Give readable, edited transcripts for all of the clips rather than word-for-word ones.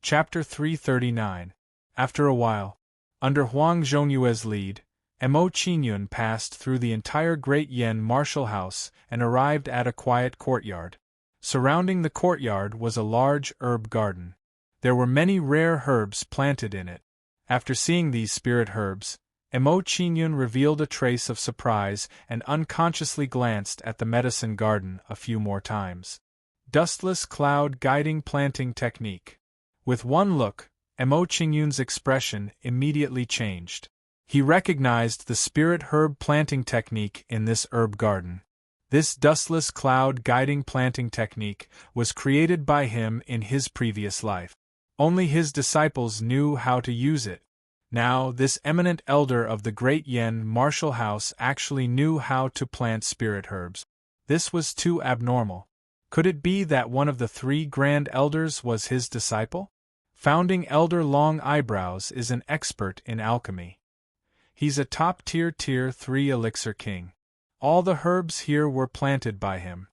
Chapter 339. After a while, under Huang Zhongyue's lead, Mo Qingyun passed through the entire Great Yen martial house and arrived at a quiet courtyard. Surrounding the courtyard was a large herb garden. There were many rare herbs planted in it. After seeing these spirit herbs, Mo Qingyun revealed a trace of surprise and unconsciously glanced at the medicine garden a few more times. Dustless cloud guiding planting technique. With one look, Mo Qingyun's expression immediately changed. He recognized the spirit herb planting technique in this herb garden. This dustless cloud guiding planting technique was created by him in his previous life. Only his disciples knew how to use it. Now, this eminent elder of the Great Yen martial house actually knew how to plant spirit herbs. This was too abnormal. Could it be that one of the three grand elders was his disciple? Founding Elder Long Eyebrows is an expert in alchemy. He's a top-tier Tier 3 elixir king. All the herbs here were planted by him.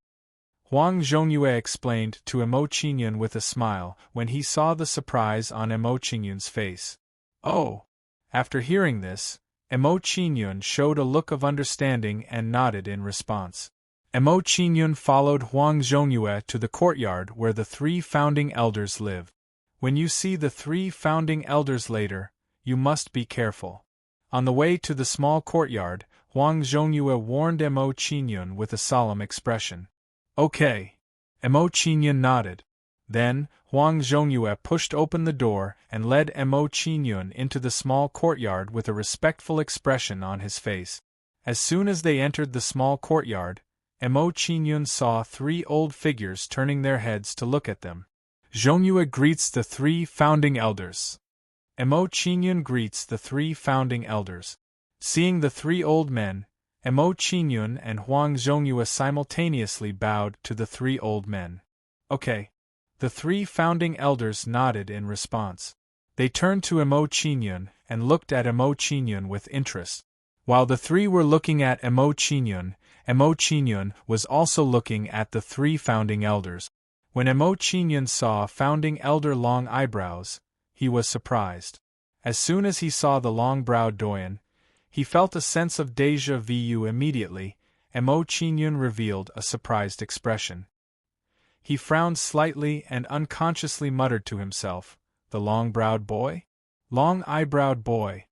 Huang Zhongyue explained to Mo Qingyun with a smile when he saw the surprise on Mo Qingyun's face. Oh! After hearing this, Mo Qingyun showed a look of understanding and nodded in response. Mo Qingyun followed Huang Zhongyue to the courtyard where the three founding elders lived. When you see the three founding elders later, you must be careful. On the way to the small courtyard, Huang Zhongyue warned Mo Qingyun with a solemn expression. Okay. Mo Qingyun nodded. Then, Huang Zhongyue pushed open the door and led Mo Qingyun into the small courtyard with a respectful expression on his face. As soon as they entered the small courtyard, Mo Qingyun saw three old figures turning their heads to look at them. Zhongyue greets the three founding elders. Mo Qingyun greets the three founding elders. Seeing the three old men, Mo Qingyun and Huang Zhongyue simultaneously bowed to the three old men. Okay. The three founding elders nodded in response. They turned to Mo Qingyun and looked at Mo Qingyun with interest. While the three were looking at Mo Qingyun was also looking at the three founding elders. When Mo Qingyun saw founding elder Long Eyebrows, he was surprised. As soon as he saw the long-browed doyen, he felt a sense of déjà vu immediately. Mo Qingyun revealed a surprised expression. He frowned slightly and unconsciously muttered to himself, "The long-browed boy? Long-eyebrowed boy."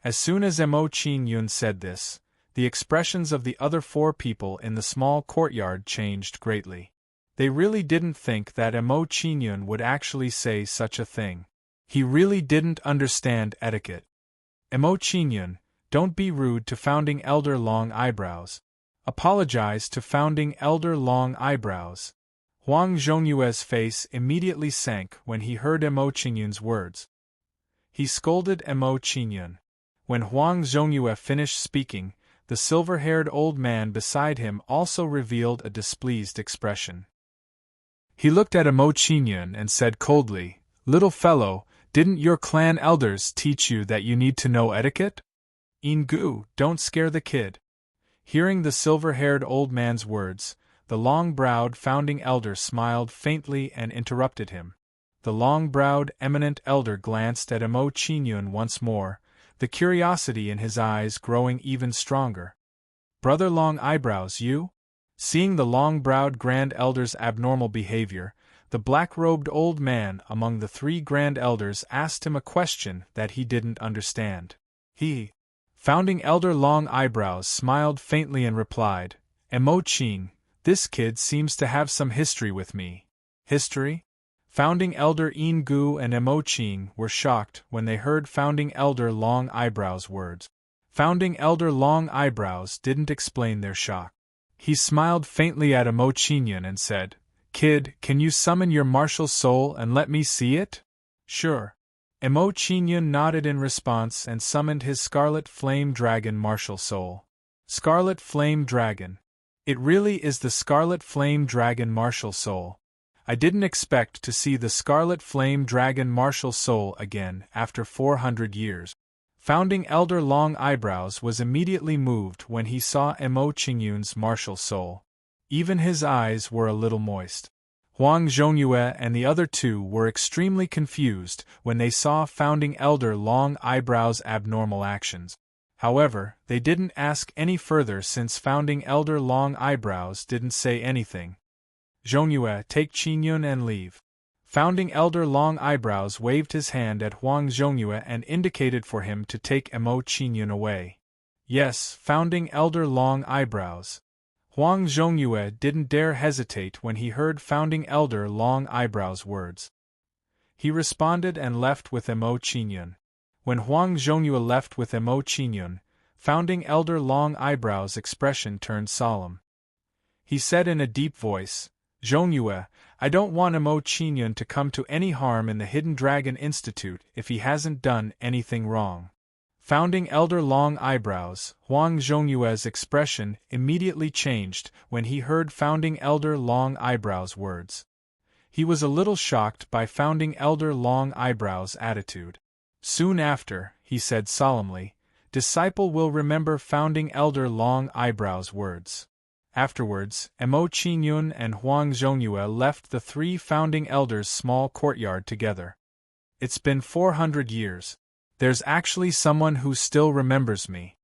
As soon as Mo Qingyun said this, the expressions of the other four people in the small courtyard changed greatly. They really didn't think that Mo Qingyun would actually say such a thing. He really didn't understand etiquette. Mo Qingyun, don't be rude to founding elder Long Eyebrows. Apologize to founding elder Long Eyebrows. Huang Zhongyue's face immediately sank when he heard Mo Qingyun's words. He scolded Mo Qingyun. When Huang Zhongyue finished speaking, the silver-haired old man beside him also revealed a displeased expression. He looked at Mo Qingyun and said coldly, "Little fellow, didn't your clan elders teach you that you need to know etiquette? Ingu, don't scare the kid." Hearing the silver-haired old man's words, the long-browed founding elder smiled faintly and interrupted him. The long-browed eminent elder glanced at Mo Qingyun once more, the curiosity in his eyes growing even stronger. "Brother Long Eyebrows, you?" Seeing the long-browed grand elder's abnormal behavior, the black-robed old man among the three grand elders asked him a question that he didn't understand. Founding elder Long Eyebrows smiled faintly and replied, "Mo Qing, this kid seems to have some history with me." History? Founding elder Ingu and Mo Qing were shocked when they heard founding elder Long Eyebrows' words. Founding elder Long Eyebrows didn't explain their shock. He smiled faintly at Mo Qingyun and said, "Kid, can you summon your martial soul and let me see it?" "Sure." Mo Qingyun nodded in response and summoned his Scarlet Flame Dragon martial soul. Scarlet Flame Dragon. It really is the Scarlet Flame Dragon martial soul. I didn't expect to see the Scarlet Flame Dragon martial soul again after 400 years. Founding elder Long Eyebrows was immediately moved when he saw Mo Qingyun's martial soul. Even his eyes were a little moist. Huang Zhongyue and the other two were extremely confused when they saw Founding Elder Long Eyebrow's abnormal actions. However, they didn't ask any further since Founding Elder Long Eyebrows didn't say anything. Zhongyue, take Qingyun and leave. Founding Elder Long Eyebrows waved his hand at Huang Zhongyue and indicated for him to take Mo Qingyun away. Yes, Founding Elder Long Eyebrows. Huang Zhongyue didn't dare hesitate when he heard Founding Elder Long Eyebrows' words. He responded and left with Mo Qingyun. When Huang Zhongyue left with Mo Qingyun, Founding Elder Long Eyebrows' expression turned solemn. He said in a deep voice, Zhongyue, I don't want Mo Qingyun to come to any harm in the Hidden Dragon Institute if he hasn't done anything wrong. Founding Elder Long Eyebrows, Huang Zhongyue's expression immediately changed when he heard Founding Elder Long Eyebrows' words. He was a little shocked by Founding Elder Long Eyebrows' attitude. Soon after, he said solemnly, Disciple will remember Founding Elder Long Eyebrows' words. Afterwards, Mo Qingyun and Huang Zhongyue left the three Founding Elders' small courtyard together. It's been 400 years. There's actually someone who still remembers me.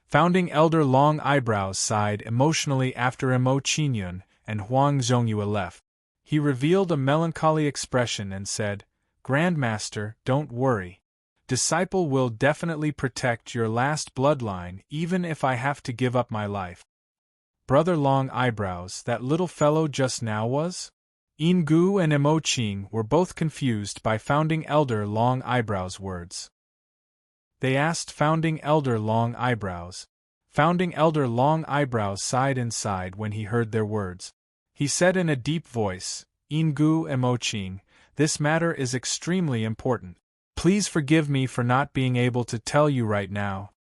Founding Elder Long Eyebrows sighed emotionally after Mo Qingyun and Huang Zhongyue left. He revealed a melancholy expression and said, Grandmaster, don't worry. Disciple will definitely protect your last bloodline even if I have to give up my life. Brother Long Eyebrows, that little fellow just now was? Yin-gu and Mo Qing were both confused by Founding Elder Long Eyebrows' words. They asked Founding Elder Long Eyebrows. Founding Elder Long Eyebrows sighed inside when he heard their words. He said in a deep voice, Yin-gu and Mo Qing, this matter is extremely important. Please forgive me for not being able to tell you right now.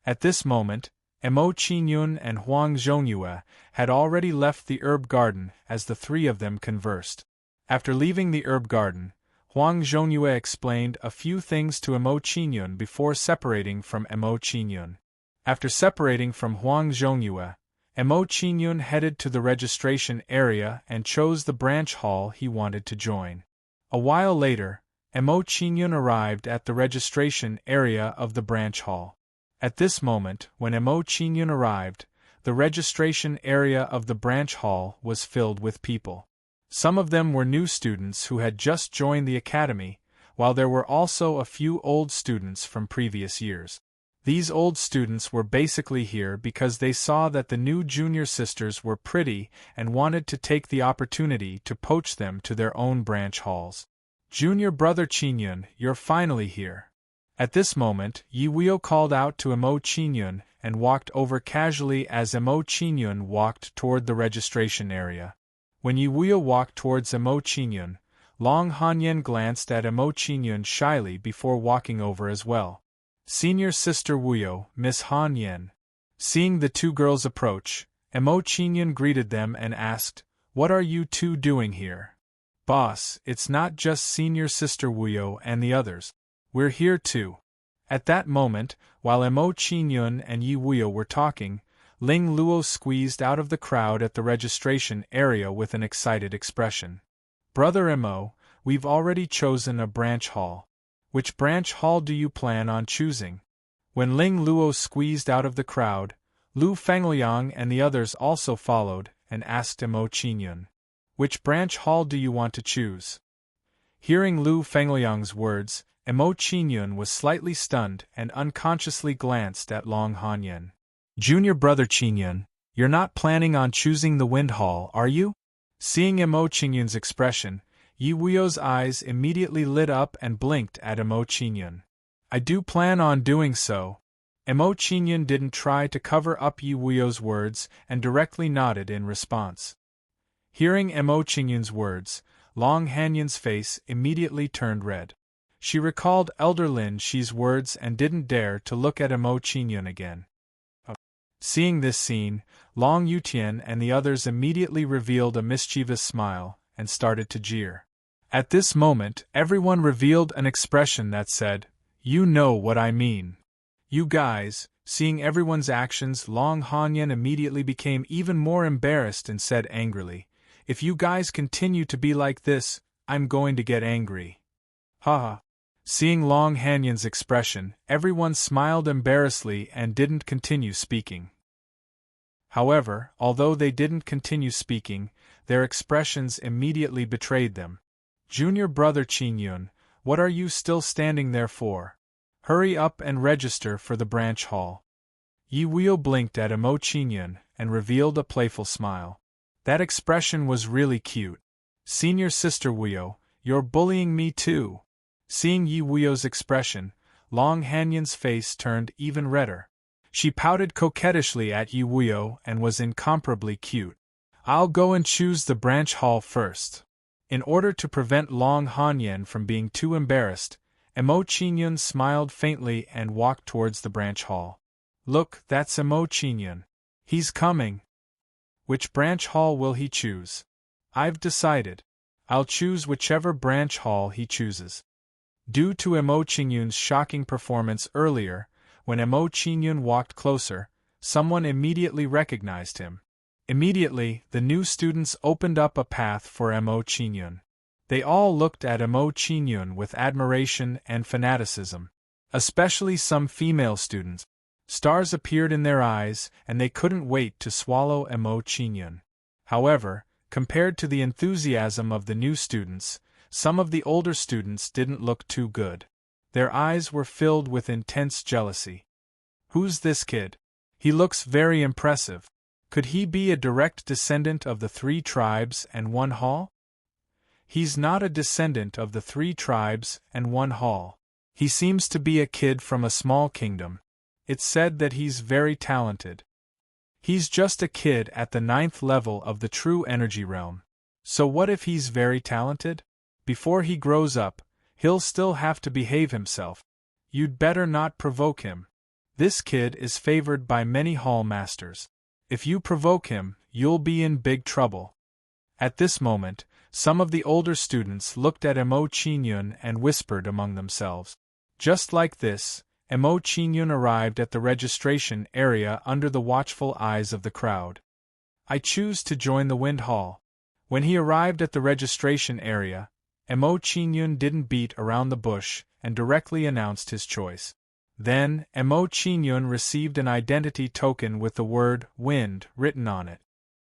At this moment, Mo Qingyun and Huang Zhongyue had already left the herb garden as the three of them conversed. After leaving the herb garden, Huang Zhongyue explained a few things to Mo Qingyun before separating from Mo Qingyun. After separating from Huang Zhongyue, Mo Qingyun headed to the registration area and chose the branch hall he wanted to join. A while later, Mo Qingyun arrived at the registration area of the branch hall. At this moment, when Mo Qingyun arrived, the registration area of the branch hall was filled with people. Some of them were new students who had just joined the academy, while there were also a few old students from previous years. These old students were basically here because they saw that the new junior sisters were pretty and wanted to take the opportunity to poach them to their own branch halls. Junior brother Qingyun, you're finally here. At this moment, Yi Huio called out to Mo Qingyun and walked over casually as Mo Qingyun walked toward the registration area. When Yi Huio walked towards Mo Qingyun, Long Hanyan glanced at Mo Qingyun shyly before walking over as well. Senior Sister Huio, Miss Hanyan. Seeing the two girls approach, Mo Qingyun greeted them and asked, What are you two doing here? Boss, it's not just Senior Sister Huio and the others. We're here too. At that moment, while Mo Qingyun and Yi Huio were talking, Ling Luo squeezed out of the crowd at the registration area with an excited expression. Brother Mo, we've already chosen a branch hall. Which branch hall do you plan on choosing? When Ling Luo squeezed out of the crowd, Lu Fengliang and the others also followed and asked Mo Qingyun, Which branch hall do you want to choose? Hearing Lu Fengliang's words, Mo Qingyun was slightly stunned and unconsciously glanced at Long Hanyan. Junior brother Qingyun, you're not planning on choosing the Wind Hall, are you? Seeing Mo Qingyun's expression, Yi Huio's eyes immediately lit up and blinked at Mo Qingyun. I do plan on doing so. Mo Qingyun didn't try to cover up Yi Huio's words and directly nodded in response. Hearing Mo Qingyun's words, Long Hanyan's face immediately turned red. She recalled Elder Lin Shi's words and didn't dare to look at Mo Qingyun again. Seeing this scene, Long Yutian and the others immediately revealed a mischievous smile and started to jeer. At this moment, everyone revealed an expression that said, You know what I mean. You guys. Seeing everyone's actions, Long Hanyan immediately became even more embarrassed and said angrily, If you guys continue to be like this, I'm going to get angry. Haha. Seeing Long Hanyan's expression, everyone smiled embarrassedly and didn't continue speaking. However, although they didn't continue speaking, their expressions immediately betrayed them. Junior brother Qingyun, what are you still standing there for? Hurry up and register for the branch hall. Yi Wuyo blinked at Emo Qingyun and revealed a playful smile. That expression was really cute. Senior sister Wuyo, you're bullying me too. Seeing Yi Wuyo's expression, Long Hanyan's face turned even redder. She pouted coquettishly at Yi Wuyo and was incomparably cute. I'll go and choose the branch hall first. In order to prevent Long Hanyan from being too embarrassed, Emo Qingyun smiled faintly and walked towards the branch hall. Look, that's Emo Qingyun. He's coming. Which branch hall will he choose? I've decided. I'll choose whichever branch hall he chooses. Due to Emo Qingyun's shocking performance earlier, when Emo Qingyun walked closer, someone immediately recognized him. Immediately, the new students opened up a path for Emo Qingyun. They all looked at Emo Qingyun with admiration and fanaticism. Especially some female students. Stars appeared in their eyes, and they couldn't wait to swallow Emo Qingyun. However, compared to the enthusiasm of the new students, some of the older students didn't look too good. Their eyes were filled with intense jealousy. Who's this kid? He looks very impressive. Could he be a direct descendant of the 3 tribes and 1 hall? He's not a descendant of the 3 tribes and 1 hall. He seems to be a kid from a small kingdom. It's said that he's very talented. He's just a kid at the 9th level of the true energy realm. So what if he's very talented? Before he grows up, he'll still have to behave himself. You'd better not provoke him. This kid is favored by many hall masters. If you provoke him, you'll be in big trouble. At this moment, some of the older students looked at Emo Qingyun and whispered among themselves. Just like this, Emo Qingyun arrived at the registration area under the watchful eyes of the crowd. I choose to join the Wind Hall. When he arrived at the registration area, Emo Qingyun didn't beat around the bush and directly announced his choice. Then, Emo Qingyun received an identity token with the word Wind written on it.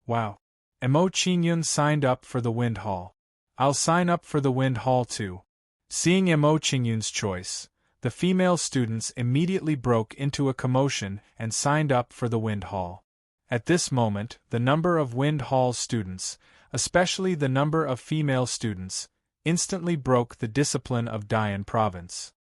Wow. Emo Qingyun signed up for the Wind Hall. I'll sign up for the Wind Hall too. Seeing Emo Qingyun's choice, the female students immediately broke into a commotion and signed up for the Wind Hall. At this moment, the number of Wind Hall students, especially the number of female students, instantly broke the discipline of Dian Province.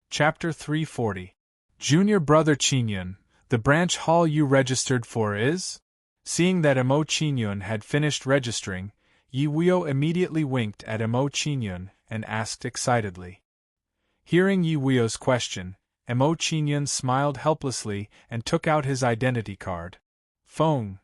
Chapter 340. Junior Brother Qingyun, the branch hall you registered for is? Seeing that Emo Qingyun had finished registering, Yi Wuyo immediately winked at Emo Qingyun and asked excitedly. Hearing Yi Wuyo's question, Emo Qingyun smiled helplessly and took out his identity card. Phone.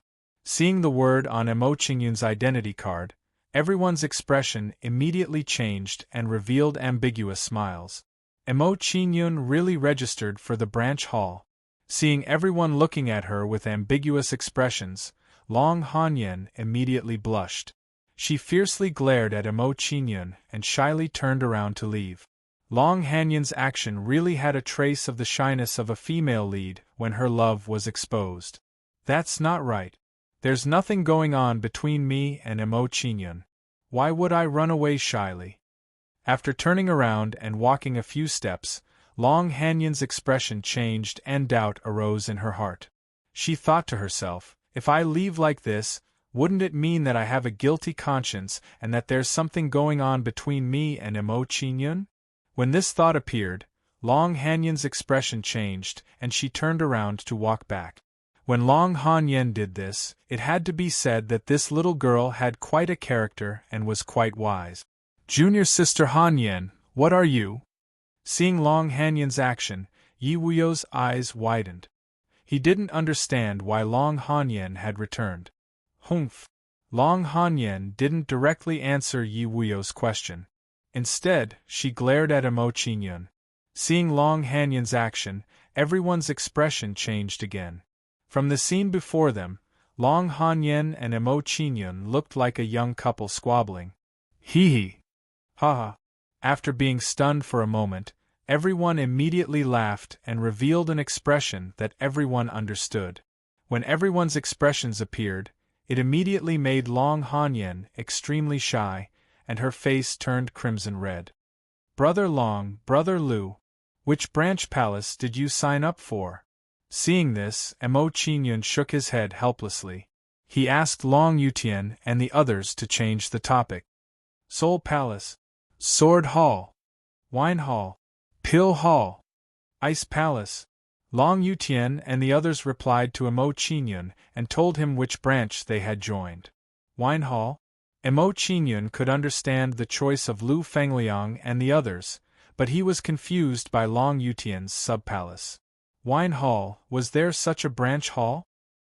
Seeing the word on Emo Qingyun's identity card, everyone's expression immediately changed and revealed ambiguous smiles. Emo Qingyun really registered for the branch hall. Seeing everyone looking at her with ambiguous expressions, Long Hanyan immediately blushed. She fiercely glared at Emo Qingyun and shyly turned around to leave. Long Hanyan's action really had a trace of the shyness of a female lead when her love was exposed. That's not right. There's nothing going on between me and Emo Qingyun. Why would I run away shyly? After turning around and walking a few steps, Long Hanyan's expression changed and doubt arose in her heart. She thought to herself, if I leave like this, wouldn't it mean that I have a guilty conscience and that there's something going on between me and Emo Qingyun? When this thought appeared, Long Hanyan's expression changed and she turned around to walk back. When Long Hanyan did this, it had to be said that this little girl had quite a character and was quite wise. Junior sister Hanyan, what are you? Seeing Long Hanyan's action, Yi Wuyo's eyes widened. He didn't understand why Long Hanyan had returned. Humph! Long Hanyan didn't directly answer Yi Wuyo's question. Instead, she glared at Emo Qingyun. Seeing Long Hanyan's action, everyone's expression changed again. From the scene before them, Long Hanyen and Emo Qingyun looked like a young couple squabbling. Hee hee. Ha ha. After being stunned for a moment, everyone immediately laughed and revealed an expression that everyone understood. When everyone's expressions appeared, it immediately made Long Hanyen extremely shy, and her face turned crimson red. Brother Long, Brother Lu, which branch palace did you sign up for? Seeing this, Emo Qingyun shook his head helplessly. He asked Long Yutian and the others to change the topic. Soul Palace, Sword Hall, Wine Hall, Pill Hall, Ice Palace. Long Yutian and the others replied to Emo Qingyun and told him which branch they had joined. Wine Hall? Emo Qingyun could understand the choice of Lu Fengliang and the others, but he was confused by Long Yutian's sub-palace. Wine Hall, was there such a branch hall?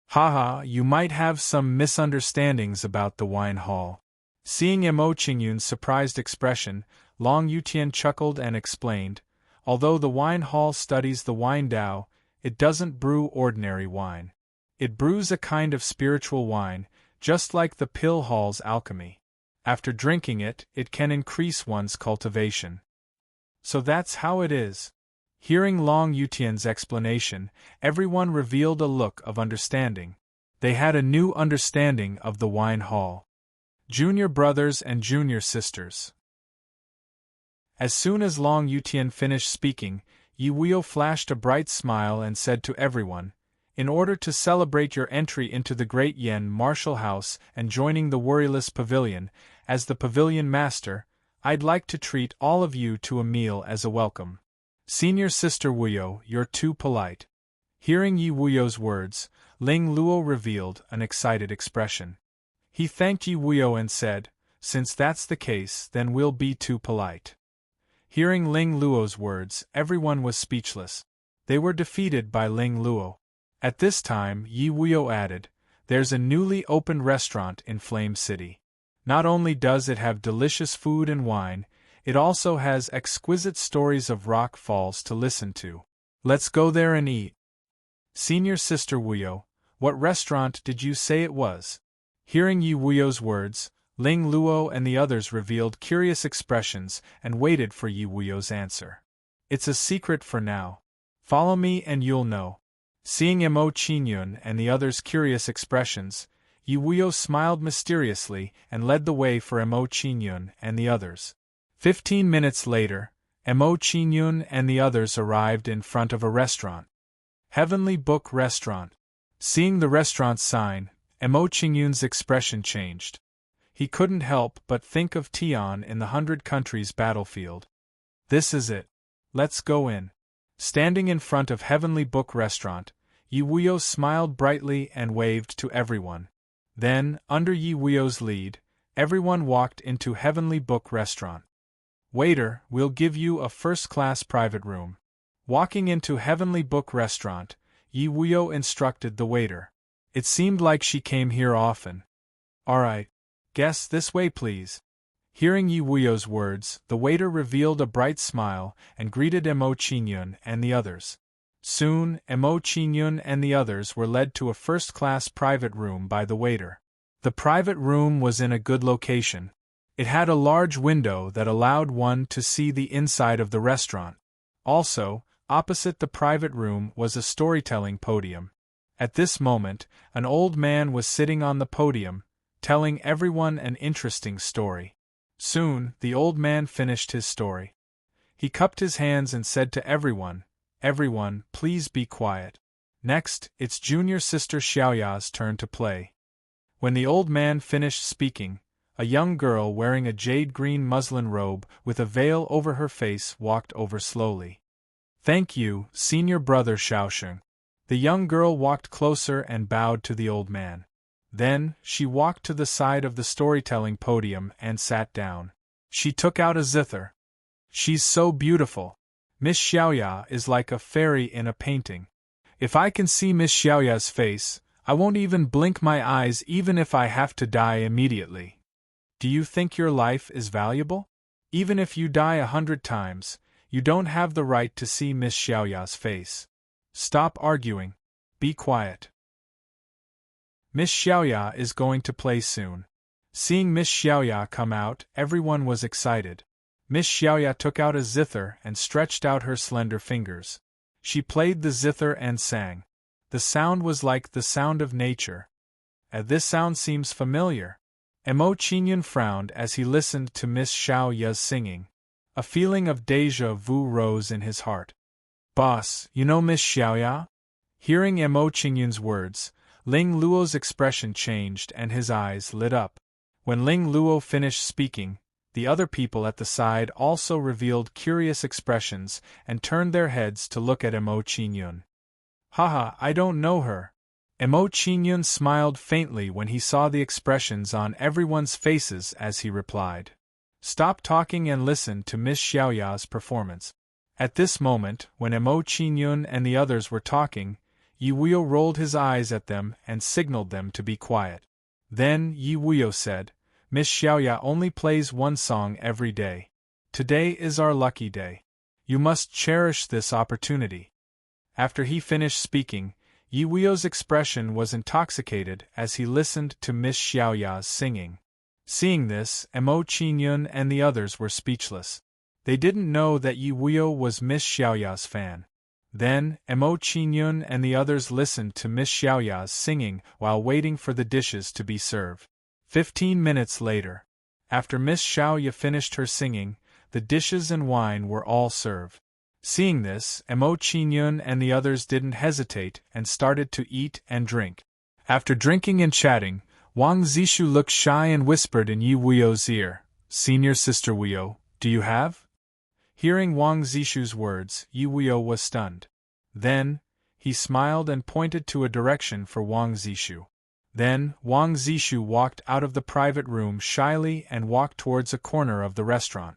Haha, you might have some misunderstandings about the Wine Hall. Seeing Emo Qingyun's surprised expression, Long Yutian chuckled and explained, although the Wine Hall studies the wine Dao, it doesn't brew ordinary wine. It brews a kind of spiritual wine, just like the Pill Hall's alchemy. After drinking it, it can increase one's cultivation. So that's how it is. Hearing Long Yutian's explanation, everyone revealed a look of understanding. They had a new understanding of the Wine Hall. Junior brothers and junior sisters. As soon as Long Yutian finished speaking, Yi Wuyo flashed a bright smile and said to everyone, in order to celebrate your entry into the Great Yen Martial House and joining the Worryless Pavilion, as the Pavilion Master, I'd like to treat all of you to a meal as a welcome. Senior Sister Wuyo, you're too polite. Hearing Yi Wuyo's words, Ling Luo revealed an excited expression. He thanked Yi Wuyo and said, since that's the case, then we'll be too polite. Hearing Ling Luo's words, everyone was speechless. They were defeated by Ling Luo. At this time, Yi Wuyo added, there's a newly opened restaurant in Flame City. Not only does it have delicious food and wine, it also has exquisite stories of rock falls to listen to. Let's go there and eat. Senior Sister Wuyo, what restaurant did you say it was? Hearing Yi Wuyo's words, Ling Luo and the others revealed curious expressions and waited for Yi Wuyo's answer. It's a secret for now. Follow me and you'll know. Seeing Emo Qingyun and the others' curious expressions, Yi Wuyo smiled mysteriously and led the way for Emo Qingyun and the others. 15 minutes later, Emo Qingyun and the others arrived in front of a restaurant. Heavenly Book Restaurant. Seeing the restaurant sign, Emo Qingyun's expression changed. He couldn't help but think of Tian in the 100 Countries battlefield. This is it. Let's go in. Standing in front of Heavenly Book Restaurant, Yi Wuyo smiled brightly and waved to everyone. Then, under Yi Wuyo's lead, everyone walked into Heavenly Book Restaurant. Waiter, we'll give you a first-class private room. Walking into Heavenly Book Restaurant, Yi Wuyo instructed the waiter. It seemed like she came here often. Alright. Guests this way please. Hearing Yi Wuyo's words, the waiter revealed a bright smile and greeted Emo Qingyun and the others. Soon, Emo Qingyun and the others were led to a first-class private room by the waiter. The private room was in a good location. It had a large window that allowed one to see the inside of the restaurant. Also, opposite the private room was a storytelling podium. At this moment, an old man was sitting on the podium, telling everyone an interesting story. Soon, the old man finished his story. He cupped his hands and said to everyone, everyone, please be quiet. Next, it's junior sister Xiaoya's turn to play. When the old man finished speaking, a young girl wearing a jade-green muslin robe with a veil over her face walked over slowly. Thank you, senior brother Xiaosheng. The young girl walked closer and bowed to the old man. Then, she walked to the side of the storytelling podium and sat down. She took out a zither. She's so beautiful. Miss Xiaoya is like a fairy in a painting. If I can see Miss Xiaoya's face, I won't even blink my eyes even if I have to die immediately. Do you think your life is valuable? Even if you die 100 times, you don't have the right to see Miss Xiaoya's face. Stop arguing. Be quiet. Miss Xiaoya is going to play soon. Seeing Miss Xiaoya come out, everyone was excited. Miss Xiaoya took out a zither and stretched out her slender fingers. She played the zither and sang. The sound was like the sound of nature. This sound seems familiar. Mo Qingyun frowned as he listened to Miss Xiaoya's singing. A feeling of déjà vu rose in his heart. Boss, you know Miss Xiaoya? Hearing Mo Qingyun's words, Ling Luo's expression changed and his eyes lit up. When Ling Luo finished speaking, the other people at the side also revealed curious expressions and turned their heads to look at Mo Qingyun. Haha, I don't know her. Mo Qingyun smiled faintly when he saw the expressions on everyone's faces as he replied. Stop talking and listen to Miss Xiaoya's performance. At this moment, when Mo Qingyun and the others were talking, Yi Wuyo rolled his eyes at them and signaled them to be quiet. Then Yi Wuyo said, Miss Xiaoya only plays one song every day. Today is our lucky day. You must cherish this opportunity. After he finished speaking, Yi Wuyo's expression was intoxicated as he listened to Miss Xiaoya's singing. Seeing this, Mo Qingyun and the others were speechless. They didn't know that Yi Wuyo was Miss Xiaoya's fan. Then, Mo Qingyun and the others listened to Miss Xiaoya's singing while waiting for the dishes to be served. 15 minutes later, after Miss Xiaoya finished her singing, the dishes and wine were all served. Seeing this, Mo Qingyun and the others didn't hesitate and started to eat and drink. After drinking and chatting, Wang Zishu looked shy and whispered in Yi Wuyo's ear, Senior Sister Wuyo, do you have? Hearing Wang Zishu's words, Yi Wuyo was stunned. Then, he smiled and pointed to a direction for Wang Zishu. Then, Wang Zishu walked out of the private room shyly and walked towards a corner of the restaurant.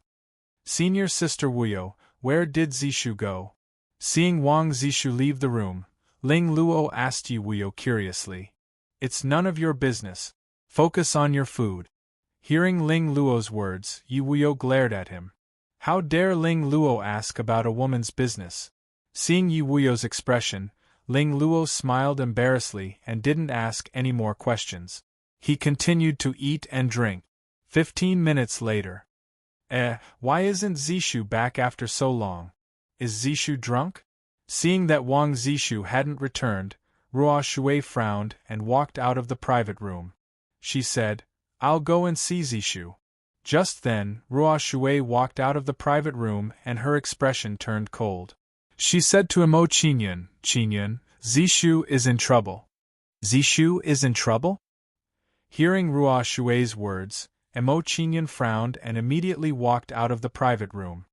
Senior Sister Wuyo, where did Zishu go? Seeing Wang Zishu leave the room, Ling Luo asked Yi Wuyo curiously. It's none of your business. Focus on your food. Hearing Ling Luo's words, Yi Wuyo glared at him. How dare Ling Luo ask about a woman's business? Seeing Yi Wuyo's expression, Ling Luo smiled embarrassedly and didn't ask any more questions. He continued to eat and drink. 15 minutes later. Why isn't Zishu back after so long? Is Zishu drunk? Seeing that Wang Zishu hadn't returned, Ruo Shui frowned and walked out of the private room. She said, I'll go and see Zishu. Just then, Ruo Shui walked out of the private room and her expression turned cold. She said to Mo Qingyun, Qingyun, Zishu is in trouble. Zishu is in trouble? Hearing Ruo Shui's words, Mo Qingyun frowned and immediately walked out of the private room.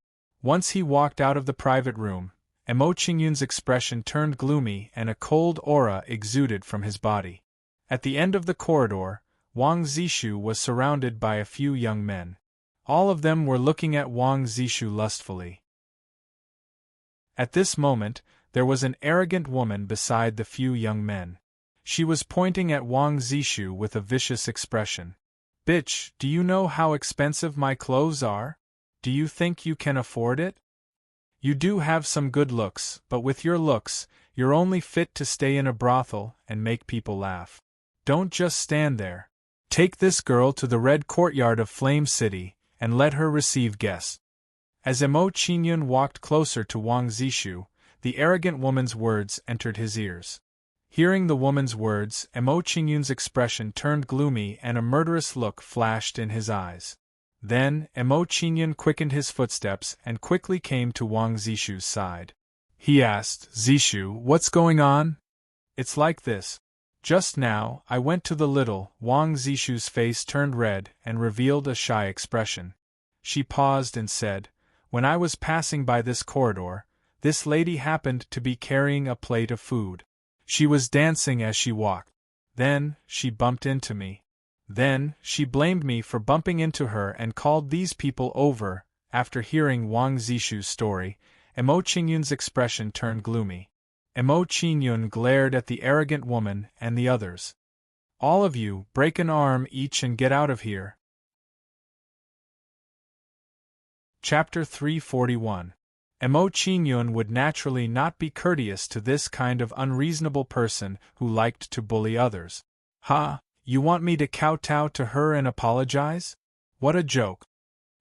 Once he walked out of the private room, Mo Qingyun's expression turned gloomy and a cold aura exuded from his body. At the end of the corridor, Wang Zishu was surrounded by a few young men. All of them were looking at Wang Zishu lustfully. At this moment, there was an arrogant woman beside the few young men. She was pointing at Wang Zishu with a vicious expression. Bitch, do you know how expensive my clothes are? Do you think you can afford it? You do have some good looks, but with your looks, you're only fit to stay in a brothel and make people laugh. Don't just stand there. Take this girl to the red courtyard of Flame City, and let her receive guests. As Mo Qingyun walked closer to Wang Zishu, the arrogant woman's words entered his ears. Hearing the woman's words, Mo Qingyun's expression turned gloomy and a murderous look flashed in his eyes. Then, Mo Qingyun quickened his footsteps and quickly came to Wang Zishu's side. He asked, Zishu, what's going on? It's like this. Just now, I went to the little. Wang Zishu's face turned red and revealed a shy expression. She paused and said, When I was passing by this corridor, this lady happened to be carrying a plate of food. She was dancing as she walked. Then, she bumped into me. Then, she blamed me for bumping into her and called these people over. After hearing Wang Zishu's story, Mo Qingyun's expression turned gloomy. Mo Qingyun glared at the arrogant woman and the others. All of you, break an arm each and get out of here. Chapter 341. Mo Qingyun would naturally not be courteous to this kind of unreasonable person who liked to bully others. Ha, you want me to kowtow to her and apologize? What a joke.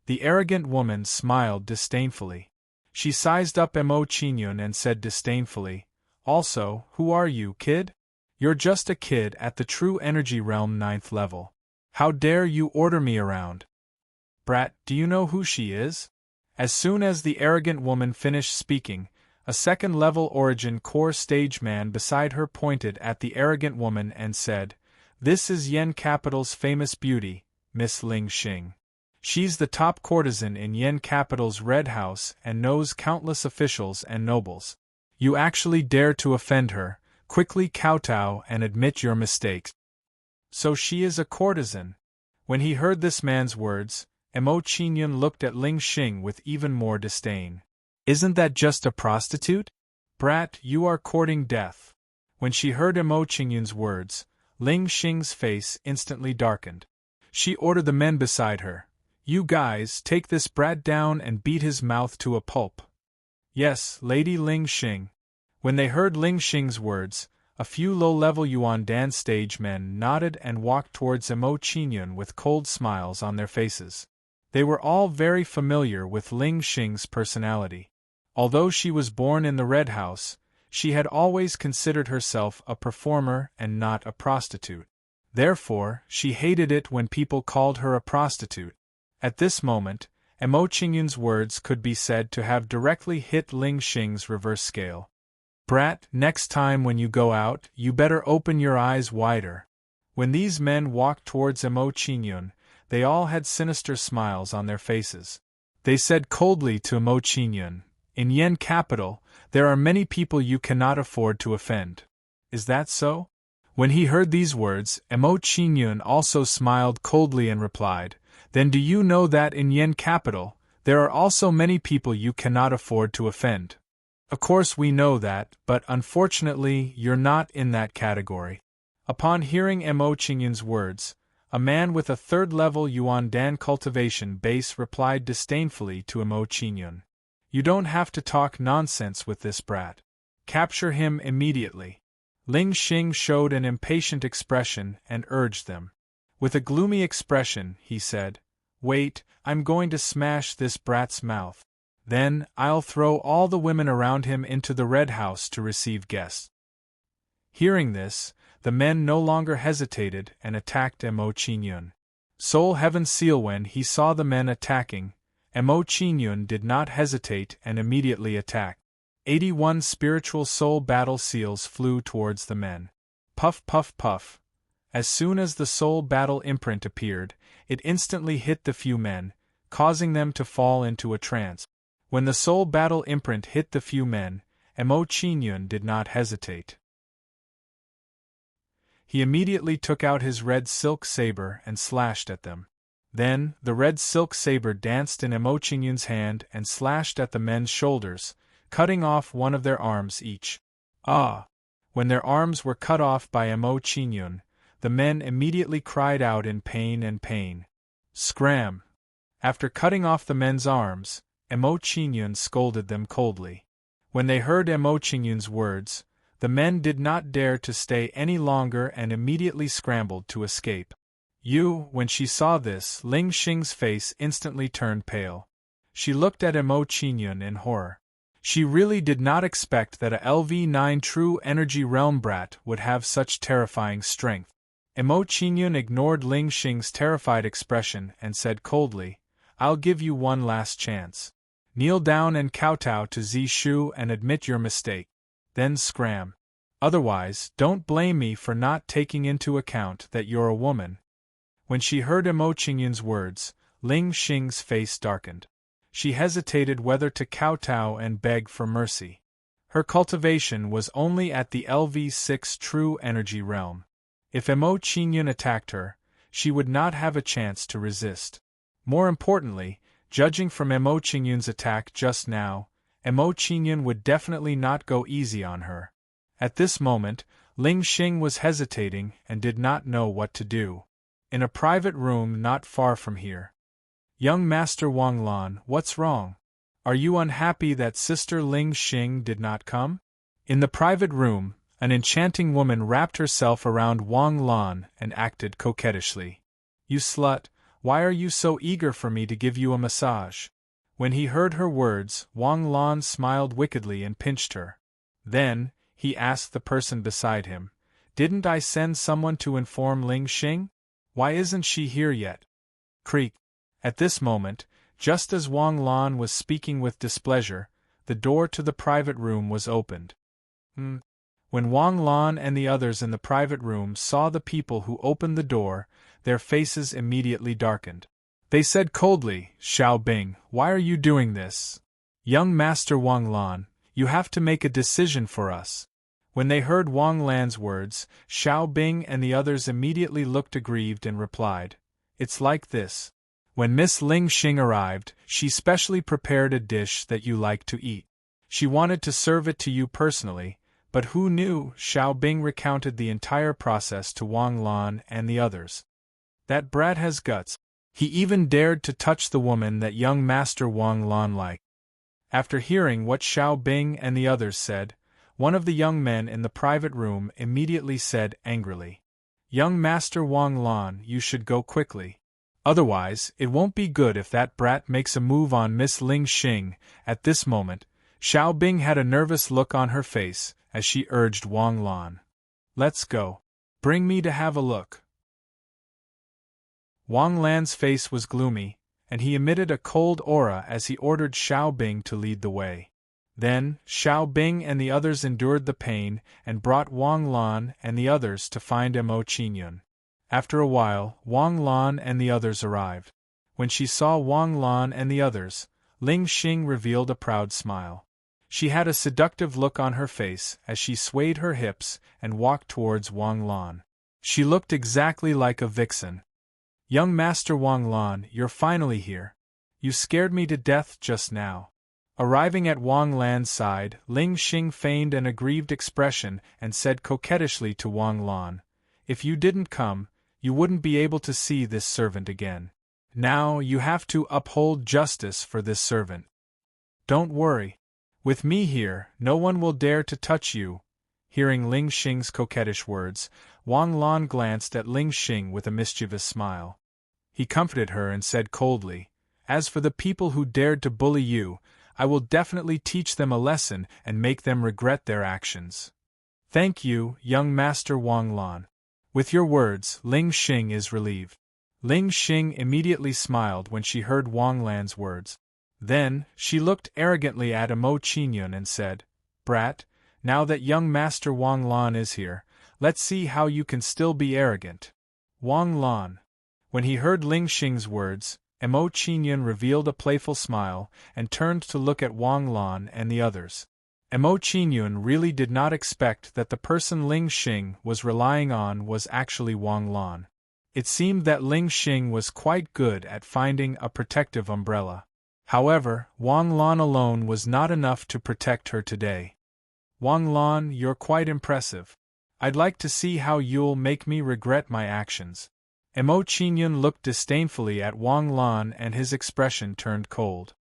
The arrogant woman smiled disdainfully. She sized up Mo Qingyun and said disdainfully, also, who are you, kid? You're just a kid at the true energy realm 9th level. How dare you order me around? Brat, do you know who she is? As soon as the arrogant woman finished speaking, a second-level origin core stage man beside her pointed at the arrogant woman and said, "This is Yen Capital's famous beauty, Miss Ling Xing. She's the top courtesan in Yen Capital's Red House and knows countless officials and nobles. You actually dare to offend her, quickly kowtow and admit your mistakes." So she is a courtesan. When he heard this man's words, Mo Qingyun looked at Ling Xing with even more disdain. Isn't that just a prostitute? Brat, you are courting death. When she heard Mo Qingyun's words, Ling Xing's face instantly darkened. She ordered the men beside her, "You guys, take this brat down and beat his mouth to a pulp." Yes, Lady Ling Xing. When they heard Ling Xing's words, a few low-level Yuan Dan stage men nodded and walked towards Mo Qingyun with cold smiles on their faces. They were all very familiar with Ling Xing's personality. Although she was born in the Red House, she had always considered herself a performer and not a prostitute. Therefore, she hated it when people called her a prostitute. At this moment, Mo Qingyun's words could be said to have directly hit Ling Xing's reverse scale. Brat, next time when you go out, you better open your eyes wider. When these men walked towards Mo Qingyun, they all had sinister smiles on their faces. They said coldly to Mo Qingyun, "In Yen Capital, there are many people you cannot afford to offend. Is that so?" When he heard these words, Mo Qingyun also smiled coldly and replied, "Then do you know that in Yen Capital, there are also many people you cannot afford to offend? Of course we know that, but unfortunately you're not in that category." Upon hearing Mo Qingyun's words, a man with a third-level Yuan Dan cultivation base replied disdainfully to Mo Qingyun, "You don't have to talk nonsense with this brat. Capture him immediately." Ling Xing showed an impatient expression and urged them. With a gloomy expression, he said, "Wait, I'm going to smash this brat's mouth. Then, I'll throw all the women around him into the Red House to receive guests." Hearing this, the men no longer hesitated and attacked Mo Qingyun. Soul Heaven Seal. When he saw the men attacking, Mo Qingyun did not hesitate and immediately attacked. 81 spiritual soul battle seals flew towards the men. Puff, puff, puff. As soon as the soul battle imprint appeared, it instantly hit the few men, causing them to fall into a trance. When the soul battle imprint hit the few men, Mo Qingyun did not hesitate. He immediately took out his red silk saber and slashed at them. Then, the red silk saber danced in Mo Qingyun's hand and slashed at the men's shoulders, cutting off one of their arms each. Ah! When their arms were cut off by Mo Qingyun, the men immediately cried out in pain and pain. Scram! After cutting off the men's arms, Mo Qingyun scolded them coldly. When they heard Mo Qingyun's words, the men did not dare to stay any longer and immediately scrambled to escape. When she saw this, Ling Xing's face instantly turned pale. She looked at Mo Qingyun in horror. She really did not expect that a LV9 true energy realm brat would have such terrifying strength. Mo Qingyun ignored Ling Xing's terrified expression and said coldly, "I'll give you one last chance. Kneel down and kowtow to Zishu and admit your mistake. Then scram. Otherwise, don't blame me for not taking into account that you're a woman." When she heard Mo Qingyun's words, Ling Xing's face darkened. She hesitated whether to kowtow and beg for mercy. Her cultivation was only at the LV6 true energy realm. If Mo Qingyun attacked her, she would not have a chance to resist. More importantly, judging from Mo Qingyun's attack just now, Mo Qingyun would definitely not go easy on her. At this moment, Ling Xing was hesitating and did not know what to do. In a private room not far from here. "Young Master Wang Lan, what's wrong? Are you unhappy that Sister Ling Xing did not come?" In the private room, An enchanting woman wrapped herself around Wang Lan and acted coquettishly. "You slut, why are you so eager for me to give you a massage?" When he heard her words, Wang Lan smiled wickedly and pinched her. Then, he asked the person beside him, "Didn't I send someone to inform Ling Xing? Why isn't she here yet?" Creak. At this moment, just as Wang Lan was speaking with displeasure, the door to the private room was opened. When Wang Lan and the others in the private room saw the people who opened the door, their faces immediately darkened. They said coldly, "Xiao Bing, why are you doing this? Young Master Wang Lan, you have to make a decision for us." When they heard Wang Lan's words, Xiao Bing and the others immediately looked aggrieved and replied, "It's like this. When Miss Ling Xing arrived, she specially prepared a dish that you like to eat. She wanted to serve it to you personally, but who knew?" Xiao Bing recounted the entire process to Wang Lan and the others. "That brat has guts. He even dared to touch the woman that young Master Wang Lan liked." After hearing what Xiao Bing and the others said, one of the young men in the private room immediately said angrily, "Young Master Wang Lan, you should go quickly. Otherwise, it won't be good if that brat makes a move on Miss Ling Xing." At this moment, Xiao Bing had a nervous look on her face as she urged Wang Lan, "Let's go. Bring me to have a look." Wang Lan's face was gloomy, and he emitted a cold aura as he ordered Xiao Bing to lead the way. Then, Xiao Bing and the others endured the pain and brought Wang Lan and the others to find Mo Qingyun. After a while, Wang Lan and the others arrived. When she saw Wang Lan and the others, Ling Xing revealed a proud smile. She had a seductive look on her face as she swayed her hips and walked towards Wang Lan. She looked exactly like a vixen. "Young Master Wang Lan, you're finally here. You scared me to death just now." Arriving at Wang Lan's side, Ling Xing feigned an aggrieved expression and said coquettishly to Wang Lan, "If you didn't come, you wouldn't be able to see this servant again. Now you have to uphold justice for this servant. Don't worry. With me here, no one will dare to touch you." Hearing Ling Xing's coquettish words, Wang Lan glanced at Ling Xing with a mischievous smile. He comforted her and said coldly, "As for the people who dared to bully you, I will definitely teach them a lesson and make them regret their actions." "Thank you, young Master Wang Lan. With your words, Ling Xing is relieved." Ling Xing immediately smiled when she heard Wang Lan's words. Then, she looked arrogantly at Mo Qingyun and said, "Brat, now that young Master Wang Lan is here, let's see how you can still be arrogant." Wang Lan. When he heard Ling Xing's words, Mo Qingyun revealed a playful smile and turned to look at Wang Lan and the others. Mo Qingyun really did not expect that the person Ling Xing was relying on was actually Wang Lan. It seemed that Ling Xing was quite good at finding a protective umbrella. However, Wang Lan alone was not enough to protect her today. "Wang Lan, you're quite impressive. I'd like to see how you'll make me regret my actions." Mo Qingyun looked disdainfully at Wang Lan and his expression turned cold.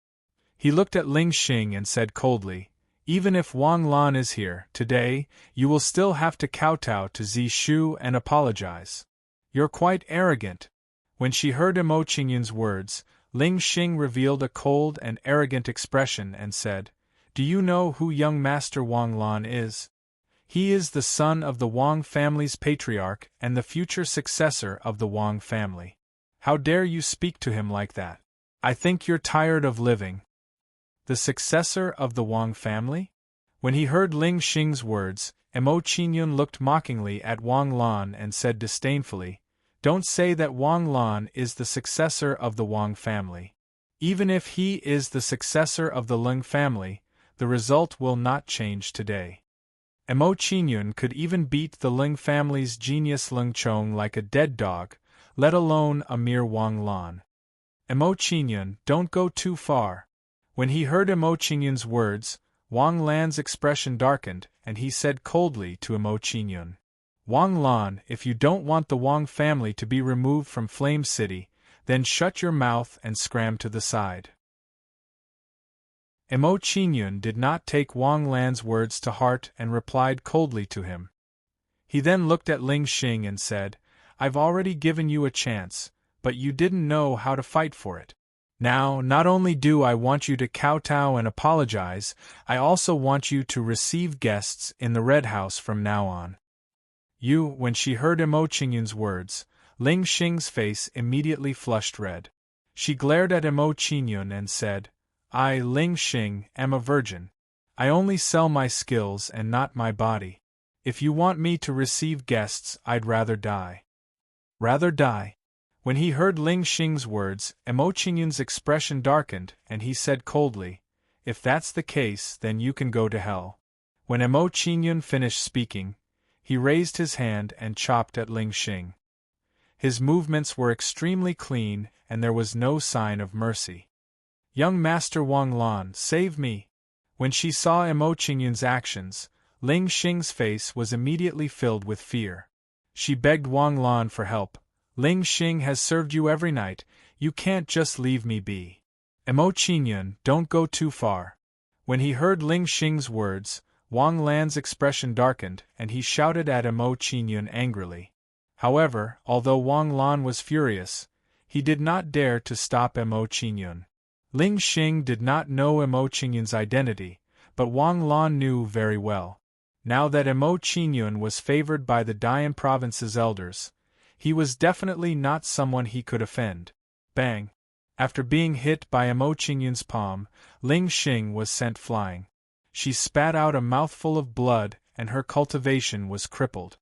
He looked at Ling Xing and said coldly, "Even if Wang Lan is here today, you will still have to kowtow to Zishu and apologize. You're quite arrogant." When she heard Mo Qingyun's words, Ling Xing revealed a cold and arrogant expression and said, "Do you know who young Master Wang Lan is? He is the son of the Wang family's patriarch and the future successor of the Wang family. How dare you speak to him like that? I think you're tired of living." "The successor of the Wang family?" When he heard Ling Xing's words, Mo Qingyun looked mockingly at Wang Lan and said disdainfully, "Don't say that Wang Lan is the successor of the Wang family. Even if he is the successor of the Ling family, the result will not change today." Mo Qingyun could even beat the Ling family's genius Ling Chong like a dead dog, let alone a mere Wang Lan. "Mo Qingyun, don't go too far." When he heard Mo Qingyun's words, Wang Lan's expression darkened, and he said coldly to Mo Qingyun, "Wang Lan, if you don't want the Wang family to be removed from Flame City, then shut your mouth and scram to the side." Emo Qingyun did not take Wang Lan's words to heart and replied coldly to him. He then looked at Ling Xing and said, "I've already given you a chance, but you didn't know how to fight for it. Now, not only do I want you to kowtow and apologize, I also want you to receive guests in the Red House from now on." When she heard Emo Qingyun's words, Ling Xing's face immediately flushed red. She glared at Emo Qingyun and said, "I, Ling Xing, am a virgin. I only sell my skills and not my body. If you want me to receive guests, I'd rather die." Rather die? When he heard Ling Xing's words, Emo Qingyun's expression darkened, and he said coldly, "If that's the case, then you can go to hell." When Emo Qingyun finished speaking, he raised his hand and chopped at Ling Xing. His movements were extremely clean, and there was no sign of mercy. "Young Master Wang Lan, save me!" When she saw Emo Qingyun's actions, Ling Xing's face was immediately filled with fear. She begged Wang Lan for help. "Ling Xing has served you every night, you can't just leave me be. Emo Qingyun, don't go too far." When he heard Ling Xing's words, Wang Lan's expression darkened, and he shouted at Emo Qingyun angrily. However, although Wang Lan was furious, he did not dare to stop Emo Qingyun. Ling Xing did not know Emo Qingyun's identity, but Wang Lan knew very well. Now that Emo Qingyun was favored by the Dian province's elders, he was definitely not someone he could offend. Bang! After being hit by Emo Qingyun's palm, Ling Xing was sent flying. She spat out a mouthful of blood, and her cultivation was crippled.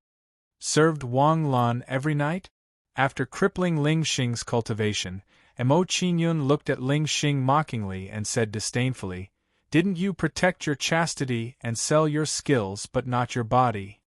Served Wang Lan every night? After crippling Ling Xing's cultivation, Emo Qingyun looked at Ling Xing mockingly and said disdainfully, "Didn't you protect your chastity and sell your skills but not your body?"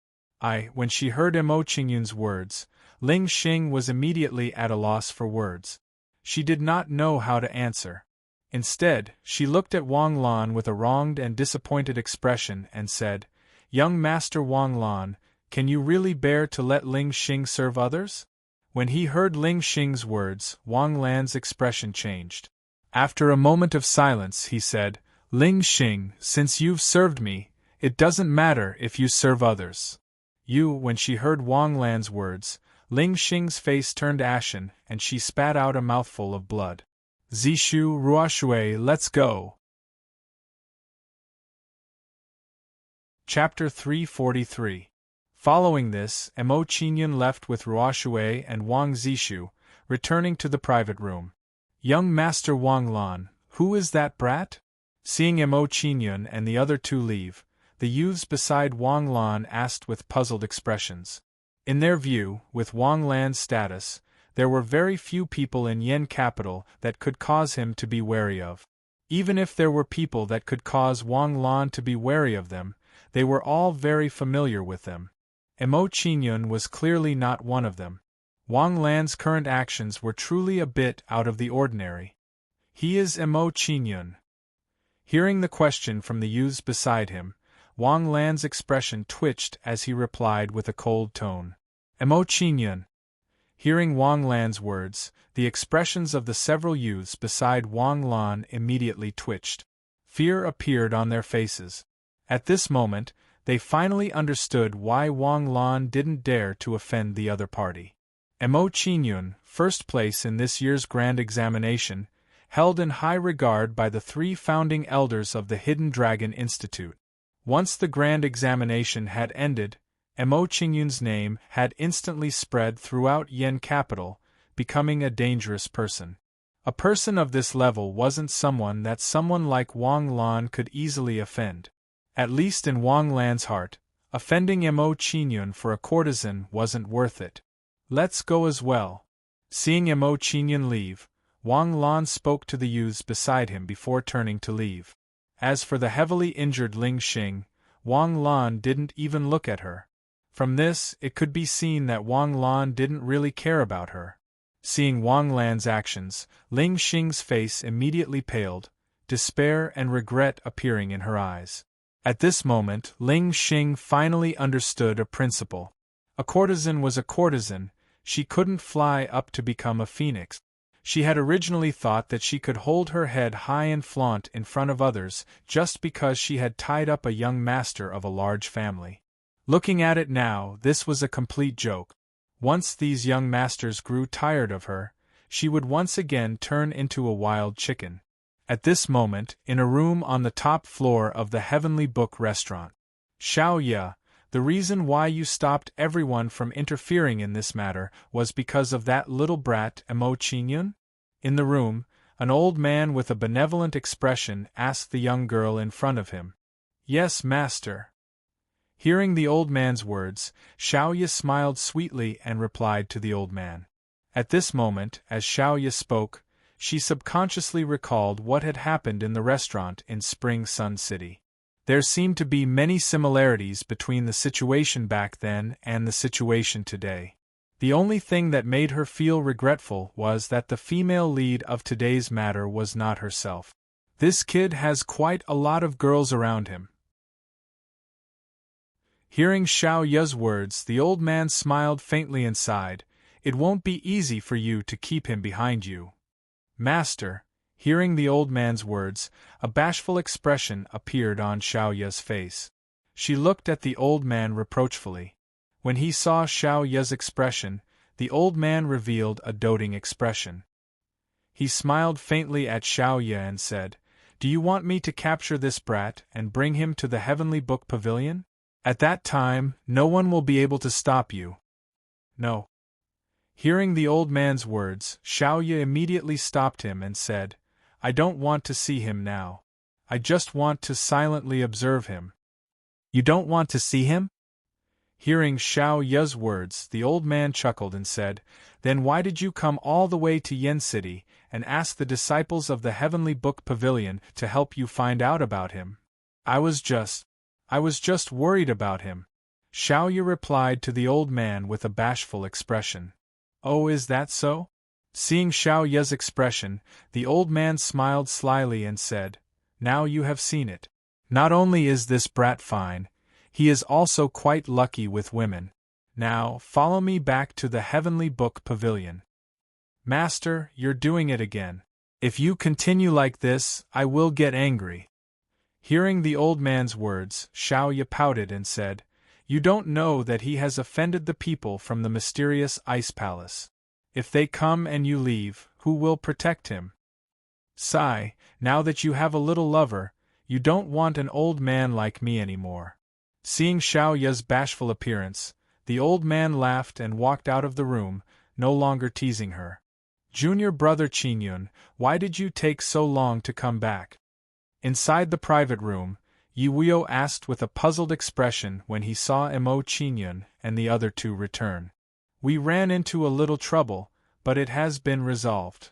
When she heard Emo Qingyun's words, Ling Xing was immediately at a loss for words. She did not know how to answer. Instead, she looked at Wang Lan with a wronged and disappointed expression and said, "Young Master Wang Lan, can you really bear to let Ling Xing serve others?" When he heard Ling Xing's words, Wang Lan's expression changed. After a moment of silence, he said, "Ling Xing, since you've served me, it doesn't matter if you serve others." When she heard Wang Lan's words, Ling Xing's face turned ashen, and she spat out a mouthful of blood. "Zishu Ruoshui, let's go!" Chapter 343. Following this, Emo Qingyun left with Ruoshui and Wang Zishu, returning to the private room. "Young Master Wang Lan, who is that brat?" Seeing Emo Qingyun and the other two leave, the youths beside Wang Lan asked with puzzled expressions. In their view, with Wang Lan's status, there were very few people in Yen capital that could cause him to be wary of. Even if there were people that could cause Wang Lan to be wary of them, they were all very familiar with them. Emo Qingyun was clearly not one of them. Wang Lan's current actions were truly a bit out of the ordinary. "He is Emo Qingyun." Hearing the question from the youths beside him, Wang Lan's expression twitched as he replied with a cold tone, "Emo Qingyun." Hearing Wang Lan's words, the expressions of the several youths beside Wang Lan immediately twitched. Fear appeared on their faces. At this moment, they finally understood why Wang Lan didn't dare to offend the other party. Emo Qingyun, first place in this year's grand examination, held in high regard by the 3 founding elders of the Hidden Dragon Institute. Once the grand examination had ended, Emo Qingyun's name had instantly spread throughout Yen capital, becoming a dangerous person. A person of this level wasn't someone that someone like Wang Lan could easily offend. At least in Wang Lan's heart, offending Emo Qingyun for a courtesan wasn't worth it. "Let's go as well." Seeing Emo Qingyun leave, Wang Lan spoke to the youths beside him before turning to leave. As for the heavily injured Ling Xing, Wang Lan didn't even look at her. From this, it could be seen that Wang Lan didn't really care about her. Seeing Wang Lan's actions, Ling Xing's face immediately paled, despair and regret appearing in her eyes. At this moment, Ling Xing finally understood a principle. A courtesan was a courtesan, she couldn't fly up to become a phoenix. She had originally thought that she could hold her head high and flaunt in front of others just because she had tied up a young master of a large family. Looking at it now, this was a complete joke. Once these young masters grew tired of her, she would once again turn into a wild chicken. At this moment, in a room on the top floor of the Heavenly Book restaurant, Xiao Ye, the reason why you stopped everyone from interfering in this matter was because of that little brat Emo Qingyun? In the room, an old man with a benevolent expression asked the young girl in front of him. Yes, master. Hearing the old man's words, Xiao Ye smiled sweetly and replied to the old man. At this moment, as Xiao Ye spoke, she subconsciously recalled what had happened in the restaurant in Spring Sun City. There seemed to be many similarities between the situation back then and the situation today. The only thing that made her feel regretful was that the female lead of today's matter was not herself. This kid has quite a lot of girls around him. Hearing Xiao Ye's words, the old man smiled faintly and sighed. It won't be easy for you to keep him behind you. Master. Hearing the old man's words, a bashful expression appeared on Xiao Ye's face. She looked at the old man reproachfully. When he saw Xiao Ye's expression, the old man revealed a doting expression. He smiled faintly at Xiao Ye and said, Do you want me to capture this brat and bring him to the Heavenly Book Pavilion? At that time, no one will be able to stop you. No. Hearing the old man's words, Xiao Ye immediately stopped him and said, I don't want to see him now. I just want to silently observe him. You don't want to see him? Hearing Xiao Ye's words, the old man chuckled and said, Then why did you come all the way to Yen City and ask the disciples of the Heavenly Book Pavilion to help you find out about him? I was just worried about him. Xiao Ye replied to the old man with a bashful expression. Oh, is that so? Seeing Xiao Ye's expression, the old man smiled slyly and said, Now you have seen it. Not only is this brat fine, he is also quite lucky with women. Now, follow me back to the Heavenly Book Pavilion. Master, you're doing it again. If you continue like this, I will get angry. Hearing the old man's words, Xiao Ye pouted and said, You don't know that he has offended the people from the mysterious ice palace. If they come and you leave, who will protect him? Sigh, now that you have a little lover, you don't want an old man like me anymore. Seeing Xiao Ye's bashful appearance, the old man laughed and walked out of the room, no longer teasing her. Junior brother Qingyun, why did you take so long to come back? Inside the private room, Yi Wuyo asked with a puzzled expression when he saw Emo Qingyun and the other two return. We ran into a little trouble, but it has been resolved.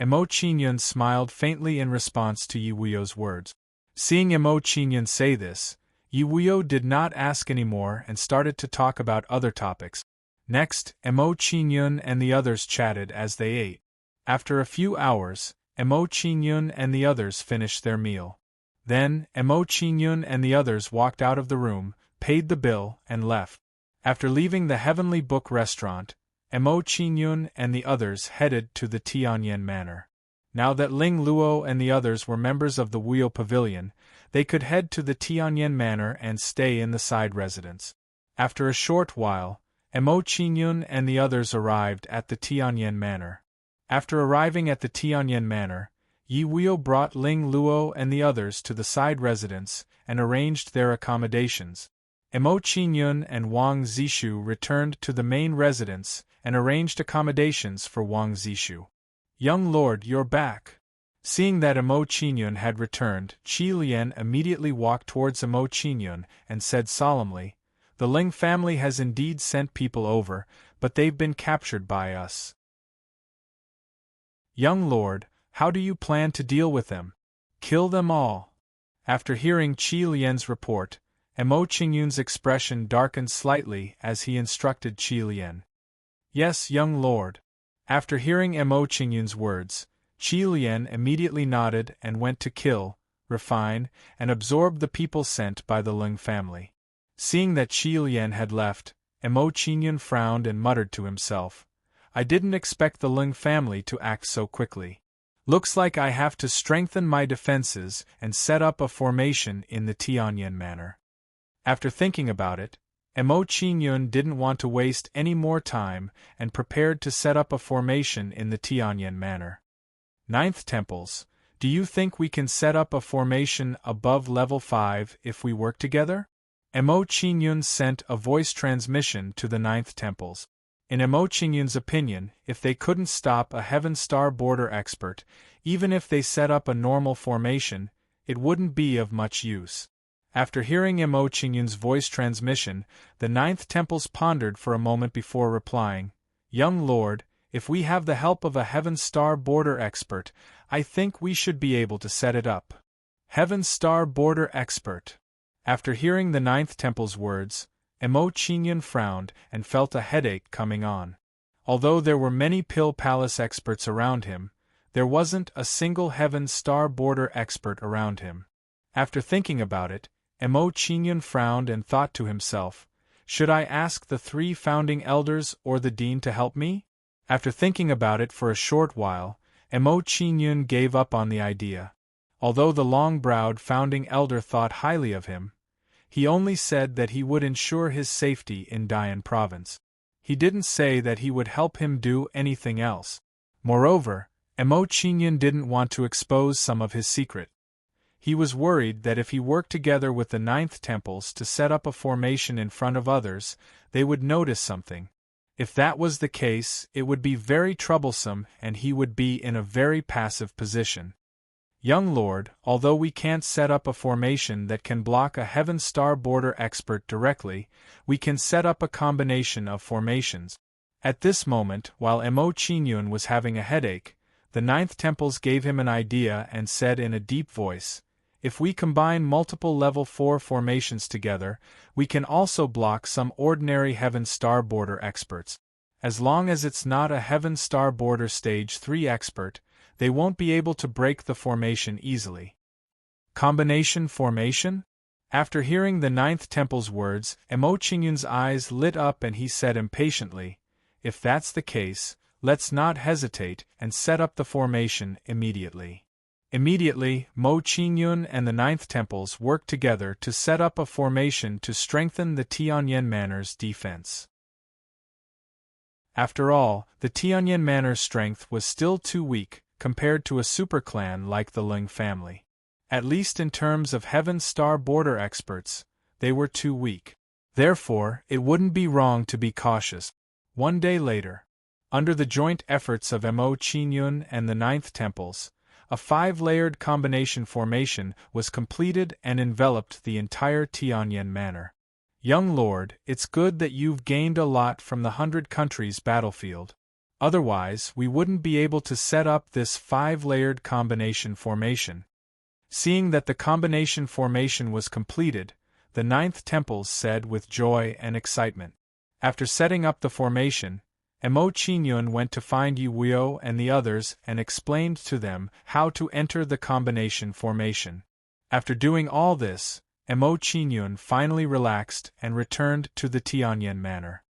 Emo Qingyun smiled faintly in response to Yi Wuyo's words. Seeing Emo Qingyun say this, Yi Wuyo did not ask any more and started to talk about other topics. Next, Emo Qingyun and the others chatted as they ate. After a few hours, Emo Qingyun and the others finished their meal. Then, Emo Qingyun and the others walked out of the room, paid the bill, and left. After leaving the Heavenly Book restaurant, Emo Qingyun and the others headed to the Tianyan Manor. Now that Ling Luo and the others were members of the Wuyo Pavilion, they could head to the Tianyan Manor and stay in the side residence. After a short while, Emo Qingyun and the others arrived at the Tianyan Manor. After arriving at the Tianyan Manor, Yi Wuyo brought Ling Luo and the others to the side residence and arranged their accommodations. Emo Qingyun and Wang Zishu returned to the main residence and arranged accommodations for Wang Zishu. Young lord, you're back. Seeing that Emo Qingyun had returned, Qi Lian immediately walked towards Emo Qingyun and said solemnly, The Ling family has indeed sent people over, but they've been captured by us. Young lord, how do you plan to deal with them? Kill them all. After hearing Qi Lian's report, Emo Qingyun's expression darkened slightly as he instructed Qi Lian. Yes, young lord. After hearing Emo Qingyun's words, Qi Lian immediately nodded and went to kill, refine, and absorb the people sent by the Ling family. Seeing that Qi Lian had left, Emo Qingyun frowned and muttered to himself, I didn't expect the Ling family to act so quickly. Looks like I have to strengthen my defenses and set up a formation in the Tianyan manner. After thinking about it, Mo Qingyun didn't want to waste any more time and prepared to set up a formation in the Tianyan manner. Ninth Temples, do you think we can set up a formation above level 5 if we work together? Mo Qingyun sent a voice transmission to the Ninth Temples. In Mo Qingyun's opinion, if they couldn't stop a Heaven Star border expert, even if they set up a normal formation, it wouldn't be of much use. After hearing Mo Qingyun's voice transmission, the Ninth Temples pondered for a moment before replying, "Young Lord, if we have the help of a Heaven Star border expert, I think we should be able to set it up." Heaven Star border expert. After hearing the Ninth Temple's words, Mo Qingyun frowned and felt a headache coming on. Although there were many Pill Palace experts around him, there wasn't a single Heaven Star border expert around him. After thinking about it, Mo Qingyun frowned and thought to himself, "Should I ask the 3 founding elders or the dean to help me?" After thinking about it for a short while, Mo Qingyun gave up on the idea. Although the long-browed founding elder thought highly of him, he only said that he would ensure his safety in Dian province. He didn't say that he would help him do anything else. Moreover, Mo Qingyun didn't want to expose some of his secret. He was worried that if he worked together with the Ninth Temples to set up a formation in front of others, they would notice something. If that was the case, it would be very troublesome and he would be in a very passive position. "Young Lord, although we can't set up a formation that can block a Heaven Star border expert directly, we can set up a combination of formations." At this moment, while Mo Qingyun was having a headache, the Ninth Temples gave him an idea and said in a deep voice, "If we combine multiple level 4 formations together, we can also block some ordinary Heaven Star border experts. As long as it's not a Heaven Star border stage 3 expert, they won't be able to break the formation easily." Combination formation? After hearing the Ninth Temple's words, Mo Qingyun's eyes lit up and he said impatiently, "If that's the case, let's not hesitate and set up the formation immediately." Immediately, Mo Qingyun and the Ninth Temples worked together to set up a formation to strengthen the Tianyan Manor's defense. After all, the Tianyan Manor's strength was still too weak compared to a superclan like the Ling family. At least in terms of Heaven Star border experts, they were too weak. Therefore, it wouldn't be wrong to be cautious. One day later, under the joint efforts of Mo Qingyun and the Ninth Temples, a 5-layered combination formation was completed and enveloped the entire Tianyan Manor. "Young Lord, it's good that you've gained a lot from the 100 countries battlefield. Otherwise, we wouldn't be able to set up this 5-layered combination formation." Seeing that the combination formation was completed, the Ninth Temples said with joy and excitement. After setting up the formation, Mo Qingyun went to find Yu Huo and the others and explained to them how to enter the combination formation. After doing all this, Mo Qingyun finally relaxed and returned to the Tianyan Manor.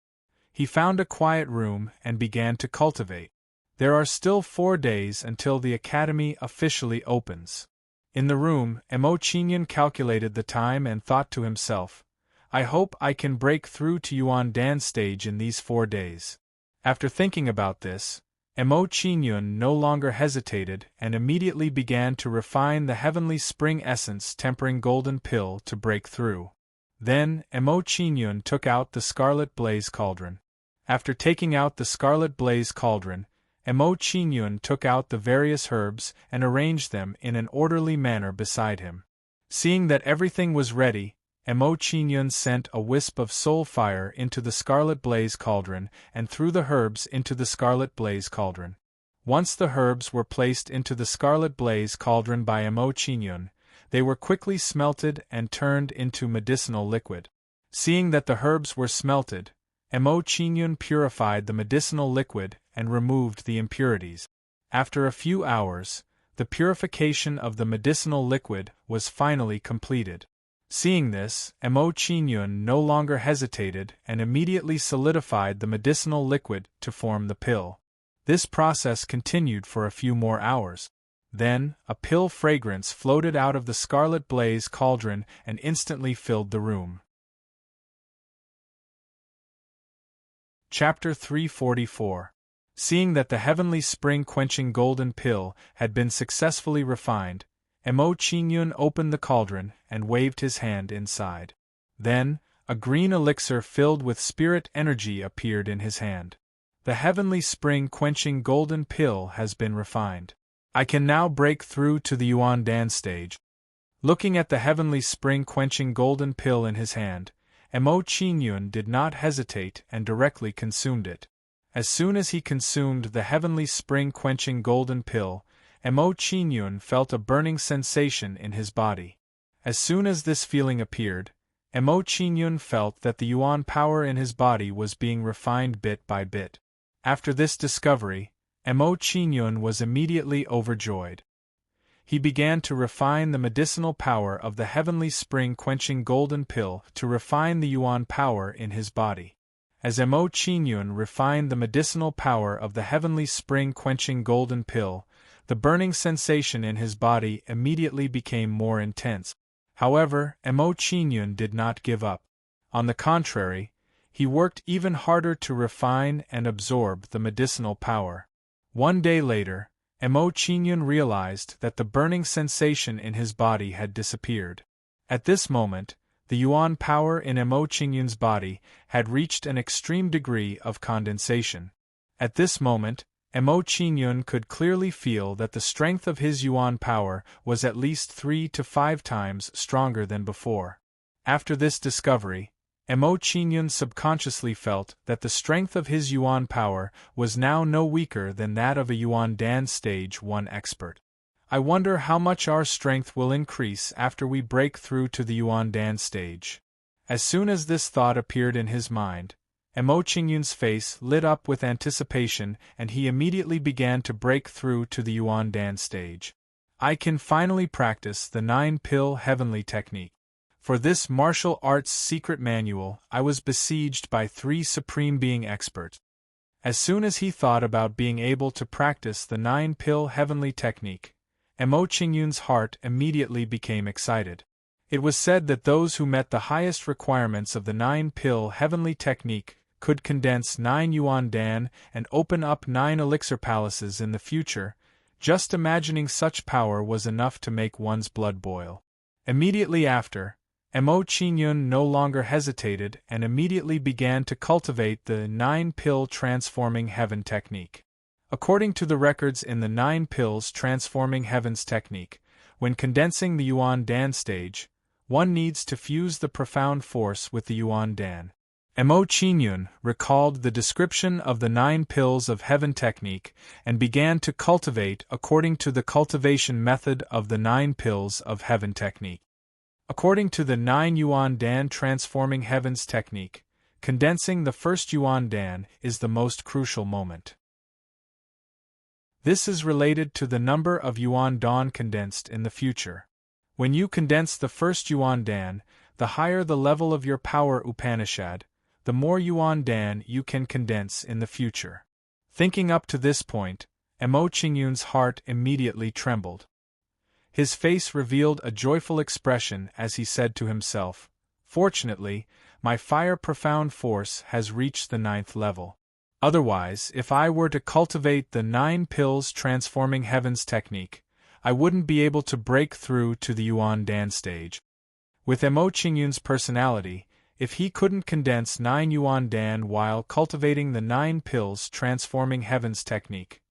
He found a quiet room and began to cultivate. There are still 4 days until the academy officially opens. In the room, Mo Qingyun calculated the time and thought to himself, "I hope I can break through to Yuan Dan's stage in these 4 days." After thinking about this, Mo Qingyun no longer hesitated and immediately began to refine the heavenly spring essence tempering golden pill to break through. Then, Mo Qingyun took out the scarlet blaze cauldron. After taking out the scarlet blaze cauldron, Mo Qingyun took out the various herbs and arranged them in an orderly manner beside him. Seeing that everything was ready, Mo Qingyun sent a wisp of soul fire into the scarlet blaze cauldron and threw the herbs into the scarlet blaze cauldron. Once the herbs were placed into the scarlet blaze cauldron by Mo Qingyun, they were quickly smelted and turned into medicinal liquid. Seeing that the herbs were smelted, Mo Qingyun purified the medicinal liquid and removed the impurities. After a few hours, the purification of the medicinal liquid was finally completed. Seeing this, Mo Qingyun no longer hesitated and immediately solidified the medicinal liquid to form the pill. This process continued for a few more hours. Then, a pill fragrance floated out of the scarlet blaze cauldron and instantly filled the room. Chapter 344. Seeing that the heavenly spring-quenching golden pill had been successfully refined, Mo Qingyun opened the cauldron and waved his hand inside. Then, a green elixir filled with spirit energy appeared in his hand. The heavenly spring-quenching golden pill has been refined. I can now break through to the Yuan Dan stage. Looking at the heavenly spring-quenching golden pill in his hand, Mo Qingyun did not hesitate and directly consumed it. As soon as he consumed the heavenly spring-quenching golden pill, Mo Qingyun felt a burning sensation in his body. As soon as this feeling appeared, Mo Qingyun felt that the yuan power in his body was being refined bit by bit. After this discovery, Mo Qingyun was immediately overjoyed. He began to refine the medicinal power of the heavenly spring-quenching golden pill to refine the yuan power in his body. As Mo Qingyun refined the medicinal power of the heavenly spring-quenching golden pill, the burning sensation in his body immediately became more intense. However, Mo Qingyun did not give up. On the contrary, he worked even harder to refine and absorb the medicinal power. One day later, Mo Qingyun realized that the burning sensation in his body had disappeared. At this moment, the yuan power in Mo Qingyun's body had reached an extreme degree of condensation. At this moment, Mo Qingyun could clearly feel that the strength of his yuan power was at least 3 to 5 times stronger than before. After this discovery, Mo Qingyun subconsciously felt that the strength of his yuan power was now no weaker than that of a Yuan Dan Stage 1 expert. I wonder how much our strength will increase after we break through to the Yuan Dan stage. As soon as this thought appeared in his mind, Mo Qingyun's face lit up with anticipation and he immediately began to break through to the Yuan Dan stage. I can finally practice the 9-pill heavenly technique. For this martial arts secret manual, I was besieged by 3 supreme being experts. As soon as he thought about being able to practice the 9-pill heavenly technique, Mo Qingyun's heart immediately became excited. It was said that those who met the highest requirements of the 9-pill heavenly technique could condense 9 Yuan Dan and open up 9 elixir palaces in the future. Just imagining such power was enough to make one's blood boil. Immediately after, Mo Qingyun no longer hesitated and immediately began to cultivate the 9-pill transforming heaven technique. According to the records in the 9 pills transforming heavens technique, when condensing the Yuan Dan stage, one needs to fuse the profound force with the Yuan Dan. Mo Qingyun recalled the description of the 9 pills of heaven technique and began to cultivate according to the cultivation method of the 9 pills of heaven technique. According to the 9 Yuan Dan transforming heavens technique, condensing the first Yuan Dan is the most crucial moment. This is related to the number of Yuan Dan condensed in the future. When you condense the first Yuan Dan, the higher the level of your power Upanishad, the more Yuan Dan you can condense in the future. Thinking up to this point, Mo Qingyun's heart immediately trembled. His face revealed a joyful expression as he said to himself, "Fortunately, my fire profound force has reached the 9th level. Otherwise, if I were to cultivate the 9 pills transforming heavens technique, I wouldn't be able to break through to the Yuan Dan stage." With Mo Qingyun's personality, if he couldn't condense 9 Yuan Dan while cultivating the 9 pills transforming heavens technique,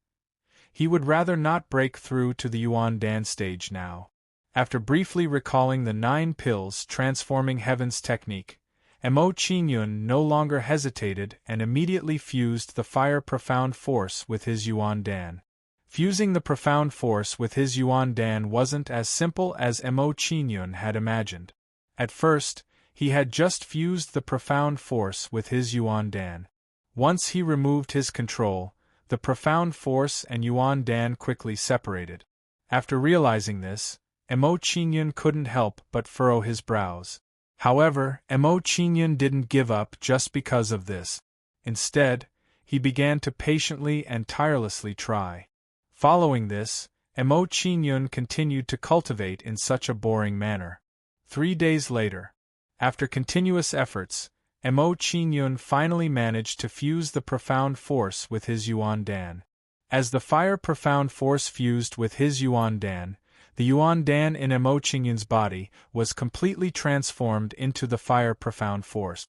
he would rather not break through to the Yuan Dan stage now. After briefly recalling the 9 pills transforming heavens technique, Mo Qingyun no longer hesitated and immediately fused the fire profound force with his Yuan Dan. Fusing the profound force with his Yuan Dan wasn't as simple as Mo Qingyun had imagined. At first, he had just fused the profound force with his Yuan Dan. Once he removed his control, the profound force and Yuan Dan quickly separated. After realizing this, Emo Qingyun couldn't help but furrow his brows. However, Emo Qingyun didn't give up just because of this. Instead, he began to patiently and tirelessly try. Following this, Emo Qingyun continued to cultivate in such a boring manner. 3 days later, after continuous efforts, Emo Qingyun finally managed to fuse the profound force with his Yuan Dan. As the fire profound force fused with his Yuan Dan, the Yuan Dan in Emo Qingyun's body was completely transformed into the fire profound force.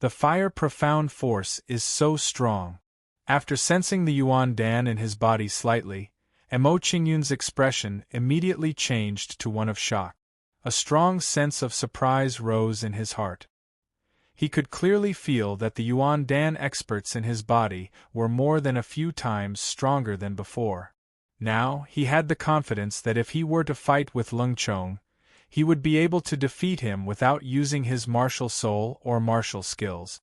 The fire profound force is so strong. After sensing the Yuan Dan in his body slightly, Emo Qingyun's expression immediately changed to one of shock. A strong sense of surprise rose in his heart. He could clearly feel that the Yuan Dan experts in his body were more than a few times stronger than before. Now, he had the confidence that if he were to fight with Lung Chong, he would be able to defeat him without using his martial soul or martial skills.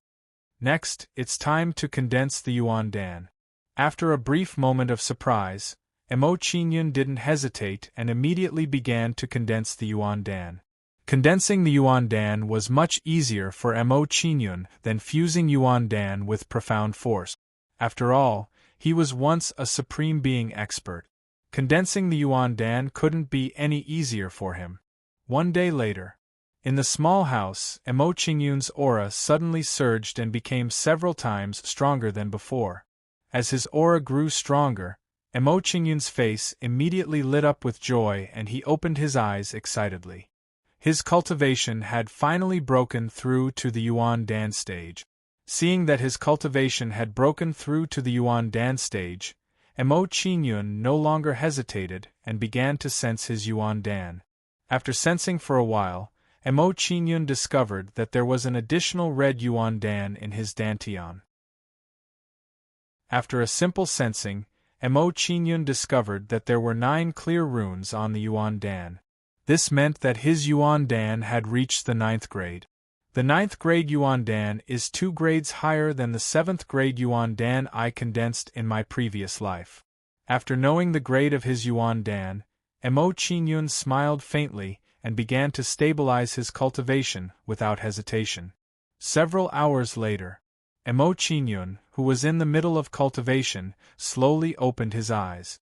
Next, it's time to condense the Yuan Dan. After a brief moment of surprise, Emo Qingyun didn't hesitate and immediately began to condense the Yuan Dan. Condensing the Yuan Dan was much easier for Emo Qingyun than fusing Yuan Dan with profound force. After all, he was once a Supreme Being expert. Condensing the Yuan Dan couldn't be any easier for him. 1 day later, in the small house, Emo Qingyun's aura suddenly surged and became several times stronger than before. As his aura grew stronger, Emo Qingyun's face immediately lit up with joy and he opened his eyes excitedly. His cultivation had finally broken through to the Yuan Dan stage. Seeing that his cultivation had broken through to the Yuan Dan stage, Emo Qingyun no longer hesitated and began to sense his Yuan Dan. After sensing for a while, Emo Qingyun discovered that there was an additional red Yuan Dan in his dantian. After a simple sensing, Emo Qingyun discovered that there were 9 clear runes on the Yuan Dan. This meant that his Yuan Dan had reached the 9th grade. The 9th grade Yuan Dan is 2 grades higher than the 7th grade Yuan Dan I condensed in my previous life. After knowing the grade of his Yuan Dan, Emo Qingyun smiled faintly and began to stabilize his cultivation without hesitation. Several hours later, Emo Qingyun, who was in the middle of cultivation, slowly opened his eyes.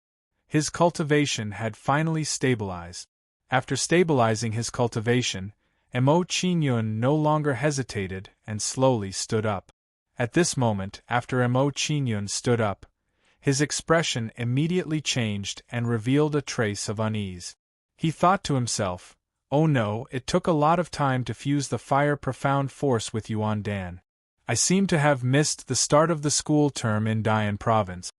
His cultivation had finally stabilized. After stabilizing his cultivation, Emo Qingyun no longer hesitated and slowly stood up. At this moment, after Emo Qingyun stood up, his expression immediately changed and revealed a trace of unease. He thought to himself, "Oh no, it took a lot of time to fuse the fire profound force with Yuan Dan. I seem to have missed the start of the school term in Dian Province.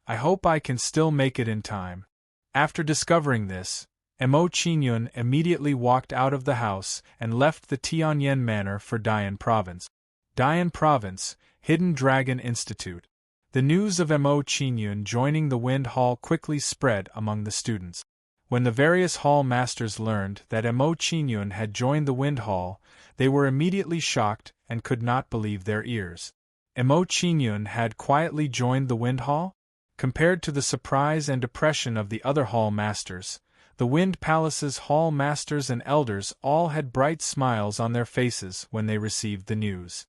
I hope I can still make it in time." After discovering this, Emo Qingyun immediately walked out of the house and left the Tianyan Manor for Dian Province. Dian Province, Hidden Dragon Institute. The news of Emo Qingyun joining the Wind Hall quickly spread among the students. When the various hall masters learned that Emo Qingyun had joined the Wind Hall, they were immediately shocked and could not believe their ears. Emo Qingyun had quietly joined the Wind Hall? Compared to the surprise and depression of the other hall masters, the Wind Palace's hall masters and elders all had bright smiles on their faces when they received the news.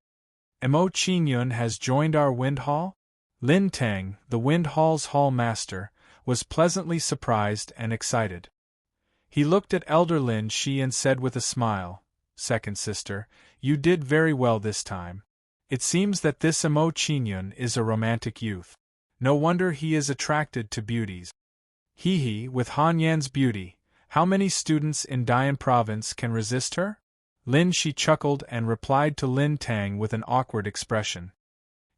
Emo Qingyun has joined our Wind Hall? Lin Tang, the Wind Hall's hall master, was pleasantly surprised and excited. He looked at Elder Lin Shi and said with a smile, "Second sister, you did very well this time. It seems that this Emo Qingyun is a romantic youth. No wonder he is attracted to beauties. Hee, with Han Yan's beauty, how many students in Dian Province can resist her?" Lin Shi chuckled and replied to Lin Tang with an awkward expression.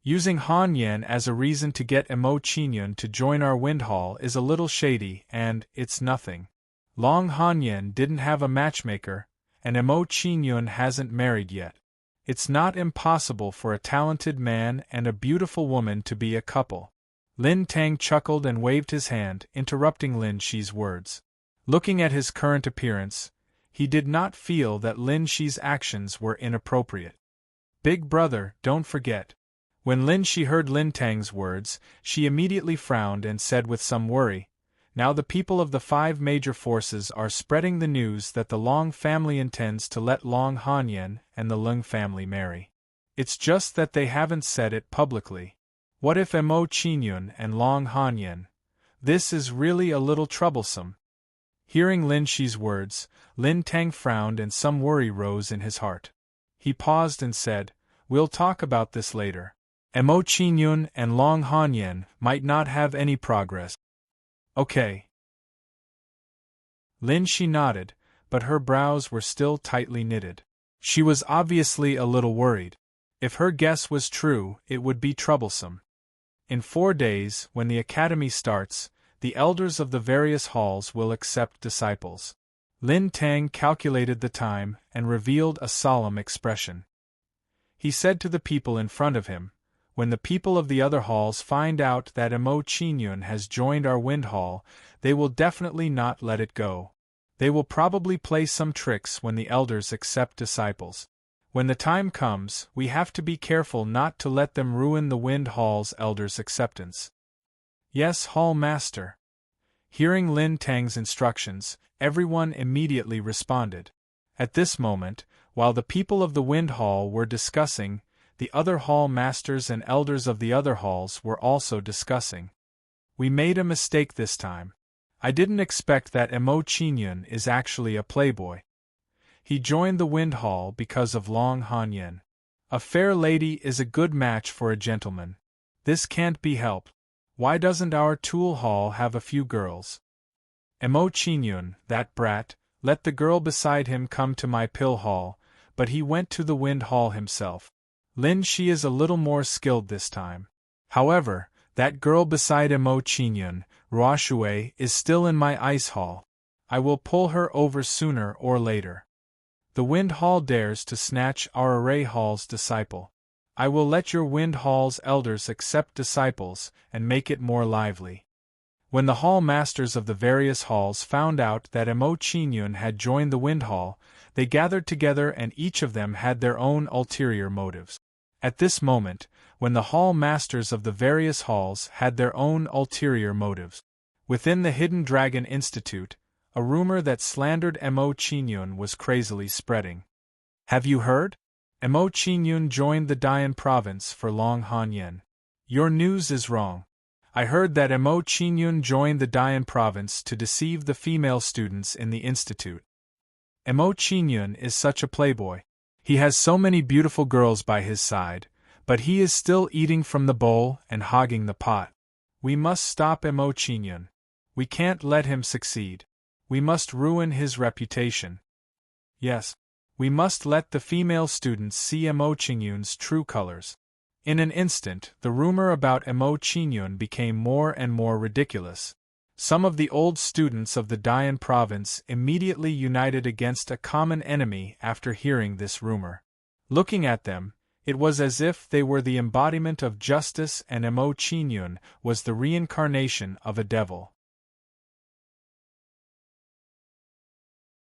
Using Han Yan as a reason to get Emo Qingyun to join our Wind Hall is a little shady and, it's nothing. Long Han Yan didn't have a matchmaker, and Emo Qingyun hasn't married yet. It's not impossible for a talented man and a beautiful woman to be a couple. Lin Tang chuckled and waved his hand, interrupting Lin Shi's words. Looking at his current appearance, he did not feel that Lin Shi's actions were inappropriate. "Big brother, don't forget." When Lin Shi heard Lin Tang's words, she immediately frowned and said with some worry, Now the people of the 5 major forces are spreading the news that the Long family intends to let Long Hanyan and the Lung family marry. It's just that they haven't said it publicly. What if Mo Qinyun and Long Hanyan? This is really a little troublesome. Hearing Lin Shi's words, Lin Tang frowned and some worry rose in his heart. He paused and said, "We'll talk about this later. Mo Qinyun and Long Hanyan might not have any progress." "Okay." Lin Shi nodded, but her brows were still tightly knitted. She was obviously a little worried. If her guess was true, it would be troublesome. In 4 days, when the academy starts, the elders of the various halls will accept disciples. Lin Tang calculated the time and revealed a solemn expression. He said to the people in front of him, "When the people of the other halls find out that Mo Qinyun has joined our Wind Hall, they will definitely not let it go. They will probably play some tricks when the elders accept disciples. When the time comes, we have to be careful not to let them ruin the Wind Hall's elders' acceptance." "Yes, Hall Master." Hearing Lin Tang's instructions, everyone immediately responded. At this moment, while the people of the Wind Hall were discussing, the other hall masters and elders of the other halls were also discussing. "We made a mistake this time. I didn't expect that Mo Qinyun is actually a playboy. He joined the Wind Hall because of Long Hanyan. A fair lady is a good match for a gentleman. This can't be helped. Why doesn't our Tool Hall have a few girls? Mo Qinyun, that brat, let the girl beside him come to my Pill Hall, but he went to the Wind Hall himself. Lin Shi is a little more skilled this time. However, that girl beside Mo Qinyun, Ruoshui, is still in my Ice Hall. I will pull her over sooner or later. The Wind Hall dares to snatch our Array Hall's disciple. I will let your Wind Hall's elders accept disciples and make it more lively." When the hall masters of the various halls found out that Mo Qinyun had joined the Wind Hall, they gathered together and each of them had their own ulterior motives. At this moment, when the hall masters of the various halls had their own ulterior motives, within the Hidden Dragon Institute, a rumor that slandered Mo Qinyun was crazily spreading. "Have you heard? Mo Qinyun joined the Dian province for Long Hanyan. Your news is wrong. I heard that Mo Qinyun joined the Dian province to deceive the female students in the institute. Mo Qinyun is such a playboy. He has so many beautiful girls by his side, but he is still eating from the bowl and hogging the pot. We must stop Mo Qinyun. We can't let him succeed. We must ruin his reputation. Yes, we must let the female students see Mo Qinyun's true colors." In an instant, the rumor about Mo Qinyun became more and more ridiculous. Some of the old students of the Dian province immediately united against a common enemy after hearing this rumor. Looking at them, it was as if they were the embodiment of justice and Mo Qinyun was the reincarnation of a devil.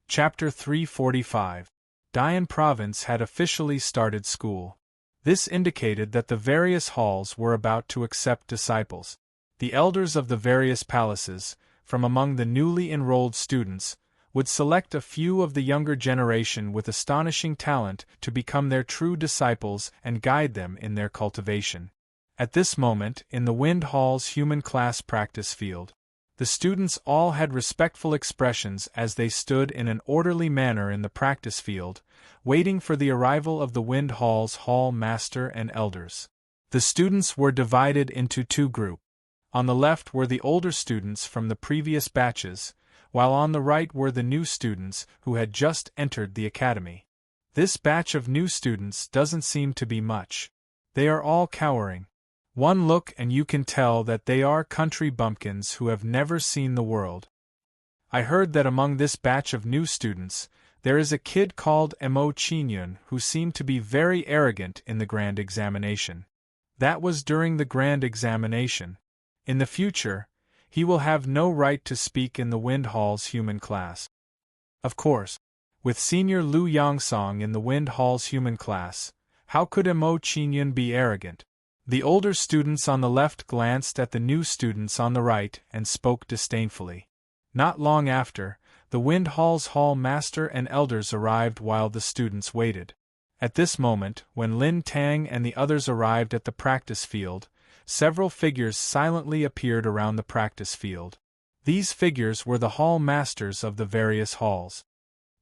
Chapter 345. Dian Province had officially started school. This indicated that the various halls were about to accept disciples. The elders of the various palaces, from among the newly enrolled students, would select a few of the younger generation with astonishing talent to become their true disciples and guide them in their cultivation. At this moment, in the Wind Hall's human class practice field, the students all had respectful expressions as they stood in an orderly manner in the practice field, waiting for the arrival of the Wind Hall's hall master and elders. The students were divided into 2 groups. On the left were the older students from the previous batches, while on the right were the new students who had just entered the academy. This batch of new students doesn't seem to be much. They are all cowering. One look and you can tell that they are country bumpkins who have never seen the world. I heard that among this batch of new students, there is a kid called Mo Qinyun who seemed to be very arrogant in the grand examination. That was during the grand examination. In the future, he will have no right to speak in the Wind Hall's human class. Of course, with Senior Lu Yongsong in the Wind Hall's human class, how could Mo Qinyun be arrogant? The older students on the left glanced at the new students on the right and spoke disdainfully. Not long after, the Wind Hall's hall master and elders arrived while the students waited. At this moment, when Lin Tang and the others arrived at the practice field, several figures silently appeared around the practice field. These figures were the hall masters of the various halls.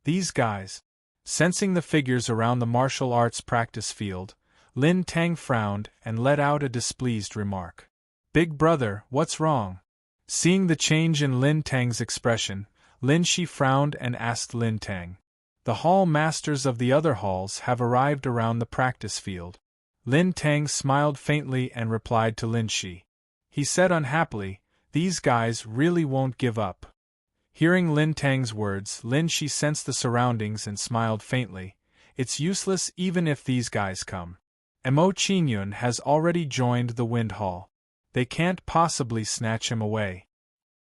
These guys. Sensing the figures around the martial arts practice field, Lin Tang frowned and let out a displeased remark. "Big brother, what's wrong?" Seeing the change in Lin Tang's expression, Lin Shi frowned and asked Lin Tang. "The hall masters of the other halls have arrived around the practice field." Lin Tang smiled faintly and replied to Lin Shi. He said unhappily, "These guys really won't give up." Hearing Lin Tang's words, Lin Shi sensed the surroundings and smiled faintly. "It's useless even if these guys come. Mo Qingyun has already joined the Wind Hall. They can't possibly snatch him away."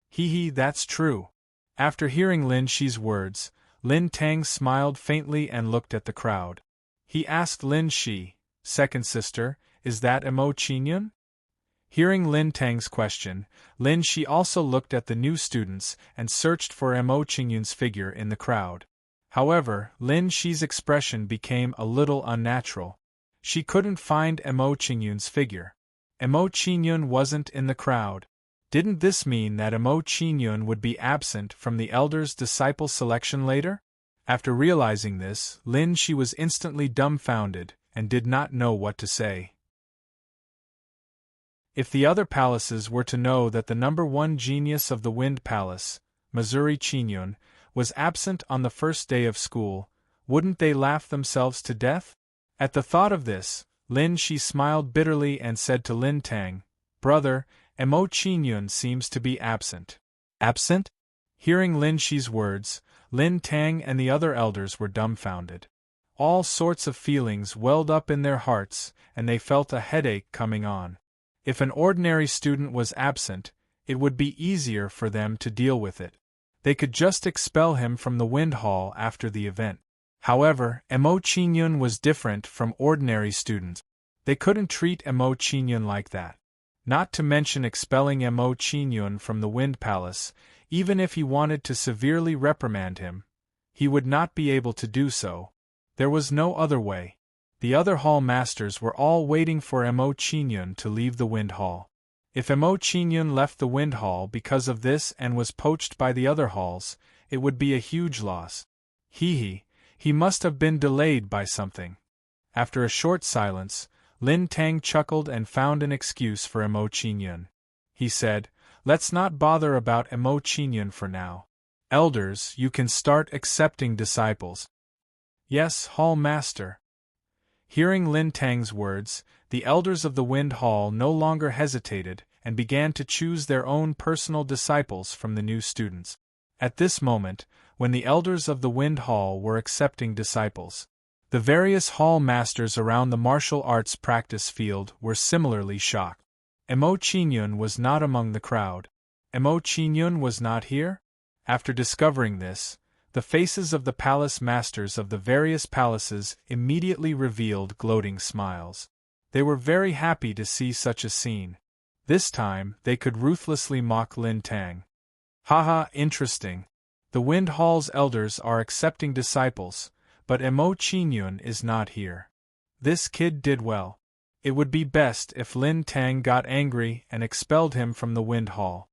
Hee, that's true." After hearing Lin Shi's words, Lin Tang smiled faintly and looked at the crowd. He asked Lin Shi, "Second sister, is that Mo Qingyun?" Hearing Lin Tang's question, Lin Shi also looked at the new students and searched for Mo Qingyun's figure in the crowd. However, Lin Shi's expression became a little unnatural. She couldn't find Mo Qingyun's figure. Mo Qingyun wasn't in the crowd. Didn't this mean that Mo Qingyun would be absent from the elders' disciple selection later? After realizing this, Lin Shi was instantly dumbfounded and did not know what to say. If the other palaces were to know that the number one genius of the Wind Palace, Missouri Qingyun, was absent on the first day of school, wouldn't they laugh themselves to death? At the thought of this, Lin Shi smiled bitterly and said to Lin Tang, "Brother, Mo Qingyun seems to be absent." "Absent?" Hearing Lin Shi's words, Lin Tang and the other elders were dumbfounded. All sorts of feelings welled up in their hearts, and they felt a headache coming on. If an ordinary student was absent, it would be easier for them to deal with it. They could just expel him from the Wind Hall after the event. However, Mo Qingyun was different from ordinary students. They couldn't treat Mo Qingyun like that. Not to mention expelling Mo Qingyun from the Wind Palace, even if he wanted to severely reprimand him, he would not be able to do so. There was no other way. The other hall masters were all waiting for Mo Qingyun to leave the Wind Hall. If Mo Qingyun left the Wind Hall because of this and was poached by the other halls, it would be a huge loss. He must have been delayed by something. After a short silence, Lin Tang chuckled and found an excuse for Mo Qingyun. He said, "Let's not bother about Mo Qingyun for now. Elders, you can start accepting disciples." "Yes, Hall Master." Hearing Lin Tang's words, the elders of the Wind Hall no longer hesitated and began to choose their own personal disciples from the new students. At this moment, when the elders of the Wind Hall were accepting disciples, the various hall masters around the martial arts practice field were similarly shocked. Mo Qingyun was not among the crowd. Mo Qingyun was not here? After discovering this, the faces of the palace masters of the various palaces immediately revealed gloating smiles. They were very happy to see such a scene. This time, they could ruthlessly mock Lin Tang. "Haha, interesting. The Wind Hall's elders are accepting disciples, but Mo Qingyun is not here. This kid did well. It would be best if Lin Tang got angry and expelled him from the Wind Hall.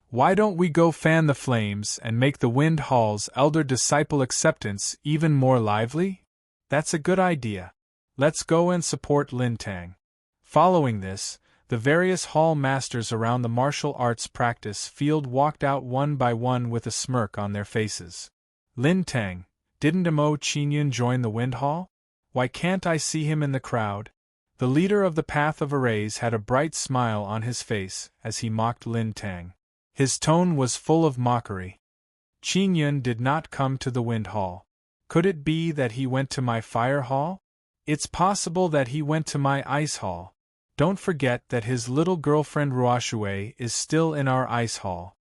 Why don't we go fan the flames and make the Wind Hall's elder-disciple acceptance even more lively? That's a good idea. Let's go and support Lin Tang." Following this, the various hall masters around the martial arts practice field walked out one by one with a smirk on their faces. "Lin Tang, didn't Mo Qingyun join the Wind Hall? Why can't I see him in the crowd?" The leader of the Path of Arrays had a bright smile on his face as he mocked Lin Tang. His tone was full of mockery. "Qingyun did not come to the Wind Hall. Could it be that he went to my Fire Hall? It's possible that he went to my Ice Hall. Don't forget that his little girlfriend Ruoxue is still in our Ice Hall.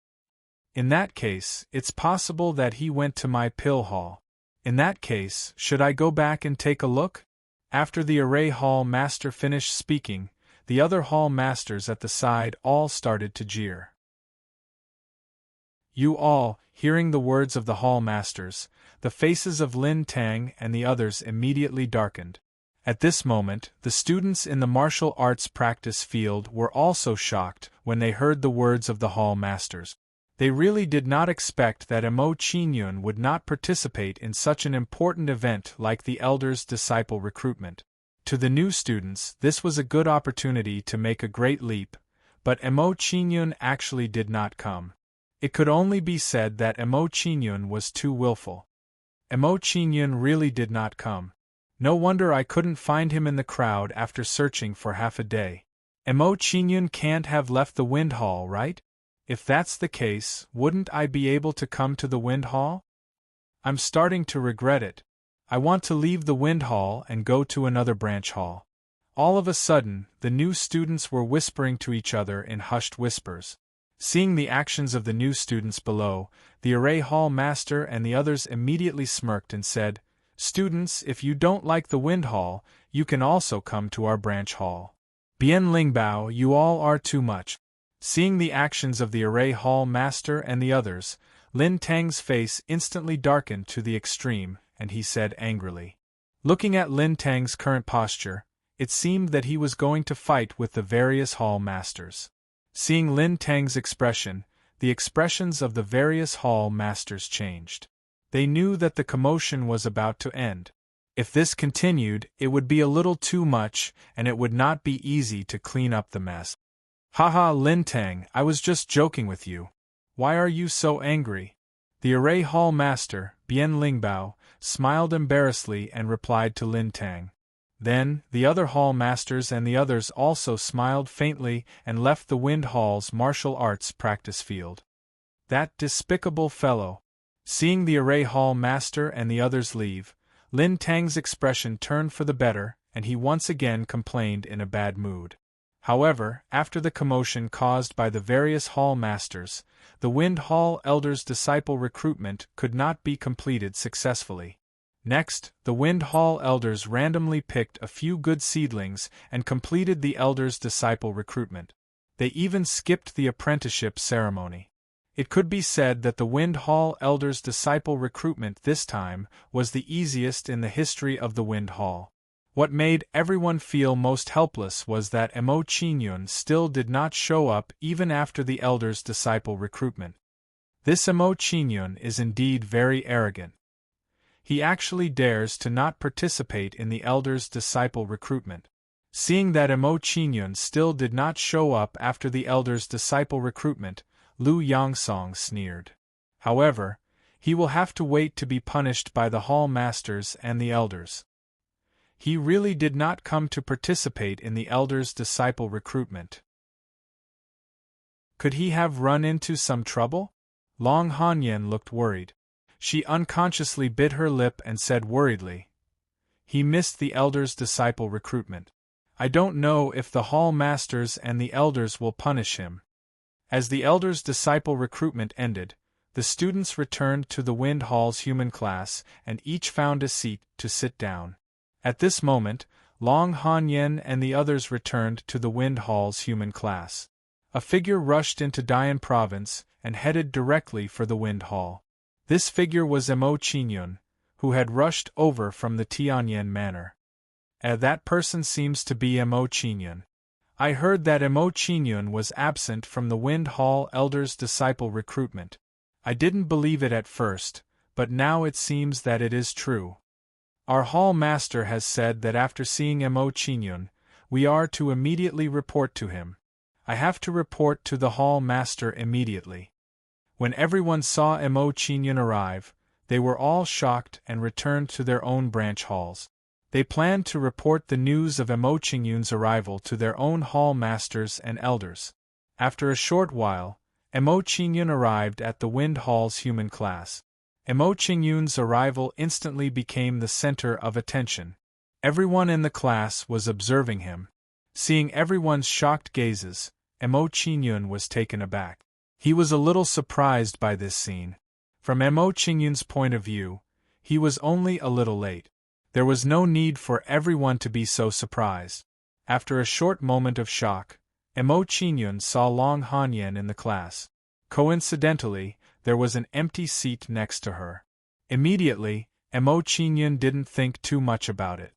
In that case, it's possible that he went to my Pill Hall. In that case, should I go back and take a look?" After the Array Hall Master finished speaking, The other hall masters at the side all started to jeer. You all, hearing the words of the hall masters, the faces of Lin Tang and the others immediately darkened. At this moment, the students in the martial arts practice field were also shocked when they heard the words of the hall masters. They really did not expect that Mo Qingyun would not participate in such an important event like the Elder's Disciple recruitment. To the new students, this was a good opportunity to make a great leap, but Mo Qingyun actually did not come. It could only be said that Mo Qingyun was too willful. Mo Qingyun really did not come. No wonder I couldn't find him in the crowd after searching for half a day. Mo Qingyun can't have left the Wind Hall, right? If that's the case, wouldn't I be able to come to the Wind Hall? I'm starting to regret it. I want to leave the Wind Hall and go to another branch hall. All of a sudden, the new students were whispering to each other in hushed whispers. Seeing the actions of the new students below, the Array Hall Master and the others immediately smirked and said, "Students, if you don't like the Wind Hall, you can also come to our branch hall." Bien Lingbao, you all are too much. Seeing the actions of the Array Hall Master and the others, Lin Tang's face instantly darkened to the extreme, and he said angrily. Looking at Lin Tang's current posture, it seemed that he was going to fight with the various hall masters. Seeing Lin Tang's expression, the expressions of the various hall masters changed. They knew that the commotion was about to end. If this continued, it would be a little too much, and it would not be easy to clean up the mess. Haha, Lin Tang, I was just joking with you. Why are you so angry? The Array Hall Master, Bien Lingbao, smiled embarrassedly and replied to Lin Tang. Then, the other hall masters and the others also smiled faintly and left the Wind Hall's martial arts practice field. That despicable fellow. Seeing the Array Hall Master and the others leave, Lin Tang's expression turned for the better, and he once again complained in a bad mood. However, after the commotion caused by the various hall masters, the Wind Hall Elder's Disciple recruitment could not be completed successfully. Next, the Wind Hall Elders randomly picked a few good seedlings and completed the Elder's Disciple recruitment. They even skipped the apprenticeship ceremony. It could be said that the Wind Hall Elder's Disciple recruitment this time was the easiest in the history of the Wind Hall. What made everyone feel most helpless was that Mo Qingyun still did not show up even after the Elder's Disciple recruitment. This Mo Qingyun is indeed very arrogant. He actually dares to not participate in the Elder's Disciple recruitment. Seeing that Mo Qingyun still did not show up after the Elder's Disciple recruitment, Lu Yongsong sneered. However, he will have to wait to be punished by the hall masters and the elders. He really did not come to participate in the Elder's Disciple recruitment. Could he have run into some trouble? Long Hanyan looked worried. She unconsciously bit her lip and said worriedly, "He missed the Elder's Disciple recruitment. I don't know if the hall masters and the elders will punish him." As the Elder's Disciple recruitment ended, the students returned to the Wind Hall's human class and each found a seat to sit down. At this moment, Long Hanyan and the others returned to the Wind Hall's human class. A figure rushed into Dian Province and headed directly for the Wind Hall. This figure was Mo Qingyun, who had rushed over from the Tianyan Manor. That person seems to be Mo Qingyun. I heard that Mo Qingyun was absent from the Wind Hall Elder's Disciple recruitment. I didn't believe it at first, but now it seems that it is true. Our hall master has said that after seeing Mo Qingyun, we are to immediately report to him. I have to report to the hall master immediately. When everyone saw Mo Qingyun arrive, they were all shocked and returned to their own branch halls. They planned to report the news of Mo Qingyun's arrival to their own hall masters and elders. After a short while, Mo Qingyun arrived at the Wind Hall's human class. Mo Qingyun's arrival instantly became the center of attention. Everyone in the class was observing him. Seeing everyone's shocked gazes, Mo Qingyun was taken aback. He was a little surprised by this scene. From Mo Qingyun's point of view, he was only a little late. There was no need for everyone to be so surprised. After a short moment of shock, Emo Qinyun saw Long Hanyan in the class. Coincidentally, there was an empty seat next to her. Immediately, Emo Qinyun didn't think too much about it.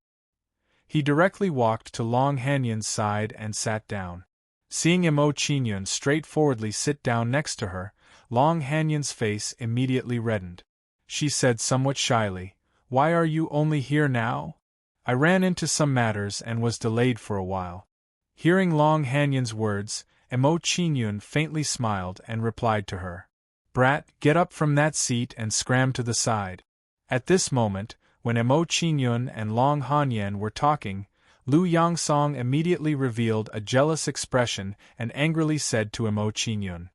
He directly walked to Long Hanyan's side and sat down. Seeing Emo Qinyun straightforwardly sit down next to her, Long Hanyan's face immediately reddened. She said somewhat shyly, "Why are you only here now?" "I ran into some matters and was delayed for a while." Hearing Long Hanyan's words, Emo Qinyun faintly smiled and replied to her, "Brat, get up from that seat and scram to the side." At this moment, when Emo Qinyun and Long Hanyan were talking, Lu Yangsong immediately revealed a jealous expression and angrily said to Emo Qinyun.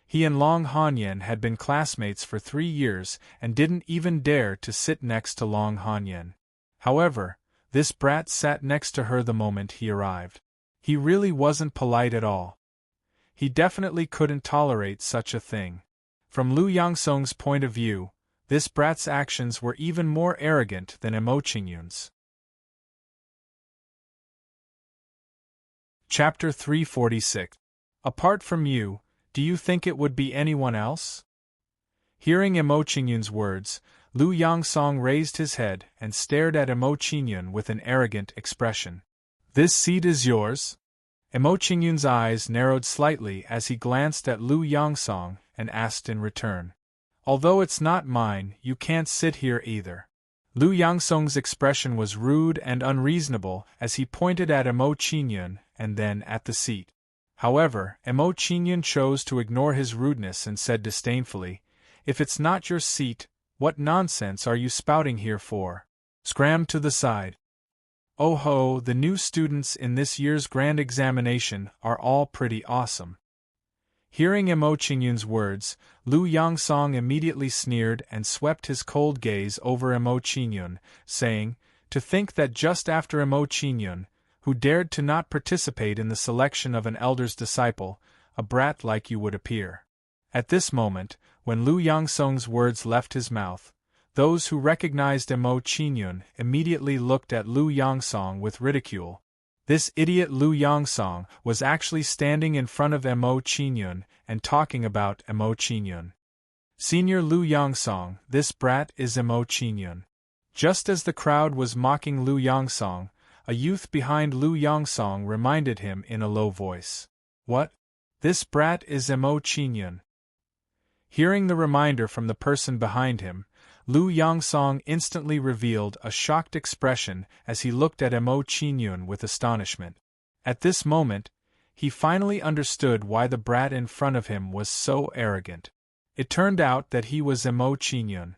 He and Long Hanyan had been classmates for 3 years and didn't even dare to sit next to Long Hanyan. However, this brat sat next to her the moment he arrived. He really wasn't polite at all. He definitely couldn't tolerate such a thing. From Lu Yangsong's point of view, this brat's actions were even more arrogant than Emo Qinyun's. Chapter 346. Apart from you, do you think it would be anyone else? Hearing Emo Qinyun's words, Lu Yangsong raised his head and stared at Emo Qinyun with an arrogant expression. "This seat is yours?" Emo Qinyun's eyes narrowed slightly as he glanced at Lu Yangsong and asked in return, "Although it's not mine, you can't sit here either." Lu Yangsong's expression was rude and unreasonable as he pointed at Emo Qinyun and then at the seat. However, Emo Qinyun chose to ignore his rudeness and said disdainfully, "If it's not your seat, what nonsense are you spouting here for? Scram to the side." Oh ho, the new students in this year's grand examination are all pretty awesome. Hearing Emo Qinyun's words, Lu Yangsong immediately sneered and swept his cold gaze over Emo Qinyun, saying, "To think that just after Emo Qinyun, who dared to not participate in the selection of an elder's disciple, a brat like you would appear." At this moment, when Lu Yangsong's words left his mouth, those who recognized Emo Qinyun immediately looked at Lu Yangsong with ridicule. This idiot Lu Yangsong was actually standing in front of Emo Qinyun and talking about Emo Qinyun. "Senior Lu Yangsong, this brat is Emo Qinyun." Just as the crowd was mocking Lu Yangsong, a youth behind Lu Yangsong reminded him in a low voice, "What? This brat is Emo Qinyun." Hearing the reminder from the person behind him, Lu Yangsong instantly revealed a shocked expression as he looked at Emo Qinyun with astonishment. At this moment, he finally understood why the brat in front of him was so arrogant. It turned out that he was Emo Qinyun.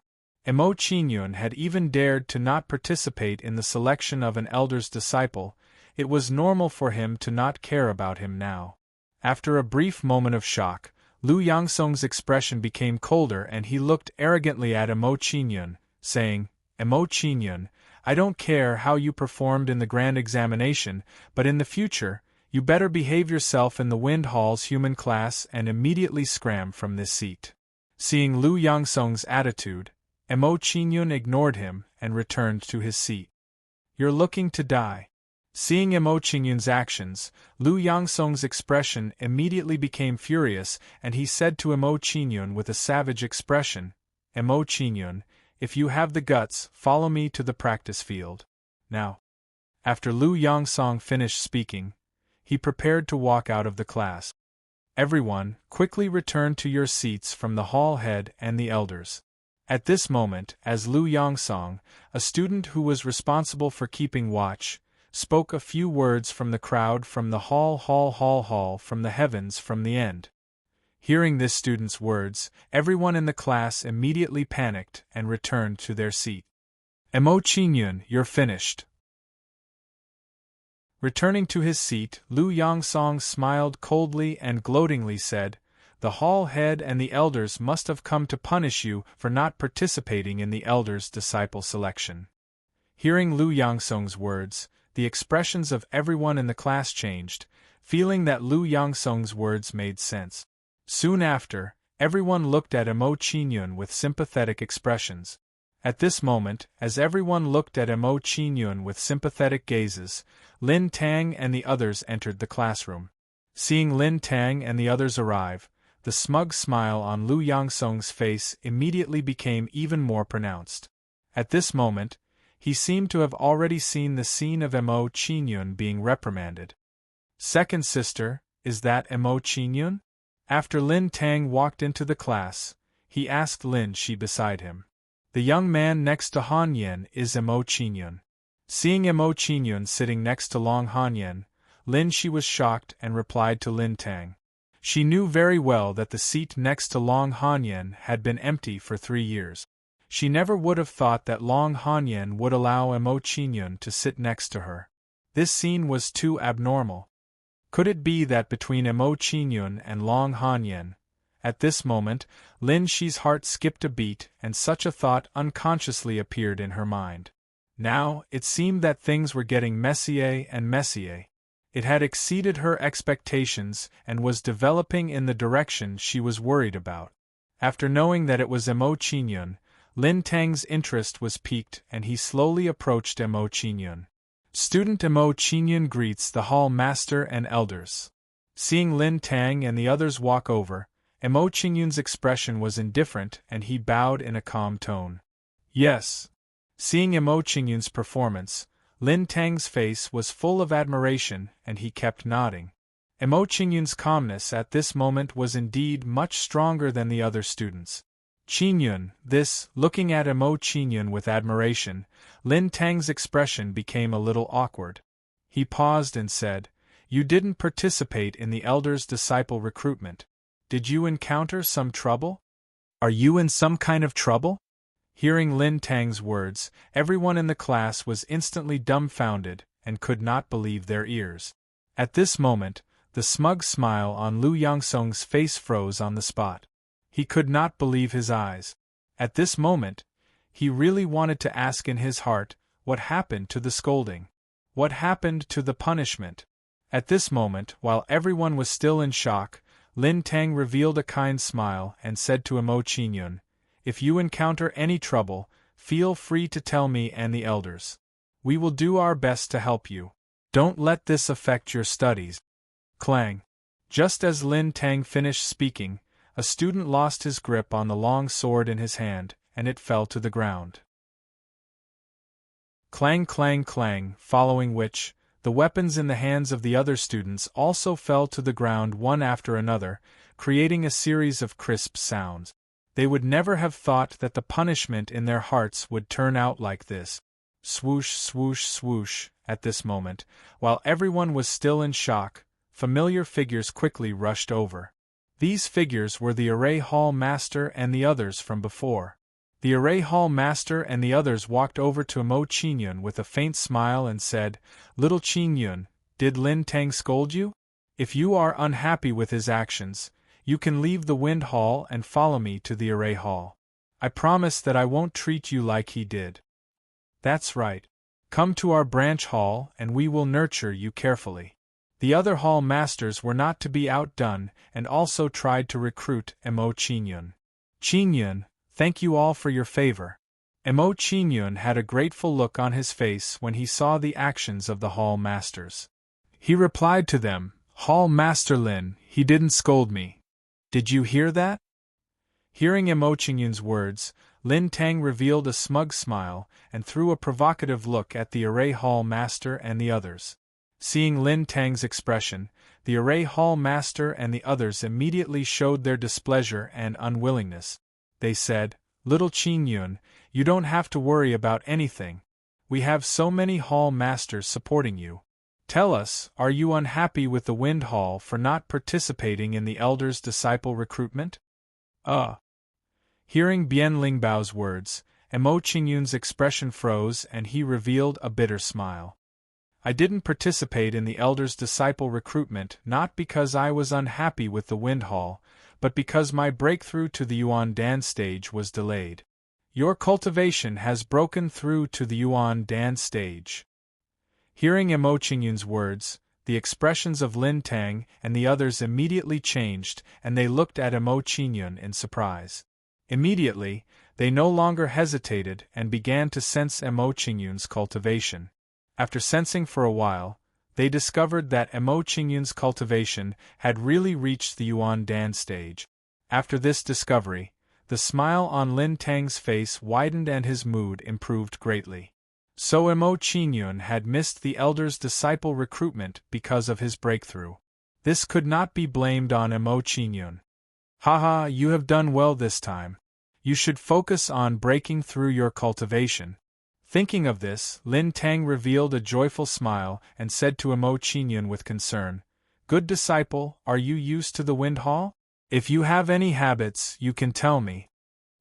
Emo Qinyun had even dared to not participate in the selection of an elder's disciple. It was normal for him to not care about him now. After a brief moment of shock, Lu Yangsong's expression became colder and he looked arrogantly at Emo Qinyun, saying, "Emo Qinyun, I don't care how you performed in the grand examination, but in the future, you better behave yourself in the Wind Hall's human class and immediately scram from this seat." Seeing Lu Yangsong's attitude, Emo Qinyun ignored him and returned to his seat. "You're looking to die." Seeing Emo Qinyun's actions, Lu Yangsong's expression immediately became furious and he said to Emo Qinyun with a savage expression, "Emo Qinyun, if you have the guts, follow me to the practice field. Now." After Lu Yangsong finished speaking, he prepared to walk out of the class. "Everyone, quickly return to your seats from the hall head and the elders." At this moment, as Lu Yangsong, a student who was responsible for keeping watch, spoke a few words from the crowd from the hall from the heavens from the end. Hearing this student's words, everyone in the class immediately panicked and returned to their seat. "Emo Qinyun, you're finished." Returning to his seat, Lu Yangsong smiled coldly and gloatingly said, "The hall head and the elders must have come to punish you for not participating in the elders' disciple selection." Hearing Lu Yangsong's words, the expressions of everyone in the class changed, feeling that Lu Yangsong's words made sense. Soon after, everyone looked at Emo Qinyun with sympathetic expressions. At this moment, as everyone looked at Mo Qingyun with sympathetic gazes, Lin Tang and the others entered the classroom. Seeing Lin Tang and the others arrive, the smug smile on Lu Yangsong's face immediately became even more pronounced. At this moment, he seemed to have already seen the scene of Mo Qingyun being reprimanded. Second sister, is that Mo Qingyun? After Lin Tang walked into the class, he asked Lin Shi beside him. The young man next to Han Yen is Mo Qingyun. Seeing Mo Qingyun sitting next to Long Han Yen, Lin Shi was shocked and replied to Lin Tang. She knew very well that the seat next to Long Han Yen had been empty for 3 years. She never would have thought that Long Han Yen would allow Mo Qingyun to sit next to her. This scene was too abnormal. Could it be that between Mo Qingyun and Long Han Yen? At this moment, Lin Shi's heart skipped a beat, and such a thought unconsciously appeared in her mind. Now, it seemed that things were getting messier and messier. It had exceeded her expectations and was developing in the direction she was worried about. After knowing that it was Mo Qingyun, Lin Tang's interest was piqued and he slowly approached Mo Qingyun. Student Mo Qingyun greets the hall master and elders. Seeing Lin Tang and the others walk over, Mo Qingyun's expression was indifferent and he bowed in a calm tone. Yes. Seeing Mo Qingyun's performance, Lin Tang's face was full of admiration and he kept nodding. Mo Qingyun's calmness at this moment was indeed much stronger than the other students. Qingyun, looking at Mo Qingyun with admiration, Lin Tang's expression became a little awkward. He paused and said, "You didn't participate in the elder's disciple recruitment. Did you encounter some trouble? Are you in some kind of trouble?" Hearing Lin Tang's words, everyone in the class was instantly dumbfounded and could not believe their ears. At this moment, the smug smile on Lu Yangsong's face froze on the spot. He could not believe his eyes. At this moment, he really wanted to ask in his heart, what happened to the scolding? What happened to the punishment? At this moment, while everyone was still in shock, Lin Tang revealed a kind smile and said to Mo Qingyun, "If you encounter any trouble, feel free to tell me and the elders. We will do our best to help you. Don't let this affect your studies." Clang! Just as Lin Tang finished speaking, a student lost his grip on the long sword in his hand, and it fell to the ground. Clang, clang, clang, following which, the weapons in the hands of the other students also fell to the ground one after another, creating a series of crisp sounds. They would never have thought that the punishment in their hearts would turn out like this. Swoosh, swoosh, swoosh. At this moment, while everyone was still in shock, familiar figures quickly rushed over. These figures were the Array Hall Master and the others from before. The Array Hall Master and the others walked over to Mo Qingyun with a faint smile and said, "Little Qingyun, did Lin Tang scold you? If you are unhappy with his actions, you can leave the Wind Hall and follow me to the Array Hall. I promise that I won't treat you like he did." "That's right. Come to our branch hall and we will nurture you carefully." The other hall masters were not to be outdone and also tried to recruit Mo Qingyun. "Qingyun, thank you all for your favor." Mo Qingyun had a grateful look on his face when he saw the actions of the hall masters. He replied to them, "Hall Master Lin, he didn't scold me. Did you hear that?" Hearing Mo Qingyun's words, Lin Tang revealed a smug smile and threw a provocative look at the Array Hall Master and the others. Seeing Lin Tang's expression, the Array Hall Master and the others immediately showed their displeasure and unwillingness. They said, "Little Qingyun, you don't have to worry about anything. We have so many hall masters supporting you. Tell us, are you unhappy with the Wind Hall for not participating in the Elder's disciple recruitment?" Hearing Bian Lingbao's words, Mo Qingyun's expression froze and he revealed a bitter smile. "I didn't participate in the Elder's disciple recruitment not because I was unhappy with the Wind Hall, but because my breakthrough to the Yuan Dan stage was delayed. Your cultivation has broken through to the Yuan Dan stage." Hearing Mo Qingyun's words, the expressions of Lin Tang and the others immediately changed and they looked at Mo Qingyun in surprise. Immediately, They no longer hesitated and began to sense Emo Qingyun's cultivation. After sensing for a while, they discovered that Emo Qingyun's cultivation had really reached the Yuan Dan stage. After this discovery, the smile on Lin Tang's face widened and his mood improved greatly. So Emo Qingyun had missed the elder's disciple recruitment because of his breakthrough. This could not be blamed on Emo Qingyun. Haha, you have done well this time. You should focus on breaking through your cultivation. Thinking of this, Lin Tang revealed a joyful smile and said to Emo Qingyun with concern, "Good disciple, are you used to the wind hall? If you have any habits, you can tell me."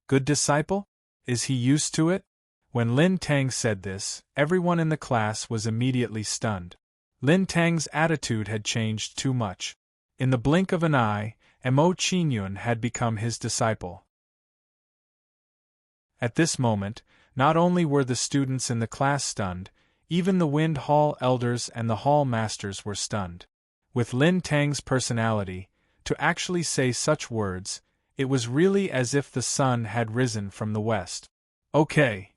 Good disciple? Is he used to it? When Lin Tang said this, everyone in the class was immediately stunned. Lin Tang's attitude had changed too much. In the blink of an eye, Emo Qingyun had become his disciple. At this moment, not only were the students in the class stunned, even the Wind Hall elders and the hall masters were stunned. With Lin Tang's personality, to actually say such words, it was really as if the sun had risen from the west. Okay.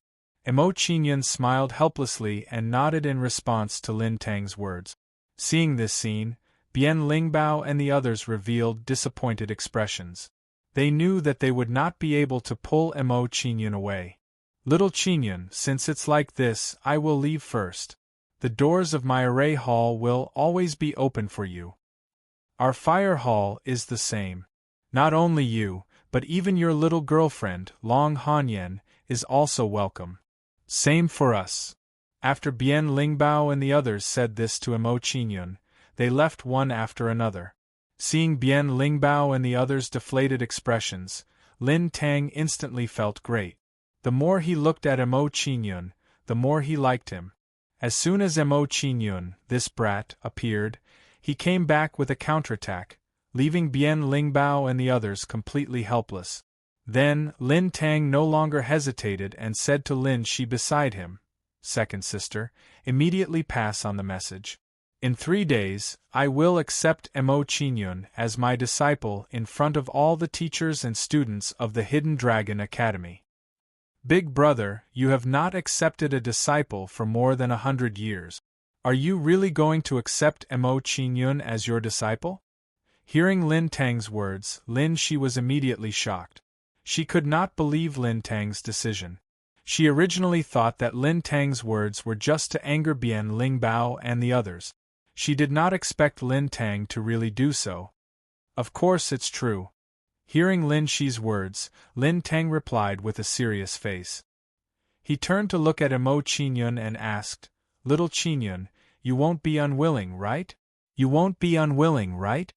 Emo Qingyun smiled helplessly and nodded in response to Lin Tang's words. Seeing this scene, Bian Lingbao and the others revealed disappointed expressions. They knew that they would not be able to pull Emo Qingyun away. Little Qingyun, since it's like this, I will leave first. The doors of my array hall will always be open for you. Our fire hall is the same. Not only you, but even your little girlfriend, Long Hanyan, is also welcome. Same for us. After Bian Lingbao and the others said this to Emo Qingyun, they left one after another. Seeing Bian Lingbao and the others' deflated expressions, Lin Tang instantly felt great. The more he looked at Emo Qingyun, the more he liked him. As soon as Emo Qingyun, this brat, appeared, he came back with a counterattack, leaving Bian Lingbao and the others completely helpless. Then, Lin Tang no longer hesitated and said to Lin Shi beside him, "Second sister, immediately pass on the message. In 3 days, I will accept Emo Qingyun as my disciple in front of all the teachers and students of the Hidden Dragon Academy." Big brother, you have not accepted a disciple for more than 100 years. Are you really going to accept Emo Qingyun as your disciple? Hearing Lin Tang's words, Lin Shi was immediately shocked. She could not believe Lin Tang's decision. She originally thought that Lin Tang's words were just to anger Bian Lingbao and the others. She did not expect Lin Tang to really do so. Of course it's true. Hearing Lin Shi's words, Lin Tang replied with a serious face. He turned to look at Emo Qingyun and asked, "Little Qingyun, you won't be unwilling, right? You won't be unwilling, right?"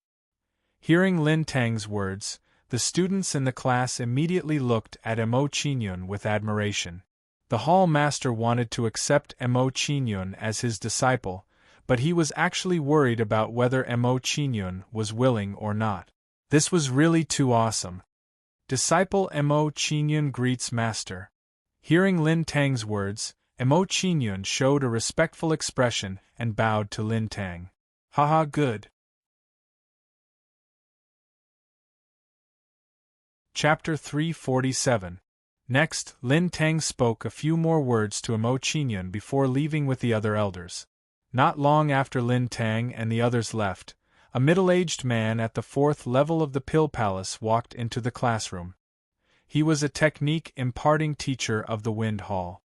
Hearing Lin Tang's words, the students in the class immediately looked at Emo Qingyun with admiration. The hall master wanted to accept Emo Qingyun as his disciple, but he was actually worried about whether Emo Qingyun was willing or not. This was really too awesome. Disciple Emo Qingyun greets master. Hearing Lin Tang's words, Emo Qingyun showed a respectful expression and bowed to Lin Tang. Haha, good. Chapter 347. Next, Lin Tang spoke a few more words to Emo Qingyun before leaving with the other elders. Not long after Lin Tang and the others left, a middle-aged man at the 4th level of the Pill Palace walked into the classroom. He was a technique imparting teacher of the Wind Hall.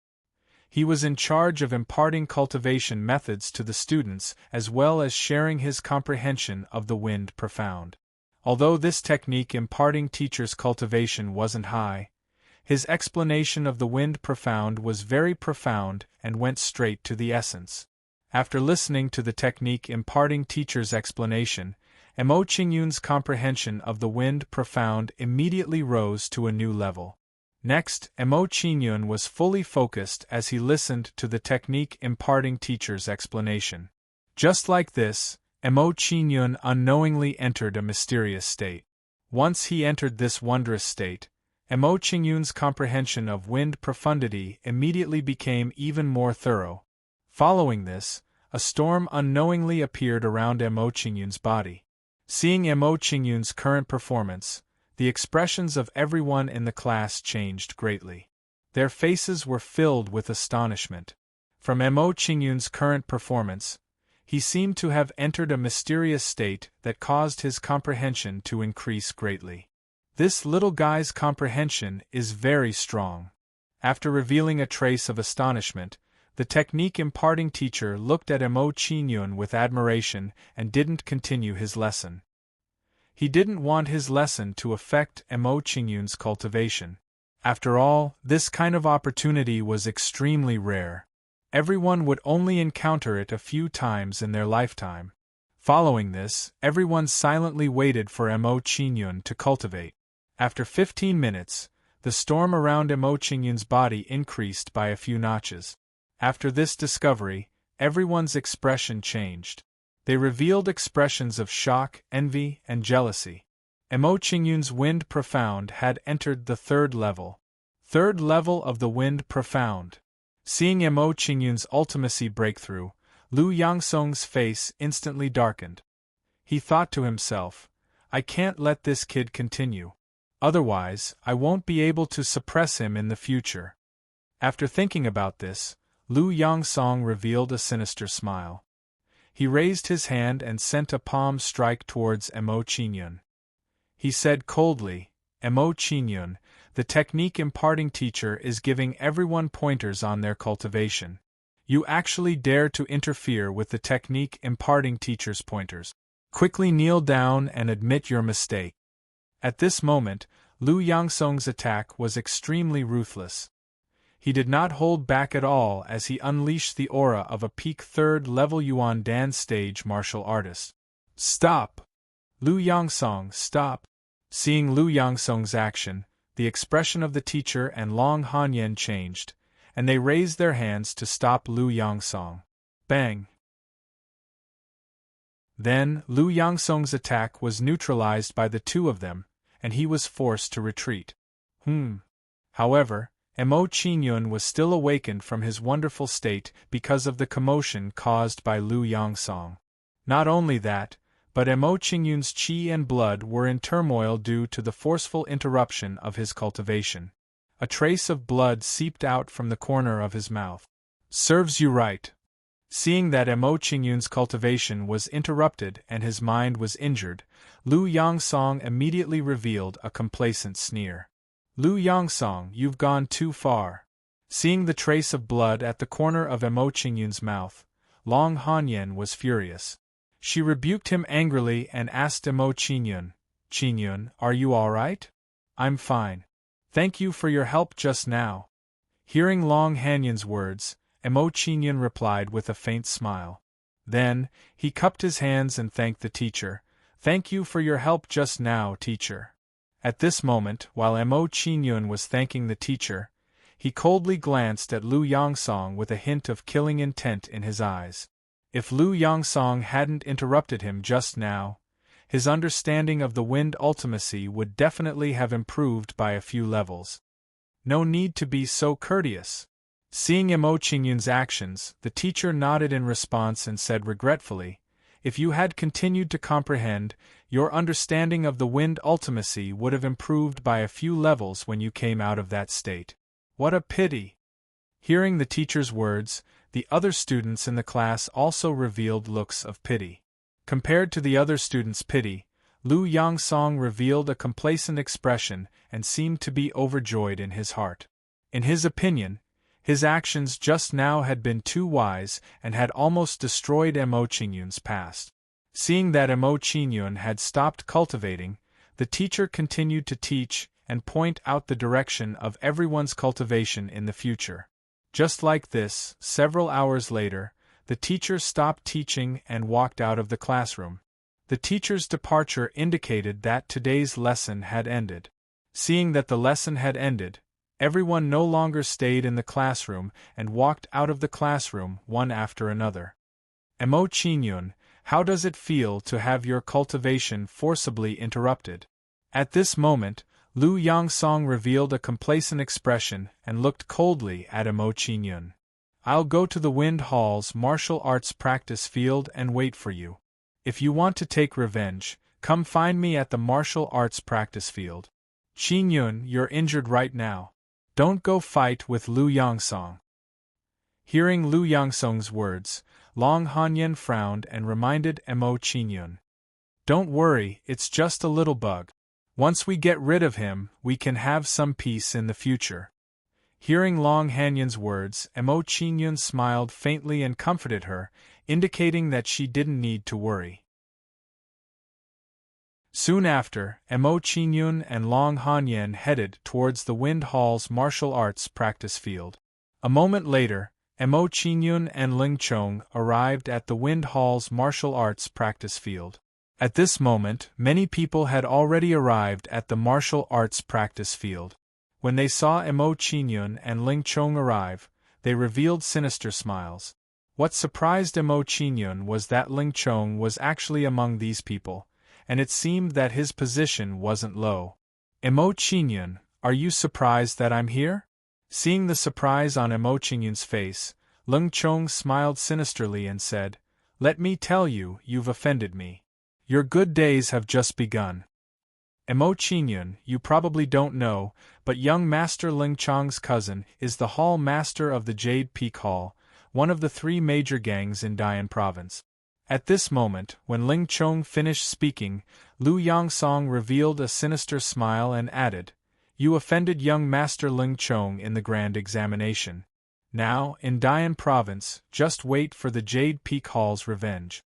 He was in charge of imparting cultivation methods to the students as well as sharing his comprehension of the Wind Profound. Although this technique imparting teacher's cultivation wasn't high, his explanation of the Wind Profound was very profound and went straight to the essence. After listening to the technique imparting teacher's explanation, Emo Qingyun's comprehension of the Wind Profound immediately rose to a new level. Next, Emo Qingyun was fully focused as he listened to the technique imparting teacher's explanation. Just like this, Emo Qingyun unknowingly entered a mysterious state. Once he entered this wondrous state, Emo Qingyun's comprehension of wind profundity immediately became even more thorough. Following this, a storm unknowingly appeared around Emo Qingyun's body. Seeing Emo Qingyun's current performance, the expressions of everyone in the class changed greatly. Their faces were filled with astonishment. From Mo Qingyun's current performance, he seemed to have entered a mysterious state that caused his comprehension to increase greatly. This little guy's comprehension is very strong. After revealing a trace of astonishment, the technique imparting teacher looked at Mo Qingyun with admiration and didn't continue his lesson. He didn't want his lesson to affect Mo Qingyun's cultivation. After all, this kind of opportunity was extremely rare. Everyone would only encounter it a few times in their lifetime. Following this, everyone silently waited for Mo Qingyun to cultivate. After 15 minutes, the storm around Mo Qingyun's body increased by a few notches. After this discovery, everyone's expression changed. They revealed expressions of shock, envy, and jealousy. Mo Qingyun's wind profound had entered the third level. Third level of the wind profound. Seeing Mo Qingyun's ultimacy breakthrough, Lu Yangsong's face instantly darkened. He thought to himself, I can't let this kid continue. Otherwise, I won't be able to suppress him in the future. After thinking about this, Lu Yangsong revealed a sinister smile. He raised his hand and sent a palm strike towards Mo Qingyun. He said coldly, Mo Qingyun, the technique imparting teacher is giving everyone pointers on their cultivation. You actually dare to interfere with the technique imparting teacher's pointers. Quickly kneel down and admit your mistake. At this moment, Lu Yangsong's attack was extremely ruthless. He did not hold back at all as he unleashed the aura of a peak third-level Yuan Dan stage martial artist. Stop! Lu Yangsong, stop! Seeing Lu Yangsong's action, the expression of the teacher and Long Hanyan changed, and they raised their hands to stop Lu Yangsong. Bang! Then, Lu Yangsong's attack was neutralized by the two of them, and he was forced to retreat. However, Mo Qingyun was still awakened from his wonderful state because of the commotion caused by Lu Yangsong. Not only that, but Mo Qingyun's qi and blood were in turmoil due to the forceful interruption of his cultivation. A trace of blood seeped out from the corner of his mouth. Serves you right. Seeing that Mo Qingyun's cultivation was interrupted and his mind was injured, Lu Yangsong immediately revealed a complacent sneer. Lu Yangsong, you've gone too far. Seeing the trace of blood at the corner of Mo Qingyun's mouth, Long Hanyan was furious. She rebuked him angrily and asked Mo Qingyun, Qingyun, are you all right? I'm fine. Thank you for your help just now. Hearing Long Hanyan's words, Mo Qingyun replied with a faint smile. Then, he cupped his hands and thanked the teacher. Thank you for your help just now, teacher. At this moment, while Mo Qingyun was thanking the teacher, he coldly glanced at Lu Yangsong with a hint of killing intent in his eyes. If Lu Yangsong hadn't interrupted him just now, his understanding of the wind ultimacy would definitely have improved by a few levels. No need to be so courteous. Seeing Mo Qingyun's actions, the teacher nodded in response and said regretfully, if you had continued to comprehend, your understanding of the wind ultimacy would have improved by a few levels when you came out of that state. What a pity! Hearing the teacher's words, the other students in the class also revealed looks of pity. Compared to the other students' pity, Lu Yangsong revealed a complacent expression and seemed to be overjoyed in his heart. In his opinion, his actions just now had been too wise and had almost destroyed Mo Qingyun's past. Seeing that Mo Qingyun had stopped cultivating, the teacher continued to teach and point out the direction of everyone's cultivation in the future. Just like this, several hours later, the teacher stopped teaching and walked out of the classroom. The teacher's departure indicated that today's lesson had ended. Seeing that the lesson had ended, everyone no longer stayed in the classroom and walked out of the classroom one after another. Mo Qingyun, how does it feel to have your cultivation forcibly interrupted? At this moment, Lu Yangsong revealed a complacent expression and looked coldly at Mo Qingyun. I'll go to the Wind Hall's martial arts practice field and wait for you. If you want to take revenge, Come find me at the martial arts practice field. Qingyun, you're injured right now. Don't go fight with Lu Yongsong. Hearing Lu Yongsong's words, Long Hanyan frowned and reminded Mo Qingyun. Don't worry, it's just a little bug. Once we get rid of him, we can have some peace in the future. Hearing Long Hanyan's words, Mo Qingyun smiled faintly and comforted her, indicating that she didn't need to worry. Soon after, Mo Qingyun and Long Hanyan headed towards the Wind Hall's martial arts practice field. A moment later, Mo Qingyun and Ling Chong arrived at the Wind Hall's martial arts practice field. At this moment, many people had already arrived at the martial arts practice field. When they saw Mo Qingyun and Ling Chong arrive, they revealed sinister smiles. What surprised Mo Qingyun was that Ling Chong was actually among these people, and it seemed that his position wasn't low. Mo Qingyun, are you surprised that I'm here? Seeing the surprise on Mo Qingyun's face, Ling Chong smiled sinisterly and said, Let me tell you, you've offended me. Your good days have just begun. Mo Qingyun, you probably don't know, but young Master Ling Chong's cousin is the Hall Master of the Jade Peak Hall, one of the 3 major gangs in Dian Province. At this moment, when Ling Chong finished speaking, Lu Yongsong revealed a sinister smile and added, You offended young Master Ling Chong in the grand examination. Now, in Dian Province, just wait for the Jade Peak Hall's revenge.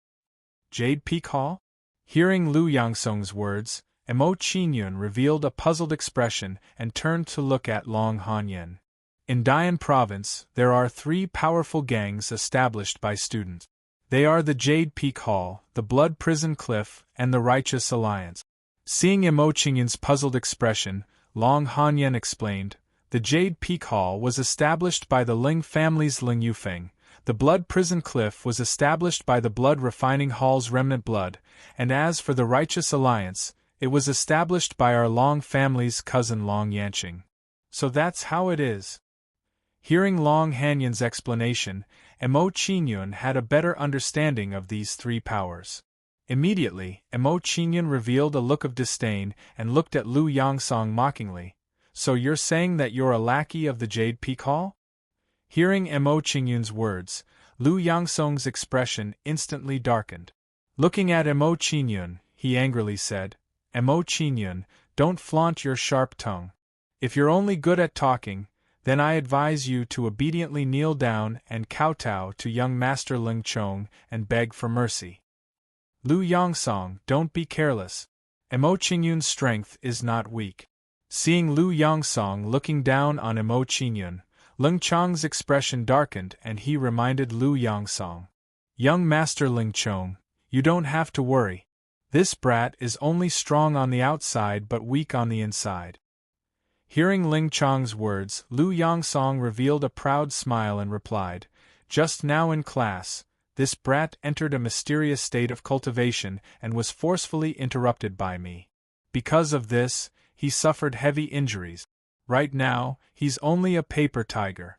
Jade Peak Hall? Hearing Lu Yongsong's words, Mo Qingyun revealed a puzzled expression and turned to look at Long Hanyan. In Dian Province, there are 3 powerful gangs established by students. They are the Jade Peak Hall, the Blood Prison Cliff, and the Righteous Alliance. Seeing Mo Qingyun's puzzled expression, Long Hanyan explained, The Jade Peak Hall was established by the Ling family's Ling Yufeng. The Blood Prison Cliff was established by the Blood Refining Hall's remnant blood, and as for the Righteous Alliance, it was established by our Long family's cousin Long Yanqing. So that's how it is. Hearing Long Hanyan's explanation, Mo Qingyun had a better understanding of these 3 powers. Immediately, Mo Qingyun revealed a look of disdain and looked at Lu Yongsong mockingly. So you're saying that you're a lackey of the Jade Peak Hall? Hearing Mo Qingyun's words, Lu Yongsong's expression instantly darkened. Looking at Mo Qingyun, he angrily said, Mo Qingyun, don't flaunt your sharp tongue. If you're only good at talking, then I advise you to obediently kneel down and kowtow to young Master Ling Chong and beg for mercy. Lu Yongsong, don't be careless. Mo Qingyun's strength is not weak. Seeing Lu Yongsong looking down on Mo Qingyun, Ling Chong's expression darkened and he reminded Lu Yongsong. Young Master Ling Chong, you don't have to worry. This brat is only strong on the outside but weak on the inside. Hearing Ling Chong's words, Lu Yongsong revealed a proud smile and replied, Just now in class, this brat entered a mysterious state of cultivation and was forcefully interrupted by me. Because of this, he suffered heavy injuries. Right now, he's only a paper tiger.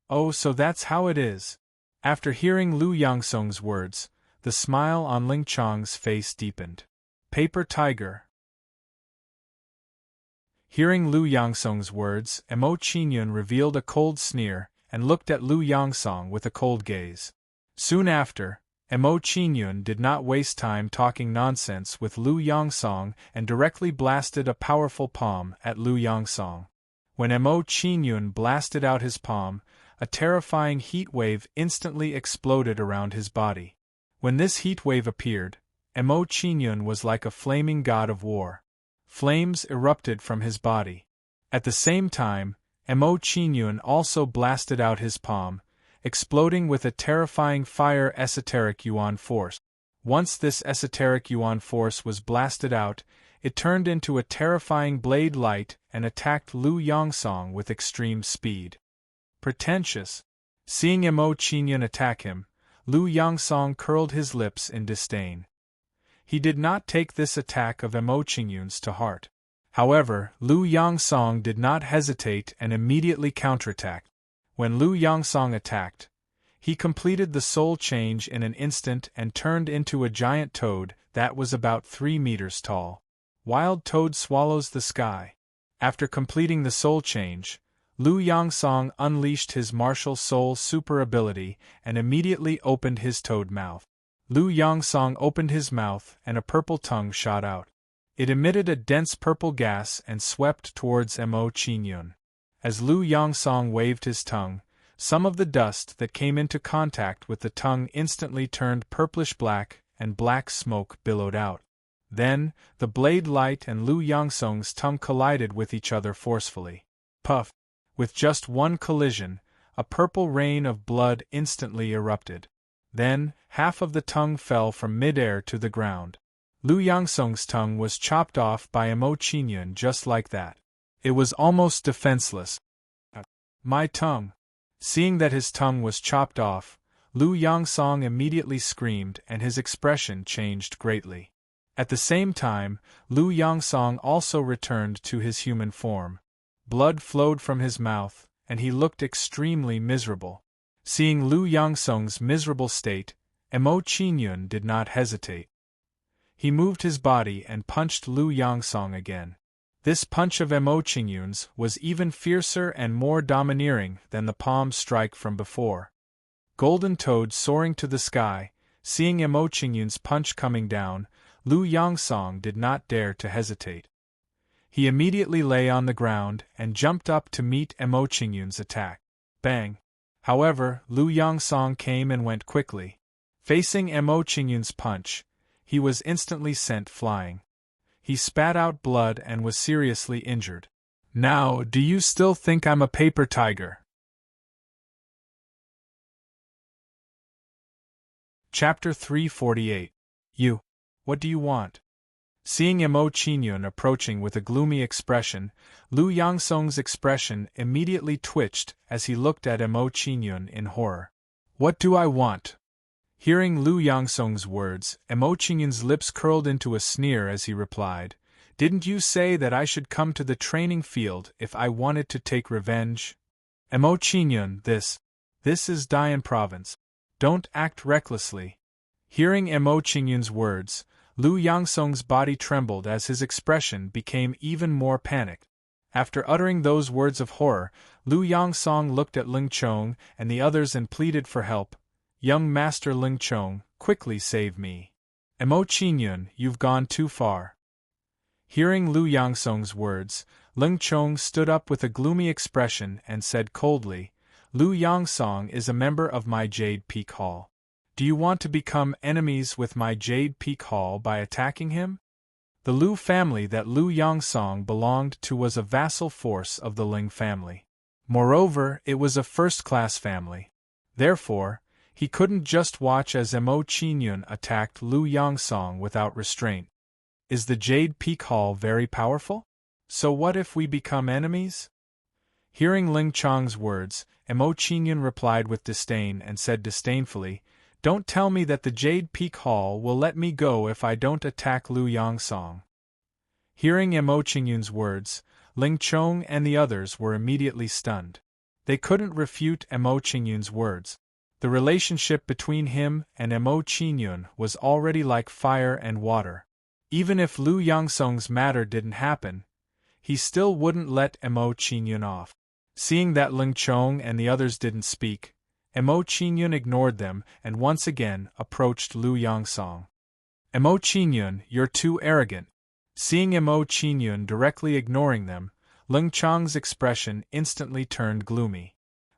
Oh, so that's how it is. After hearing Lu Yongsong's words, the smile on Ling Chong's face deepened. Paper tiger. Hearing Lu Yongsong's words, Mo Qingyun revealed a cold sneer and looked at Lu Yongsong with a cold gaze. Soon after, Mo Qingyun did not waste time talking nonsense with Lu Yongsong and directly blasted a powerful palm at Lu Yongsong. When Mo Qingyun blasted out his palm, a terrifying heat wave instantly exploded around his body. When this heat wave appeared, Mo Qingyun was like a flaming god of war. Flames erupted from his body. At the same time, Mo Qingyun also blasted out his palm, exploding with a terrifying fire esoteric yuan force. Once this esoteric yuan force was blasted out, it turned into a terrifying blade light and attacked Lu Yongsong with extreme speed. Pretentious. Seeing Mo Qingyun attack him, Lu Yongsong curled his lips in disdain. He did not take this attack of Mo Qingyun's to heart. However, Lu Yongsong did not hesitate and immediately counterattacked. When Lu Yongsong attacked, He completed the soul change in an instant and turned into a giant toad that was about 3 meters tall. Wild Toad Swallows the Sky. After completing the soul change, Lu Yongsong unleashed his martial soul super ability and immediately opened his toad mouth. Lu Yongsong opened his mouth and a purple tongue shot out. It emitted a dense purple gas and swept towards Mo Qinyun. As Lu Yongsong waved his tongue, some of the dust that came into contact with the tongue instantly turned purplish-black, and black smoke billowed out. Then, the blade light and Lu Yongsong's tongue collided with each other forcefully. Puff! With just one collision, a purple rain of blood instantly erupted. Then, half of the tongue fell from mid-air to the ground. Lu Yongsong's tongue was chopped off by Mo Qinyun just like that. It was almost defenseless. My tongue! Seeing that his tongue was chopped off, Lu Yongsong immediately screamed and his expression changed greatly. At the same time, Lu Yongsong also returned to his human form. Blood flowed from his mouth, and he looked extremely miserable. Seeing Lu Yongsong's miserable state, Mo Qinyun did not hesitate. He moved his body and punched Lu Yongsong again. This punch of Mo Qinyun's was even fiercer and more domineering than the palm strike from before. Golden Toad soaring to the sky, seeing Mo Qinyun's punch coming down, Lu Yongsong did not dare to hesitate. He immediately lay on the ground and jumped up to meet Mo Qinyun's attack. Bang! However, Lu Yongsong came and went quickly. Facing Mo Qinyun's punch, he was instantly sent flying. He spat out blood and was seriously injured. Now, do you still think I'm a paper tiger? Chapter 348. You. What do you want? Seeing Mo Qinyun approaching with a gloomy expression, Lu Yongsong's expression immediately twitched as he looked at Mo Qinyun in horror. What do I want? Hearing Lu Yongsong's words, Mo Qinyun's lips curled into a sneer as he replied, Didn't you say that I should come to the training field if I wanted to take revenge? Mo Qinyun, this is Dian province. Don't act recklessly. Hearing Mo Qinyun's words, Lu Yongsong's body trembled as his expression became even more panicked. After uttering those words of horror, Lu Yongsong looked at Ling Chong and the others and pleaded for help. Young Master Ling Chong, quickly save me. Mo Qinyun, you've gone too far. Hearing Lu Yongsong's words, Ling Chong stood up with a gloomy expression and said coldly, Lu Yongsong is a member of my Jade Peak Hall. Do you want to become enemies with my Jade Peak Hall by attacking him? The Lu family that Lu Yongsong belonged to was a vassal force of the Ling family. Moreover, it was a first-class family. Therefore, he couldn't just watch as Mo Qinyun attacked Lu Yongsong without restraint. Is the Jade Peak Hall very powerful? So what if we become enemies? Hearing Ling Chong's words, Mo Qinyun replied with disdain and said disdainfully, Don't tell me that the Jade Peak Hall will let me go if I don't attack Lu Yongsong. Hearing Mo Qinyun's words, Ling Chong and the others were immediately stunned. They couldn't refute Mo Qinyun's words. The relationship between him and Mo Qinyun was already like fire and water. Even if Lu Yongsong's matter didn't happen, he still wouldn't let Mo Qinyun off. Seeing that Ling Chong and the others didn't speak, Mo Qinyun ignored them and once again approached Lu Yongsong. Mo Qinyun, you're too arrogant. Seeing Mo Qinyun directly ignoring them, Ling Chong's expression instantly turned gloomy.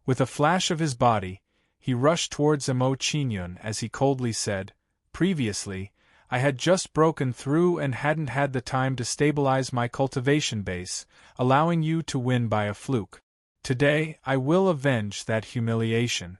With a flash of his body, he rushed towards Mo Qinyun as he coldly said, Previously, I had just broken through and hadn't had the time to stabilize my cultivation base, allowing you to win by a fluke. Today, I will avenge that humiliation.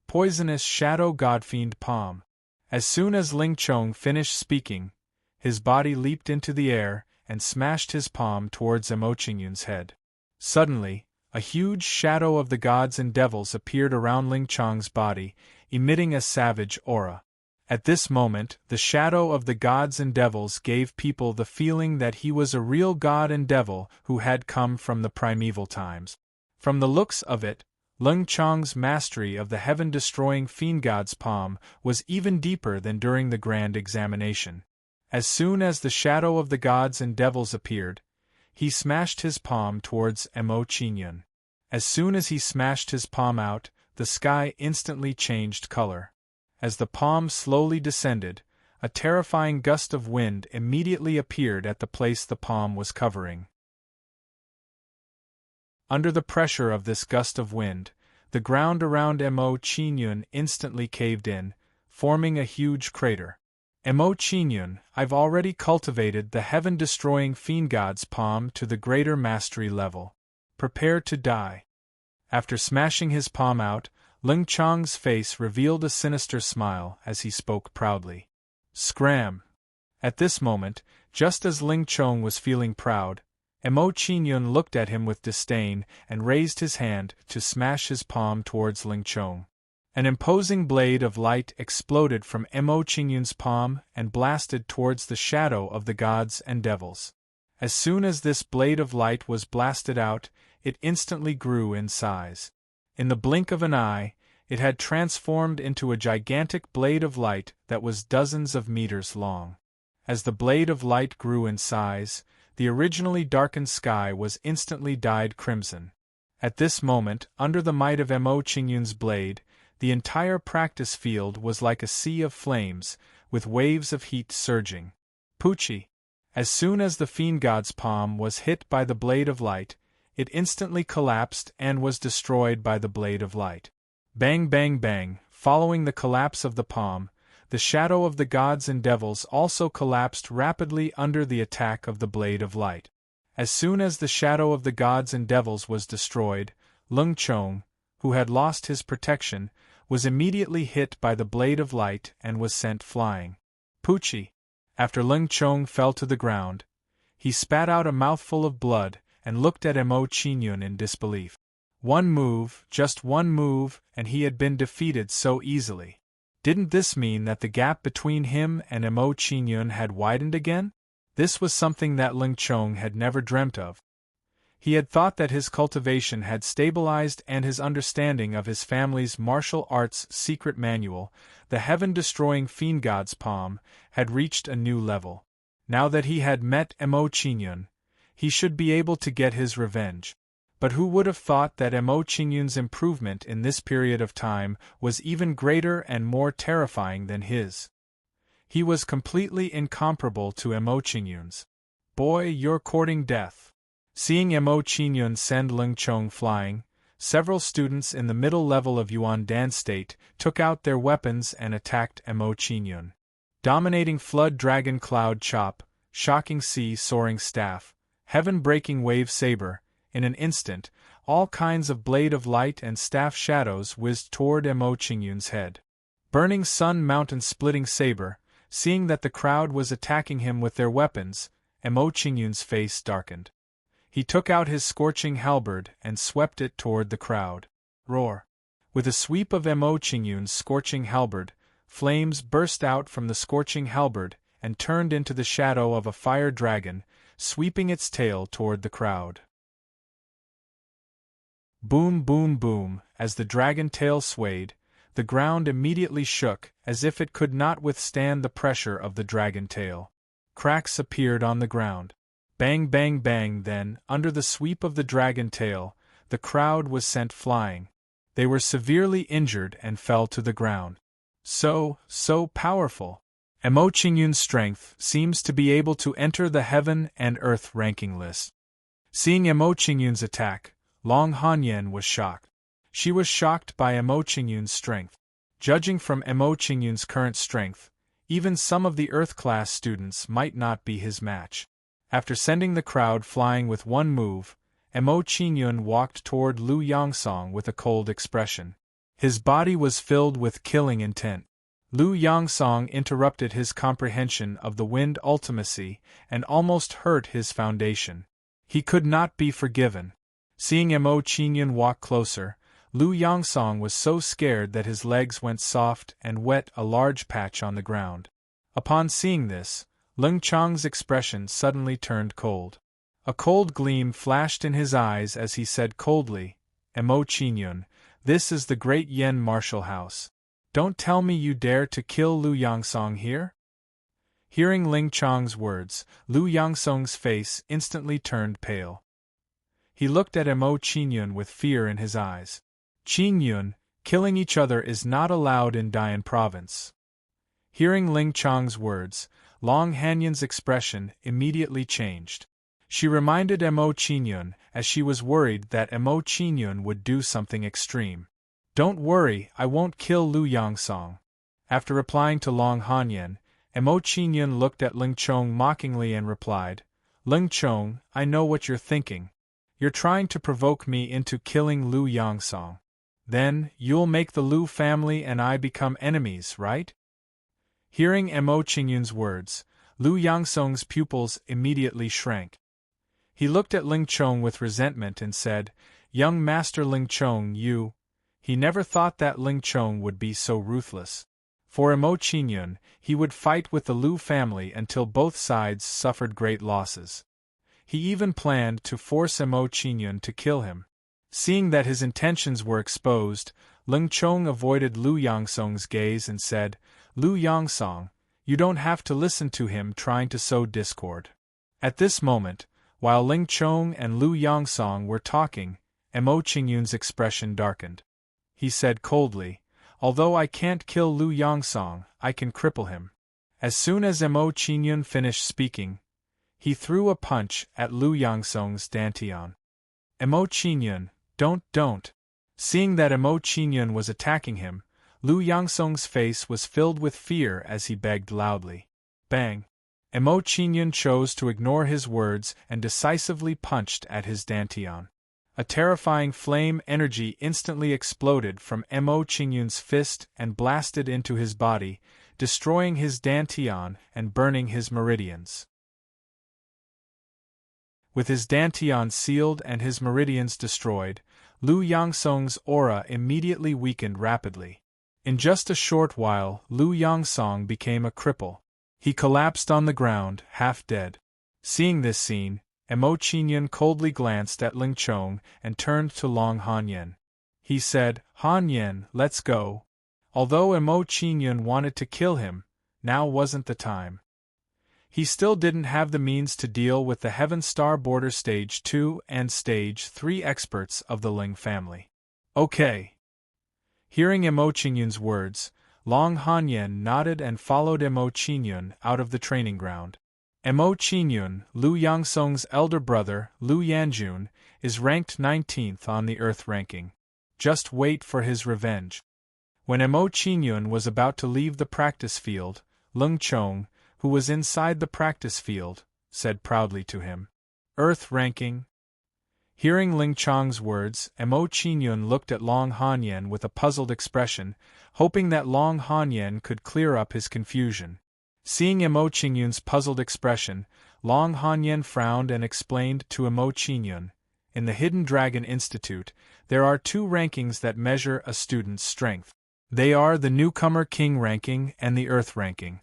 Poisonous Shadow Godfiend Palm. As soon as Ling Chong finished speaking, his body leaped into the air and smashed his palm towards Mo Qinyun's head. Suddenly, a huge shadow of the gods and devils appeared around Ling Chong's body, emitting a savage aura. At this moment, the shadow of the gods and devils gave people the feeling that he was a real god and devil who had come from the primeval times. From the looks of it, Lung Chong's mastery of the heaven-destroying fiend god's palm was even deeper than during the grand examination. As soon as the shadow of the gods and devils appeared, he smashed his palm towards Mo Qingyun. As soon as he smashed his palm out, the sky instantly changed color. As the palm slowly descended, a terrifying gust of wind immediately appeared at the place the palm was covering. Under the pressure of this gust of wind, the ground around Mo Qingyun instantly caved in, forming a huge crater. Mo Qingyun, I've already cultivated the heaven-destroying fiend god's palm to the greater mastery level. Prepare to die. After smashing his palm out, Ling Chong's face revealed a sinister smile as he spoke proudly. Scram! At this moment, just as Ling Chong was feeling proud, Mo Qingyun looked at him with disdain and raised his hand to smash his palm towards Ling Chong. An imposing blade of light exploded from Mo Qingyun's palm and blasted towards the shadow of the gods and devils. As soon as this blade of light was blasted out, it instantly grew in size. In the blink of an eye, it had transformed into a gigantic blade of light that was dozens of meters long. As the blade of light grew in size, the originally darkened sky was instantly dyed crimson. At this moment, under the might of Mo Qingyun's blade, the entire practice field was like a sea of flames, with waves of heat surging. Poochie! As soon as the fiend god's palm was hit by the blade of light, it instantly collapsed and was destroyed by the blade of light. Bang bang bang, following the collapse of the palm, the shadow of the gods and devils also collapsed rapidly under the attack of the blade of light. As soon as the shadow of the gods and devils was destroyed, Lung Chong, who had lost his protection, was immediately hit by the blade of light and was sent flying. Poochie! After Lung Chong fell to the ground, he spat out a mouthful of blood and looked at Mo Qingyun in disbelief. One move, just one move, and he had been defeated so easily. Didn't this mean that the gap between him and Mo Qingyun had widened again? This was something that Ling Chong had never dreamt of. He had thought that his cultivation had stabilized and his understanding of his family's martial arts secret manual, the heaven-destroying fiend god's palm, had reached a new level. Now that he had met Mo Qingyun, he should be able to get his revenge. But who would have thought that Mo Qingyun's improvement in this period of time was even greater and more terrifying than his? He was completely incomparable to Mo Qingyun's. Boy, you're courting death. Seeing Mo Qingyun send Ling Chong flying, several students in the middle level of Yuan Dan State took out their weapons and attacked Mo Qingyun. Dominating Flood Dragon Cloud Chop, Shocking Sea Soaring Staff, Heaven-Breaking Wave Saber, in an instant, all kinds of blade of light and staff shadows whizzed toward Mo Qingyun's head. Burning Sun Mountain Splitting Saber, seeing that the crowd was attacking him with their weapons, Mo Qingyun's face darkened. He took out his scorching halberd and swept it toward the crowd. Roar! With a sweep of Mo Qingyun's scorching halberd, flames burst out from the scorching halberd and turned into the shadow of a fire dragon, sweeping its tail toward the crowd. Boom boom boom, as the dragon tail swayed, the ground immediately shook as if it could not withstand the pressure of the dragon tail. Cracks appeared on the ground. Bang bang bang, then, under the sweep of the dragon tail, the crowd was sent flying. They were severely injured and fell to the ground. So powerful. Mo Qingyun's strength seems to be able to enter the heaven and earth ranking list. Seeing Mo Qingyun's attack, Long Hanyan was shocked. She was shocked by Mo Qingyun's strength. Judging from Mo Qingyun's current strength, even some of the Earth-class students might not be his match. After sending the crowd flying with one move, Mo Qingyun walked toward Lu Yongsong with a cold expression. His body was filled with killing intent. Lu Yongsong interrupted his comprehension of the wind ultimacy and almost hurt his foundation. He could not be forgiven. Seeing Mo Qingyun walk closer, Lu Yongsong was so scared that his legs went soft and wet a large patch on the ground. Upon seeing this, Lung Chong's expression suddenly turned cold. A cold gleam flashed in his eyes as he said coldly, Mo Qingyun, This is the great Yen martial house. Don't tell me you dare to kill Lu Yangsong here? Hearing Ling Chong's words, Lu Yangsong's face instantly turned pale. He looked at Mo Qingyun with fear in his eyes. Qingyun, killing each other is not allowed in Dian province. Hearing Ling Chong's words, Long Hanyan's expression immediately changed. She reminded Mo Qingyun, as she was worried that Mo Qingyun would do something extreme. Don't worry, I won't kill Lu Yangsong. After replying to Long Hanyan, Mo Qingyun looked at Ling Chong mockingly and replied, Ling Chong, I know what you're thinking. You're trying to provoke me into killing Lu Yangsong. Then, you'll make the Lu family and I become enemies, right? Hearing Mo Qingyun's words, Lu Yangsong's pupils immediately shrank. He looked at Ling Chong with resentment and said, Young Master Ling Chong, you... He never thought that Ling Chong would be so ruthless. For Mo Qingyun, he would fight with the Lu family until both sides suffered great losses. He even planned to force Mo Qingyun to kill him. Seeing that his intentions were exposed, Ling Chong avoided Lu Yangsong's gaze and said, Lu Yangsong, you don't have to listen to him trying to sow discord. At this moment, while Ling Chong and Lu Yangsong were talking, Mo Qingyun's expression darkened. He said coldly, Although I can't kill Lu Yangsong, I can cripple him. As soon as Mo Qingyun finished speaking, he threw a punch at Lu Yangsong's dantian. Mo Qingyun, don't. Seeing that Mo Qingyun was attacking him, Lu Yangsong's face was filled with fear as he begged loudly. Bang! Mo Qingyun chose to ignore his words and decisively punched at his dantian. A terrifying flame energy instantly exploded from Mo Qingyun's fist and blasted into his body, destroying his dantian and burning his meridians. With his dantian sealed and his meridians destroyed, Lu Yangsong's aura immediately weakened rapidly. In just a short while, Lu Yangsong became a cripple. He collapsed on the ground, half dead. Seeing this scene, Mo Qingyun coldly glanced at Ling Chong and turned to Long Hanyan. He said, Hanyan, let's go. Although Mo Qingyun wanted to kill him, now wasn't the time. He still didn't have the means to deal with the Heaven Star Border Stage 2 and Stage 3 experts of the Ling family. Okay. Hearing Mo Qingyun's words, Long Hanyan nodded and followed Mo Qingyun out of the training ground. Mo Qingyun, Lu Yangsong's elder brother, Lu Yanjun, is ranked 19th on the Earth ranking. Just wait for his revenge. When Mo Qingyun was about to leave the practice field, Ling Chong, who was inside the practice field, said proudly to him, Earth ranking. Hearing Ling Chong's words, Mo Qingyun looked at Long Hanyan with a puzzled expression, hoping that Long Hanyan could clear up his confusion. Seeing Mo Qingyun's puzzled expression, Long Hanyan frowned and explained to Mo Qingyun, in the Hidden Dragon Institute, there are two rankings that measure a student's strength. They are the Newcomer King ranking and the Earth ranking.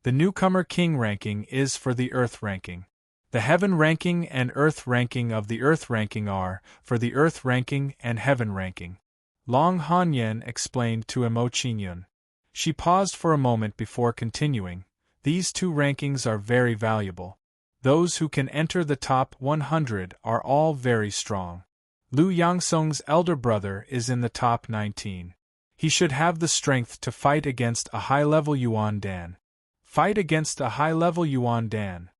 The Newcomer King ranking is for the Earth ranking. The Heaven ranking and Earth ranking of the Earth ranking are for the Earth ranking and Heaven ranking. Long Hanyan explained to Mo Qingyun. She paused for a moment before continuing. These two rankings are very valuable. Those who can enter the top 100 are all very strong. Lu Yangsong's elder brother is in the top 19. He should have the strength to fight against a high-level Yuan Dan. Fight against a high-level Yuan Dan.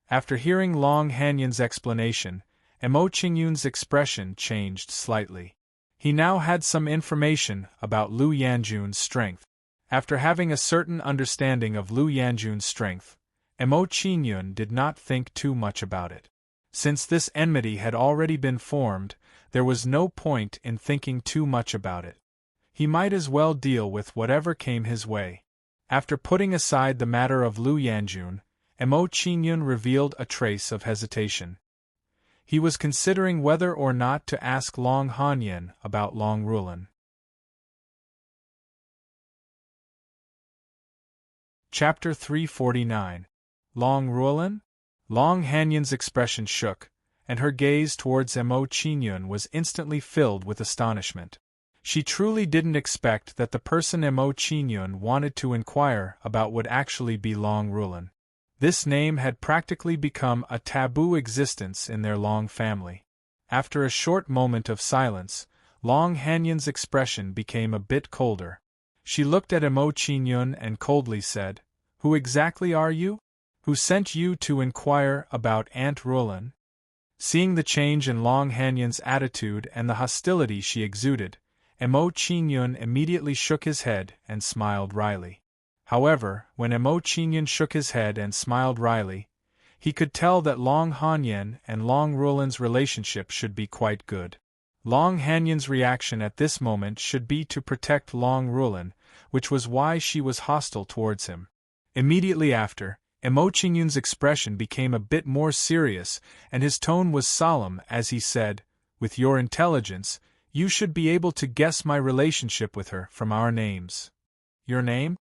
After hearing Long Hanyan's explanation, Mo Qingyun's expression changed slightly. He now had some information about Lu Yanjun's strength. After having a certain understanding of Lu Yanjun's strength, Mo Qingyun did not think too much about it. Since this enmity had already been formed, there was no point in thinking too much about it. He might as well deal with whatever came his way. After putting aside the matter of Lu Yanjun, Mo Qingyun revealed a trace of hesitation. He was considering whether or not to ask Long Hanyan about Long Rulan. Chapter 349. Long Rulan? Long Hanyan's expression shook, and her gaze towards Mo Qingyun was instantly filled with astonishment. She truly didn't expect that the person Emo Qingyun wanted to inquire about would actually be Long Rulan. This name had practically become a taboo existence in their Long family. After a short moment of silence, Long Hanyan's expression became a bit colder. She looked at Emo Qingyun and coldly said, "Who exactly are you? Who sent you to inquire about Aunt Rulan?" Seeing the change in Long Hanyan's attitude and the hostility she exuded, Emo Qingyun immediately shook his head and smiled wryly. However, when Emo Qingyun shook his head and smiled wryly, he could tell that Long Hanyan and Long Rulan's relationship should be quite good. Long Hanyan's reaction at this moment should be to protect Long Rulan, which was why she was hostile towards him. Immediately after, Emo Qingyun's expression became a bit more serious, and his tone was solemn as he said, "With your intelligence, you should be able to guess my relationship with her from our names." "Your name?"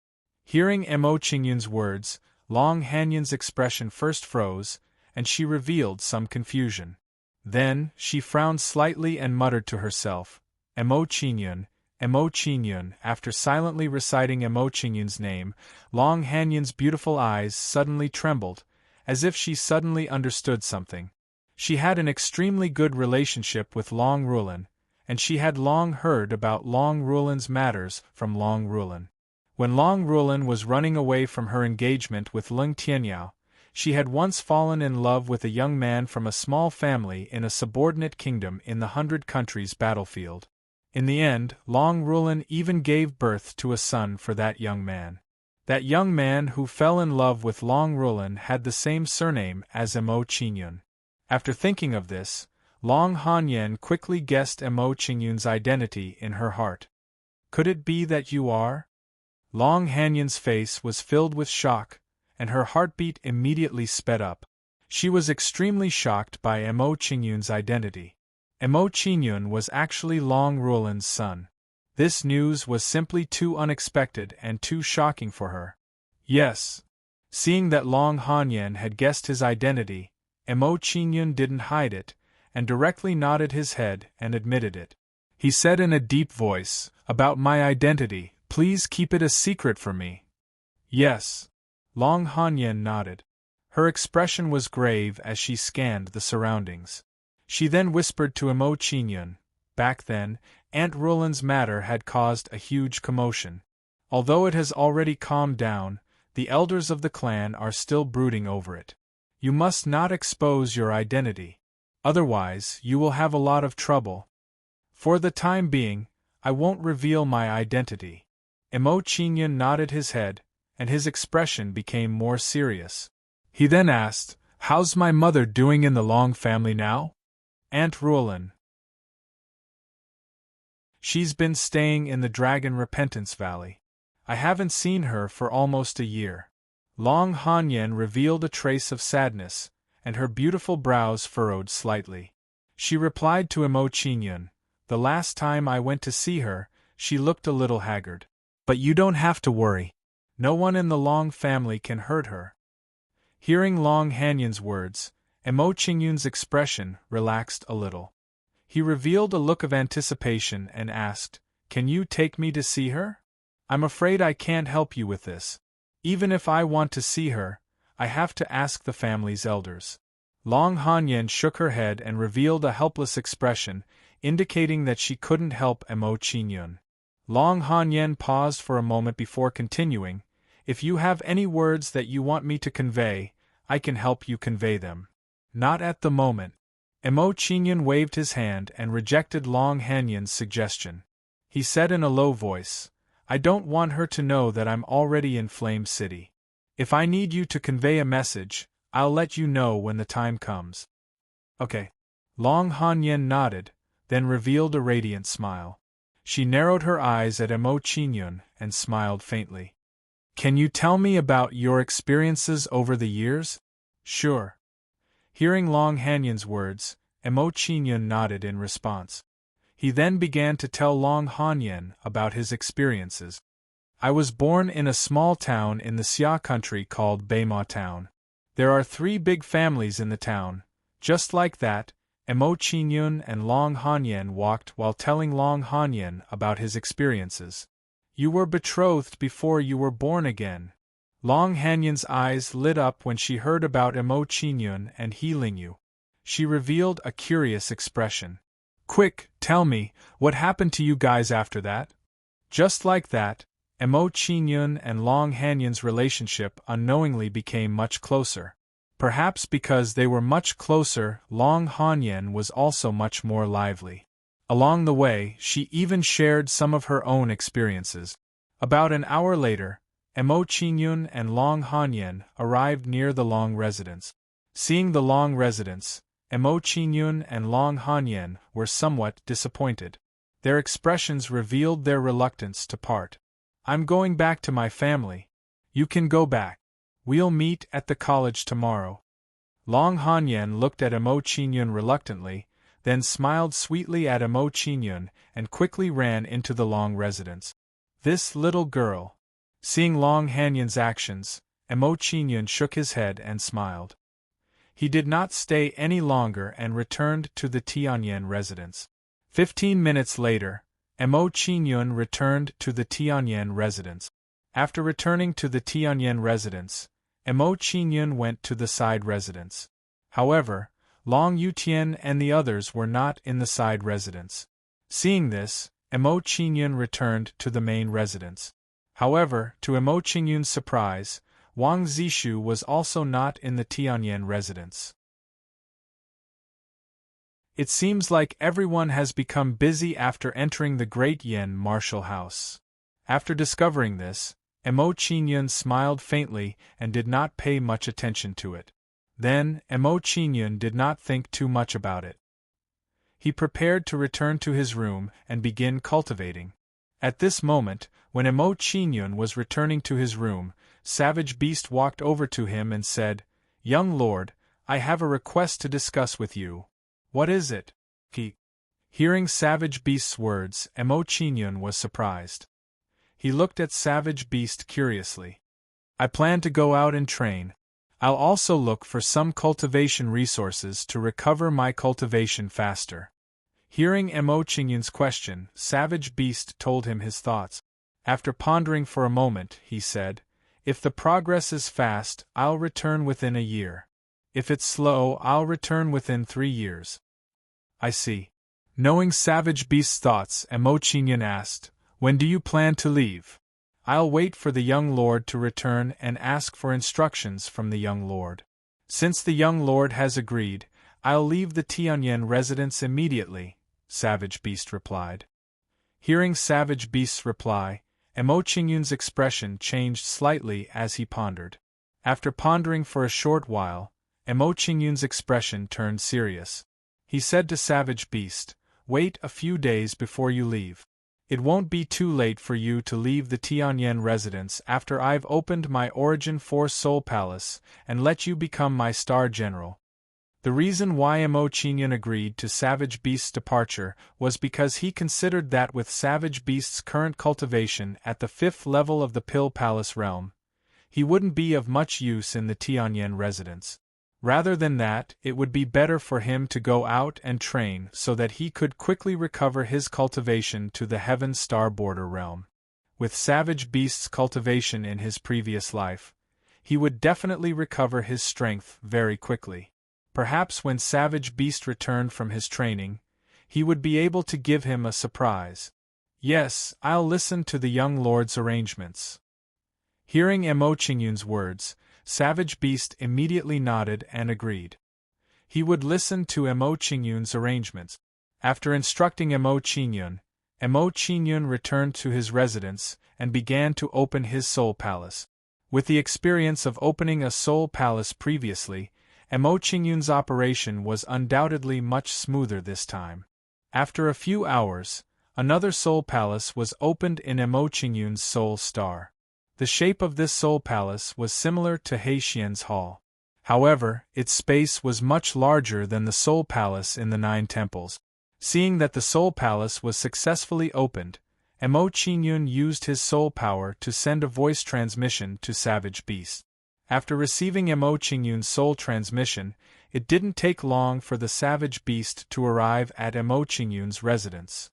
Hearing Emo Qingyun's words, Long Hanyan's expression first froze, and she revealed some confusion. Then, she frowned slightly and muttered to herself, "Emo Qingyun, Emo Qingyun." After silently reciting Emo Qingyun's name, Long Hanyan's beautiful eyes suddenly trembled, as if she suddenly understood something. She had an extremely good relationship with Long Rulan, and she had long heard about Long Rulan's matters from Long Rulan. When Long Rulan was running away from her engagement with Lung Tianyao, she had once fallen in love with a young man from a small family in a subordinate kingdom in the 100 Countries battlefield. In the end, Long Rulan even gave birth to a son for that young man. That young man who fell in love with Long Rulan had the same surname as Emo Qingyun. After thinking of this, Long Hanyan quickly guessed Emo Qingyun's identity in her heart. "Could it be that you are?" Long Hanyan's face was filled with shock, and her heartbeat immediately sped up. She was extremely shocked by Emo Qingyun's identity. Emo Qingyun was actually Long Rulan's son. This news was simply too unexpected and too shocking for her. Yes. Seeing that Long Hanyan had guessed his identity, Emo Qingyun didn't hide it, and directly nodded his head and admitted it. He said in a deep voice, "About my identity, please keep it a secret from me." "Yes." Long Hanyan nodded. Her expression was grave as she scanned the surroundings. She then whispered to Emo Qingyun, "Back then, Aunt Rulan's matter had caused a huge commotion. Although it has already calmed down, the elders of the clan are still brooding over it. You must not expose your identity. Otherwise, you will have a lot of trouble. For the time being, I won't reveal my identity." Emo Qingyun nodded his head, and his expression became more serious. He then asked, "How's my mother doing in the Long family now?" "Aunt Rulan. She's been staying in the Dragon Repentance Valley. I haven't seen her for almost a year." Long Hanyan revealed a trace of sadness, and her beautiful brows furrowed slightly. She replied to Emo Qingyun, "The last time I went to see her, she looked a little haggard. But you don't have to worry. No one in the Long family can hurt her." Hearing Long Hanyan's words, Emo Qingyun's expression relaxed a little. He revealed a look of anticipation and asked, "Can you take me to see her? I'm afraid I can't help you with this. Even if I want to see her, I have to ask the family's elders." Long Hanyan shook her head and revealed a helpless expression, indicating that she couldn't help Emo Qingyun. Long Hanyan paused for a moment before continuing, "If you have any words that you want me to convey, I can help you convey them." "Not at the moment." Emo Qingyun waved his hand and rejected Long Hanyan's suggestion. He said in a low voice, "I don't want her to know that I'm already in Flame City. If I need you to convey a message, I'll let you know when the time comes." "Okay." Long Hanyan nodded, then revealed a radiant smile. She narrowed her eyes at Emo Qingyun and smiled faintly. "Can you tell me about your experiences over the years?" "Sure." Hearing Long Hanyan's words, Emo Qingyun nodded in response. He then began to tell Long Hanyan about his experiences. "I was born in a small town in the Xia country called Beima Town. There are 3 big families in the town. Just like that, Emo Qingyun and Long Hanyan walked while telling Long Hanyan about his experiences. You were betrothed before you were born again. Long Hanyan's eyes lit up when she heard about Emo Qingyun and healing you. She revealed a curious expression. Quick, tell me, what happened to you guys after that? Just like that, Emo Qingyun and Long Hanyan's relationship unknowingly became much closer. Perhaps because they were much closer, Long Hanyan was also much more lively. Along the way, she even shared some of her own experiences. About an hour later, Emo Qingyun and Long Hanyan arrived near the Long residence. Seeing the Long residence, Emo Qingyun and Long Hanyan were somewhat disappointed. Their expressions revealed their reluctance to part. I'm going back to my family. You can go back. We'll meet at the college tomorrow. Long Hanyan looked at Emo Qingyun reluctantly, then smiled sweetly at Emo Qingyun and quickly ran into the Long residence. This little girl. Seeing Long Hanyan's actions, Emo Qingyun shook his head and smiled. He did not stay any longer and returned to the Tianyan residence. 15 minutes later, Emo Qingyun returned to the Tianyan residence. After returning to the Tianyan residence, Emo Qingyun went to the side residence. However, Long Yutian and the others were not in the side residence. Seeing this, Emo Qingyun returned to the main residence. However, to Emo Qingyun's surprise, Wang Zishu was also not in the Tianyan residence. It seems like everyone has become busy after entering the Great Yen martial house. After discovering this, Emo Qingyun smiled faintly and did not pay much attention to it. Then, Emo Qingyun did not think too much about it. He prepared to return to his room and begin cultivating. At this moment, when Emo Qingyun was returning to his room, Savage Beast walked over to him and said, "Young lord, I have a request to discuss with you." "What is it?" Hearing Savage Beast's words, Emo Qingyun was surprised. He looked at Savage Beast curiously. "I plan to go out and train. I'll also look for some cultivation resources to recover my cultivation faster." Hearing Emo Qingyun's question, Savage Beast told him his thoughts. After pondering for a moment, he said, "If the progress is fast, I'll return within a year. If it's slow, I'll return within 3 years." "I see." Knowing Savage Beast's thoughts, Emo Qingyun asked, "When do you plan to leave?" "I'll wait for the young lord to return and ask for instructions from the young lord. Since the young lord has agreed, I'll leave the Tianyan residence immediately," Savage Beast replied. Hearing Savage Beast's reply, Emo Qingyun's expression changed slightly as he pondered. After pondering for a short while, Emo Qingyun's expression turned serious. He said to Savage Beast, "Wait a few days before you leave. It won't be too late for you to leave the Tianyan residence after I've opened my Origin 4 Soul Palace and let you become my Star General." The reason why Emo Qingyun agreed to Savage Beast's departure was because he considered that with Savage Beast's current cultivation at the 5th level of the Pill Palace realm, he wouldn't be of much use in the Tianyan residence. Rather than that, it would be better for him to go out and train so that he could quickly recover his cultivation to the Heaven Star Border realm. With Savage Beast's cultivation in his previous life, he would definitely recover his strength very quickly. Perhaps when Savage Beast returned from his training, he would be able to give him a surprise. "Yes, I'll listen to the young lord's arrangements." Hearing Emo Qingyun's words, Savage Beast immediately nodded and agreed. He would listen to Emo Qingyun's arrangements. After instructing Emo Qingyun returned to his residence and began to open his Soul Palace. With the experience of opening a Soul Palace previously, Emo Qingyun's operation was undoubtedly much smoother this time. After a few hours, another Soul Palace was opened in Emo Qingyun's Soul Star. The shape of this Soul Palace was similar to Heixian's Hall. However, its space was much larger than the Soul Palace in the 9 temples. Seeing that the Soul Palace was successfully opened, Emo Qingyun used his soul power to send a voice transmission to Savage Beast. After receiving Emo Qingyun's soul transmission, It didn't take long for the savage beast to arrive at Emo Qingyun's residence.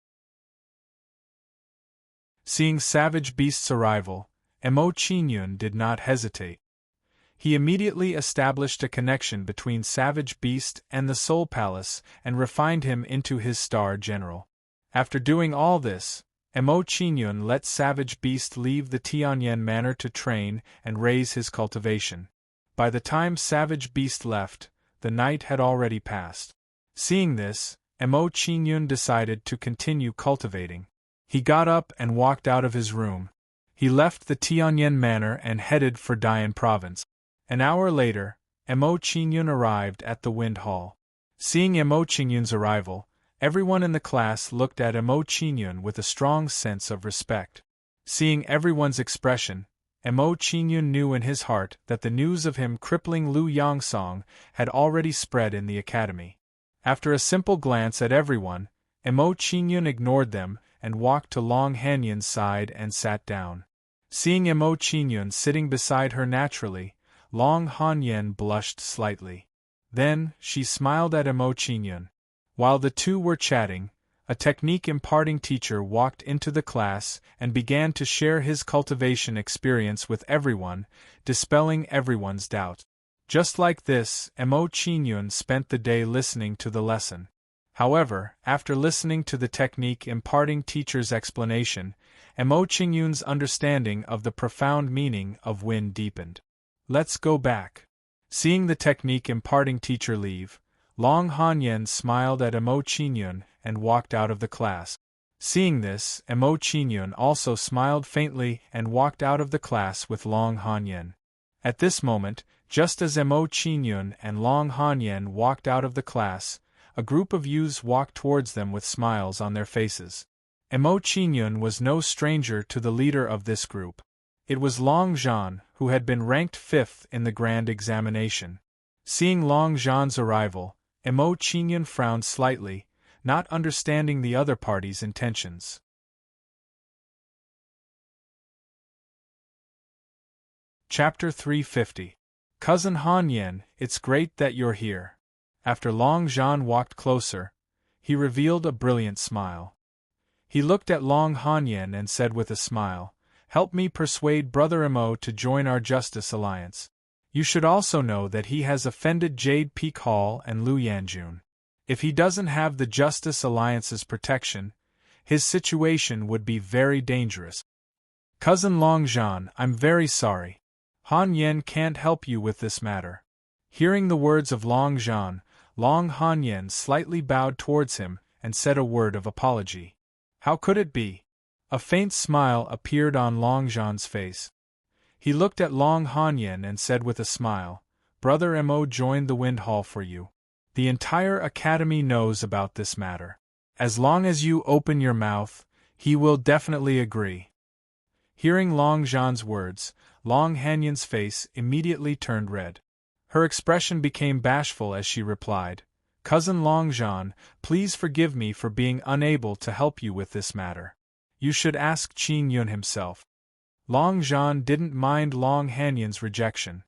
Seeing savage beast's arrival, Emo Qingyun did not hesitate. He immediately established a connection between savage beast and the Soul Palace and refined him into his star general. After doing all this, Emo Qingyun let savage beast leave the Tianyan manor to train and raise his cultivation. By the time savage beast left, the night had already passed. Seeing this, Emo Qingyun decided to continue cultivating. He got up and walked out of his room. He left the Tianyan manor and headed for Dian province. An hour later, Emo Qingyun arrived at the Wind Hall. Seeing Emo Qingyun's arrival, everyone in the class looked at Emo Qingyun with a strong sense of respect. Seeing everyone's expression, Emo Qingyun knew in his heart that the news of him crippling Lu Yongsong had already spread in the academy. After a simple glance at everyone, Emo Qingyun ignored them and walked to Long Hanyan's side and sat down. Seeing Emo Qingyun sitting beside her naturally, Long Hanyan blushed slightly. Then, she smiled at Emo Qingyun. While the two were chatting, a technique imparting teacher walked into the class and began to share his cultivation experience with everyone, dispelling everyone's doubt. Just like this, Emo Qingyun spent the day listening to the lesson. However, after listening to the technique imparting teacher's explanation, Emo Qingyun's understanding of the profound meaning of wind deepened. Let's go back. Seeing the technique imparting teacher leave, Long Hanyan smiled at Emo Qingyun and walked out of the class. Seeing this, Emo Qingyun also smiled faintly and walked out of the class with Long Hanyan. At this moment, just as Emo Qingyun and Long Hanyan walked out of the class, a group of youths walked towards them with smiles on their faces. Emo Qingyun was no stranger to the leader of this group. It was Long Zhan, who had been ranked 5th in the grand examination. Seeing Long Zhan's arrival, Emo Qingyun frowned slightly, not understanding the other party's intentions. Chapter 350. Cousin Han Yan, it's great that you're here. After Long Zhan walked closer, he revealed a brilliant smile. He looked at Long Hanyan and said with a smile, "Help me persuade Brother Emo to join our Justice Alliance. You should also know that he has offended Jade Peak Hall and Lu Yanjun. If he doesn't have the Justice Alliance's protection, his situation would be very dangerous. Cousin Long Zhan, I'm very sorry. Han Yan can't help you with this matter." Hearing the words of Long Zhan, Long Hanyan slightly bowed towards him and said a word of apology. How could it be? A faint smile appeared on Long Zhan's face. He looked at Long Hanyan and said with a smile, "Brother Emo joined the Wind Hall for you. The entire academy knows about this matter. As long as you open your mouth, he will definitely agree." Hearing Long Zhan's words, Long Hanyan's face immediately turned red. Her expression became bashful as she replied, "Cousin Long Zhan, please forgive me for being unable to help you with this matter. You should ask Qin Yun himself." Long Zhan didn't mind Long Hanyan's rejection.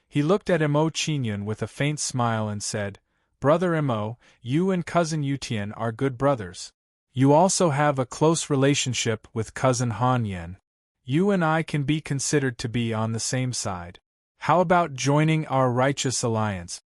He looked at Emo Qingyun with a faint smile and said, "Brother Emo, you and Cousin Yutian are good brothers. You also have a close relationship with Cousin Han Yan. You and I can be considered to be on the same side. How about joining our righteous alliance?"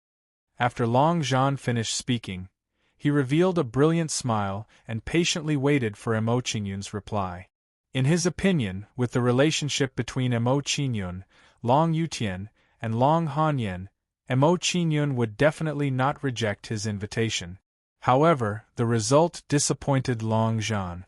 After Long Zhan finished speaking, he revealed a brilliant smile and patiently waited for Emo Qingyun's reply. In his opinion, with the relationship between Emo Qingyun, Long Yutian, and Long Hanyan, Emo Qingyun would definitely not reject his invitation. However, the result disappointed Long Zhan.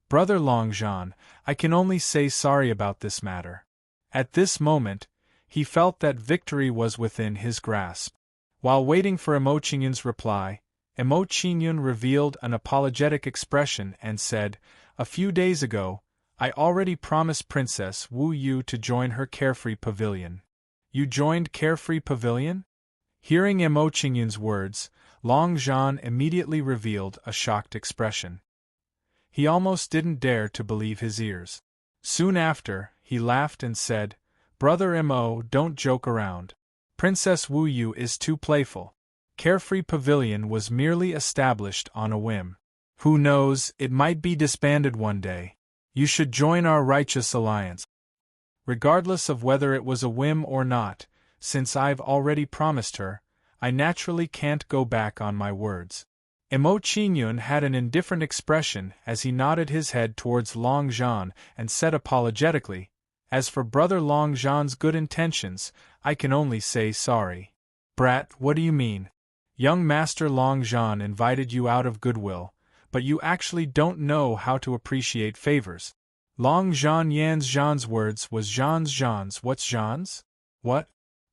"Brother Long Zhan, I can only say sorry about this matter." At this moment, he felt that victory was within his grasp. While waiting for Emo Qingyun's reply, Emo Qingyun revealed an apologetic expression and said, "A few days ago, I already promised Princess Wu Yu to join her Carefree Pavilion." "You joined Carefree Pavilion?" Hearing Emo Qingyun's words, Long Zhan immediately revealed a shocked expression. He almost didn't dare to believe his ears. Soon after, he laughed and said, "Brother Emo, don't joke around. Princess Wu Yu is too playful. Carefree Pavilion was merely established on a whim. Who knows, it might be disbanded one day. You should join our righteous alliance. Regardless of whether it was a whim or not, since I've already promised her, I naturally can't go back on my words. Emo Qingyun had an indifferent expression as he nodded his head towards Long Zhan and said apologetically, "As for Brother Long Zhan's good intentions, I can only say sorry." "Brat, what do you mean? Young Master Long Zhan invited you out of goodwill, but you actually don't know how to appreciate favors." Long Zhan's words was Zhan's. What's Zhan's? What?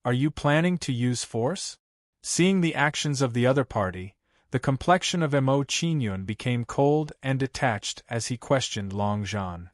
Are you planning to use force? Seeing the actions of the other party, the complexion of Emo Qingyun became cold and detached as he questioned Long Zhan.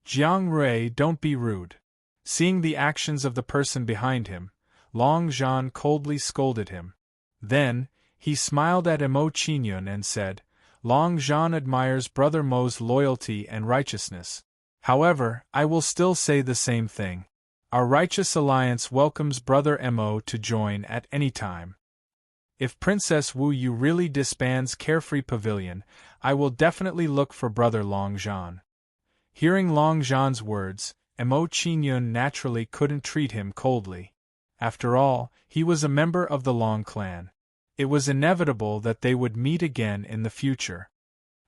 "Jiang Rui, don't be rude." Seeing the actions of the person behind him, Long Zhan coldly scolded him. Then, he smiled at Emo Qingyun and said, "Long Zhan admires Brother Mo's loyalty and righteousness. However, I will still say the same thing. Our righteous alliance welcomes Brother Emo to join at any time. If Princess Wu Yu really disbands Carefree Pavilion, I will definitely look for Brother Long Zhan." Hearing Long Zhan's words, Emo Qingyun naturally couldn't treat him coldly. After all, he was a member of the Long clan. It was inevitable that they would meet again in the future.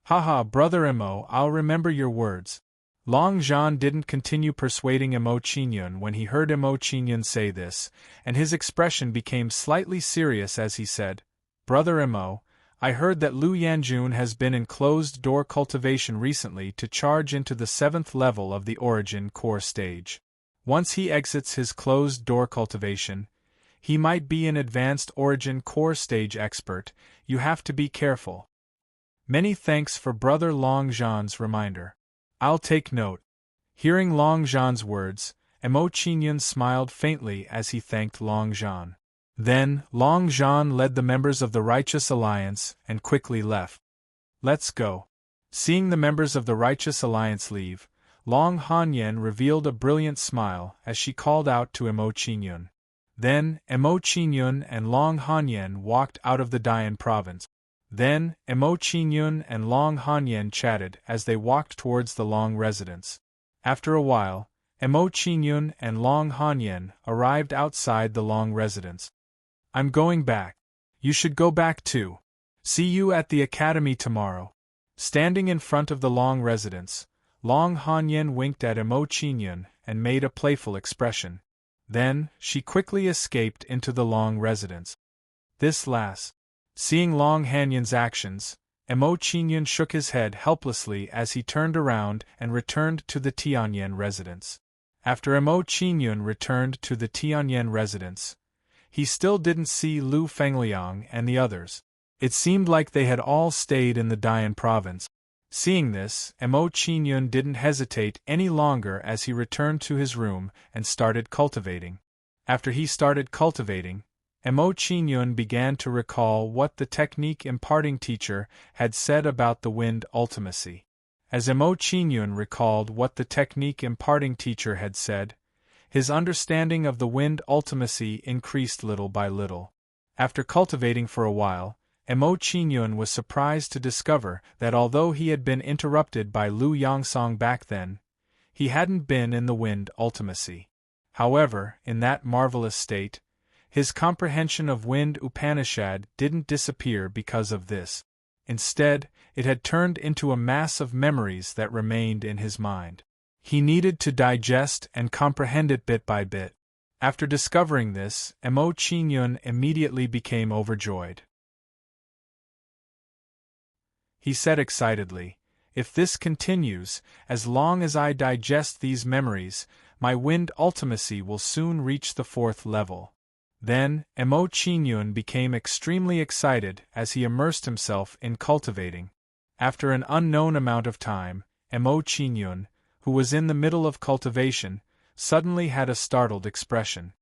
"Haha, Brother Emo, I'll remember your words." Long Zhan didn't continue persuading Emo Qingyun when he heard Emo Qingyun say this, and his expression became slightly serious as he said, "Brother Emo, I heard that Lu Yanjun has been in closed-door cultivation recently to charge into the 7th level of the Origin Core stage. Once he exits his closed-door cultivation, he might be an advanced Origin Core stage expert. You have to be careful. Many thanks for Brother Long Zhan's reminder. I'll take note." Hearing Long Zhan's words, Emo Qingyun smiled faintly as he thanked Long Zhan. Then, Long Zhan led the members of the Righteous Alliance and quickly left. "Let's go." Seeing the members of the Righteous Alliance leave, Long Hanyan revealed a brilliant smile as she called out to Emo Qingyun. Then, Emo Qingyun and Long Hanyan walked out of the Dian province. Then, Emo Qingyun and Long Hanyan chatted as they walked towards the Long residence. After a while, Emo Qingyun and Long Hanyan arrived outside the Long residence. "I'm going back. You should go back too. See you at the academy tomorrow." Standing in front of the Long residence, Long Hanyan winked at Emo Qingyun and made a playful expression. Then, she quickly escaped into the Long residence. This last. Seeing Long Hanyan's actions, Emo Qingyun shook his head helplessly as he turned around and returned to the Tianyan residence. After Emo Qingyun returned to the Tianyan residence, he still didn't see Lu Fengliang and the others. It seemed like they had all stayed in the Dian province. Seeing this, Emo Qingyun didn't hesitate any longer as he returned to his room and started cultivating. After he started cultivating, Emo Qingyun began to recall what the technique imparting teacher had said about the wind ultimacy. As Emo Qingyun recalled what the technique imparting teacher had said, his understanding of the wind ultimacy increased little by little. After cultivating for a while, Emo Qingyun was surprised to discover that although he had been interrupted by Lu Yangsong back then, he hadn't been in the wind ultimacy. However, in that marvelous state, his comprehension of Wind Upanishad didn't disappear because of this. Instead, it had turned into a mass of memories that remained in his mind. He needed to digest and comprehend it bit by bit. After discovering this, Emo Qingyun immediately became overjoyed. He said excitedly, "If this continues, as long as I digest these memories, my wind ultimacy will soon reach the 4th level." Then, Emo Qingyun became extremely excited as he immersed himself in cultivating. After an unknown amount of time, Emo Qingyun, who was in the middle of cultivation, suddenly had a startled expression.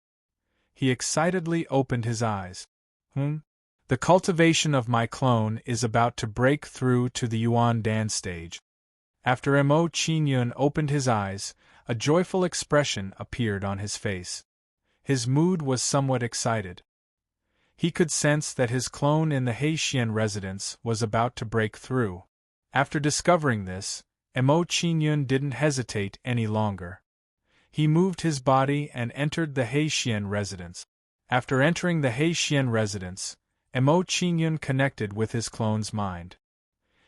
He excitedly opened his eyes. The cultivation of my clone is about to break through to the Yuan Dan stage." After Emo Qingyun opened his eyes, a joyful expression appeared on his face. His mood was somewhat excited. He could sense that his clone in the Hexian residence was about to break through. After discovering this, Mo Qingyun didn't hesitate any longer. He moved his body and entered the Hexian residence. After entering the Hexian residence, Mo Qingyun connected with his clone's mind.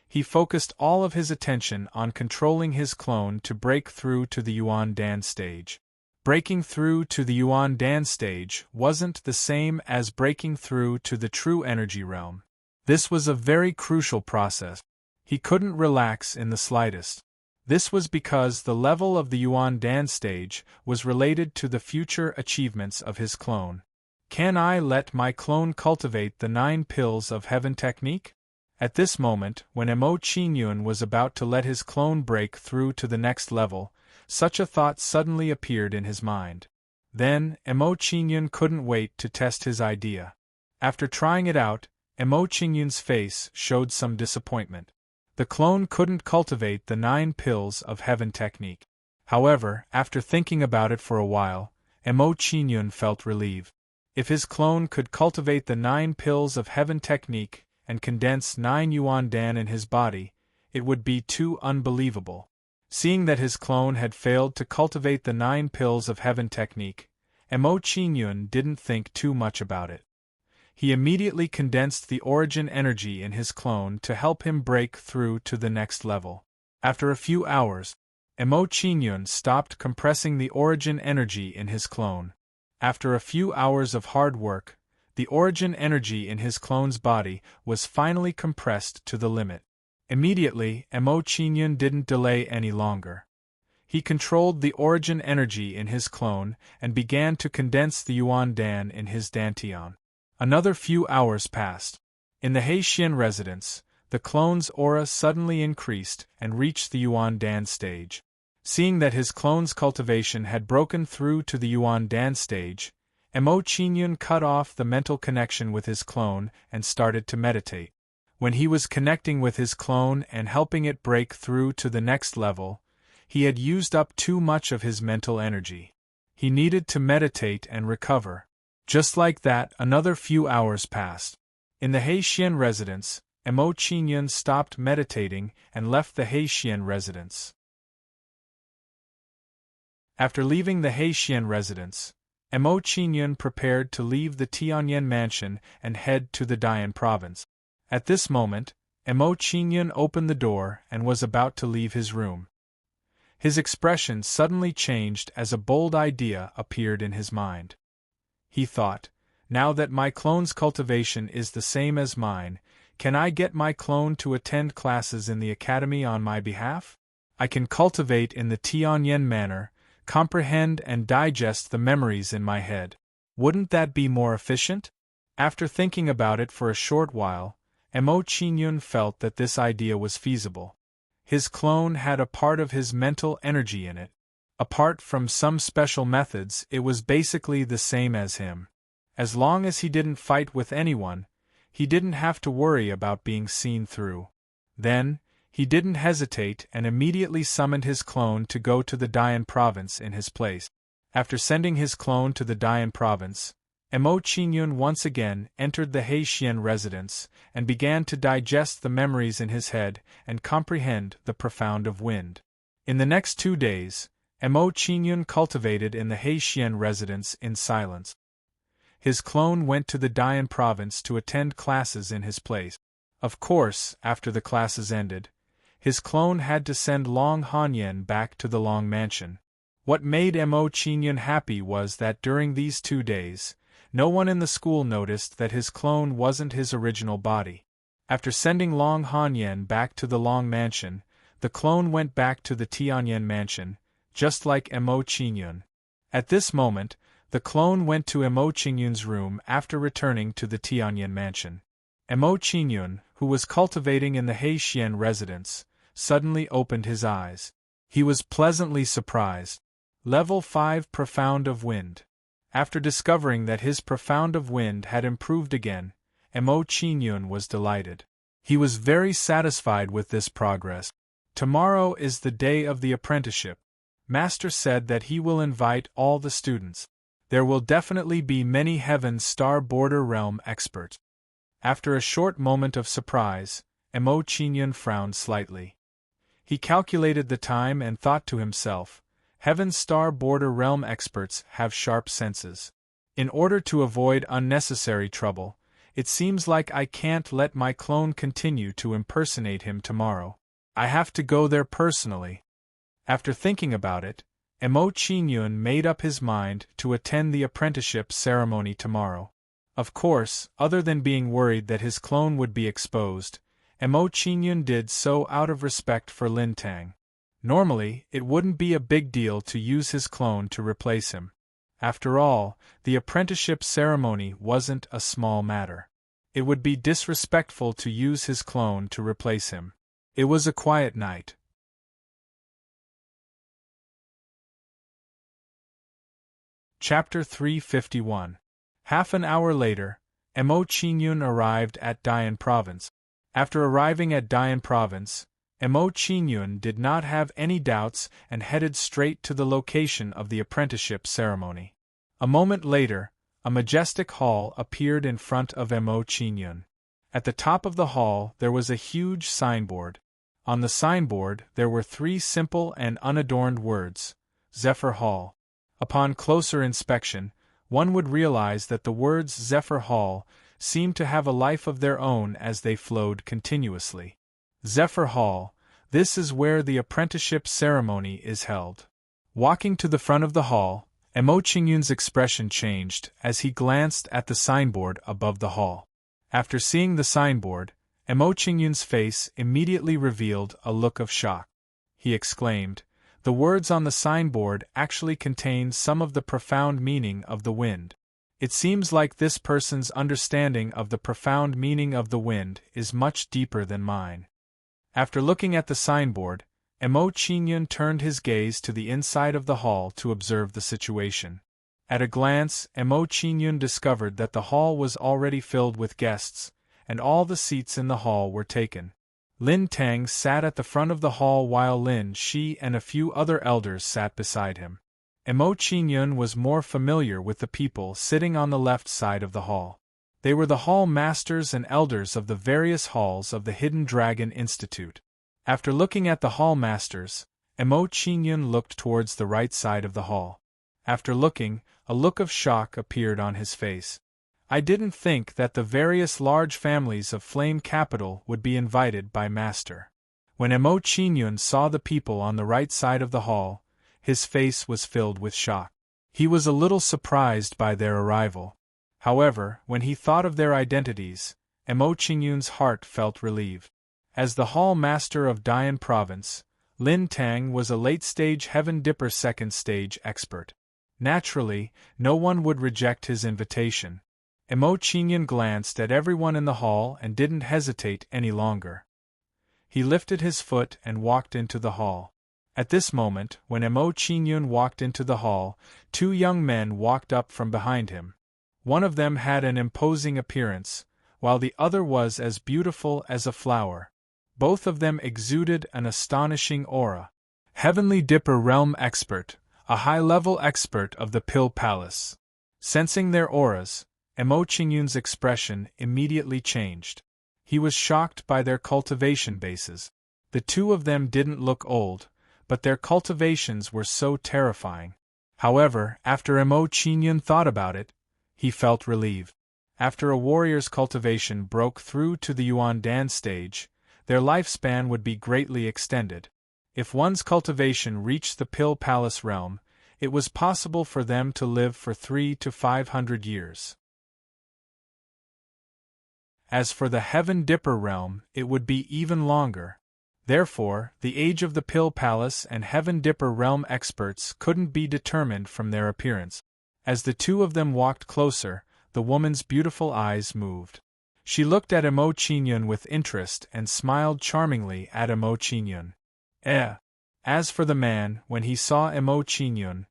He focused all of his attention on controlling his clone to break through to the Yuan Dan stage. Breaking through to the Yuan Dan stage wasn't the same as breaking through to the true energy realm. This was a very crucial process. He couldn't relax in the slightest. This was because the level of the Yuan Dan stage was related to the future achievements of his clone. Can I let my clone cultivate the 9 Pills of Heaven technique? At this moment, when Mo Qingyun was about to let his clone break through to the next level, such a thought suddenly appeared in his mind. Then, Mo Qingyun couldn't wait to test his idea. After trying it out, Mo Qingyun's face showed some disappointment. The clone couldn't cultivate the 9 Pills of Heaven technique. However, after thinking about it for a while, Mo Qingyun felt relieved. If his clone could cultivate the 9 Pills of Heaven technique and condense 9 Yuan Dan in his body, it would be too unbelievable. Seeing that his clone had failed to cultivate the 9 Pills of Heaven technique, Mo Qingyun didn't think too much about it. He immediately condensed the origin energy in his clone to help him break through to the next level. After a few hours, Mo Qingyun stopped compressing the origin energy in his clone. After a few hours of hard work, the origin energy in his clone's body was finally compressed to the limit. Immediately, Mo Qingyun didn't delay any longer. He controlled the origin energy in his clone and began to condense the Yuan Dan in his dantian. Another few hours passed. In the Hexian residence, the clone's aura suddenly increased and reached the Yuan Dan stage. Seeing that his clone's cultivation had broken through to the Yuan Dan stage, Mo Qingyun cut off the mental connection with his clone and started to meditate. When he was connecting with his clone and helping it break through to the next level, he had used up too much of his mental energy. He needed to meditate and recover. Just like that, another few hours passed. In the Hexian residence, Mo Qingyun stopped meditating and left the Hexian residence. After leaving the Hexian residence, Mo Qingyun prepared to leave the Tianyan mansion and head to the Dian province. At this moment, Mo Qingyun opened the door and was about to leave his room. His expression suddenly changed as a bold idea appeared in his mind. He thought, now that my clone's cultivation is the same as mine, can I get my clone to attend classes in the academy on my behalf? I can cultivate in the Tianyan manner, comprehend and digest the memories in my head. Wouldn't that be more efficient? After thinking about it for a short while, Mo Qingyun felt that this idea was feasible. His clone had a part of his mental energy in it. Apart from some special methods, it was basically the same as him. As long as he didn't fight with anyone, he didn't have to worry about being seen through. Then, he didn't hesitate and immediately summoned his clone to go to the Dian province in his place. After sending his clone to the Dian province, Mo Qingyun once again entered the Hexian residence and began to digest the memories in his head and comprehend the profound of wind. In the next 2 days, Mo Qingyun cultivated in the Hexian residence in silence. His clone went to the Dian province to attend classes in his place. Of course, after the classes ended, his clone had to send Long Hanyan back to the Long Mansion. What made Mo Qingyun happy was that during these 2 days, no one in the school noticed that his clone wasn't his original body. After sending Long Hanyan back to the Long Mansion, the clone went back to the Tianyan mansion, just like Mo Qingyun. At this moment, the clone went to Mo Qingyun's room after returning to the Tianyan mansion. Mo Qingyun, who was cultivating in the Hexian residence, suddenly opened his eyes. He was pleasantly surprised. Level 5 Profound of Wind. After discovering that his Profound of Wind had improved again, Mo Qingyun was delighted. He was very satisfied with this progress. Tomorrow is the day of the apprenticeship. Master said that he will invite all the students. There will definitely be many Heaven's Star Border Realm experts. After a short moment of surprise, Emo Chingyun frowned slightly. He calculated the time and thought to himself, Heaven's Star Border Realm experts have sharp senses. In order to avoid unnecessary trouble, it seems like I can't let my clone continue to impersonate him tomorrow. I have to go there personally. After thinking about it, Emo Chingyun made up his mind to attend the apprenticeship ceremony tomorrow. Of course, other than being worried that his clone would be exposed, Emo Chingyun did so out of respect for Lin Tang. Normally, it wouldn't be a big deal to use his clone to replace him. After all, the apprenticeship ceremony wasn't a small matter. It would be disrespectful to use his clone to replace him. It was a quiet night. Chapter 351. Half an hour later, Emo Chingyun arrived at Dian Province. After arriving at Dian Province, Emo Chingyun did not have any doubts and headed straight to the location of the apprenticeship ceremony. A moment later, a majestic hall appeared in front of Emo Chingyun. At the top of the hall there was a huge signboard. On the signboard there were 3 simple and unadorned words, Zephyr Hall. Upon closer inspection, one would realize that the words Zephyr Hall seemed to have a life of their own as they flowed continuously. Zephyr Hall, this is where the apprenticeship ceremony is held. Walking to the front of the hall, Emo Chingyun's expression changed as he glanced at the signboard above the hall. After seeing the signboard, Emo Chingyun's face immediately revealed a look of shock. He exclaimed, "The words on the signboard actually contain some of the profound meaning of the wind. It seems like this person's understanding of the profound meaning of the wind is much deeper than mine." After looking at the signboard, Emo Chingyun turned his gaze to the inside of the hall to observe the situation. At a glance, Emo Chingyun discovered that the hall was already filled with guests, and all the seats in the hall were taken. Lin Tang sat at the front of the hall while Lin Shi and a few other elders sat beside him. Emo Chingyun was more familiar with the people sitting on the left side of the hall. They were the hall masters and elders of the various halls of the Hidden Dragon Institute. After looking at the hall masters, Emo Chingyun looked towards the right side of the hall. After looking, a look of shock appeared on his face. I didn't think that the various large families of Flame Capital would be invited by Master. When Emo Chingyun saw the people on the right side of the hall, his face was filled with shock. He was a little surprised by their arrival. However, when he thought of their identities, Emo Chingyun's heart felt relieved. As the Hall Master of Dian Province, Lin Tang was a late-stage Heaven Dipper second-stage expert. Naturally, no one would reject his invitation. Emo Chingyun glanced at everyone in the hall and didn't hesitate any longer. He lifted his foot and walked into the hall. At this moment, when Emo Chingyun walked into the hall, 2 young men walked up from behind him. One of them had an imposing appearance, while the other was as beautiful as a flower. Both of them exuded an astonishing aura. Heavenly Dipper Realm Expert, a high-level expert of the Pill Palace. Sensing their auras, Emo Chingyun's expression immediately changed. He was shocked by their cultivation bases. The 2 of them didn't look old, but their cultivations were so terrifying. However, after Emo Chingyun thought about it, he felt relieved. After a warrior's cultivation broke through to the Yuan Dan stage, their lifespan would be greatly extended. If one's cultivation reached the Pill Palace realm, it was possible for them to live for 300 to 500 years. As for the Heaven Dipper realm, it would be even longer. Therefore, the age of the Pill Palace and Heaven Dipper realm experts couldn't be determined from their appearance. As the 2 of them walked closer, the woman's beautiful eyes moved. She looked at Emo Chingyun with interest and smiled charmingly at Emo Chingyun. As for the man, when he saw Emo Chingyun,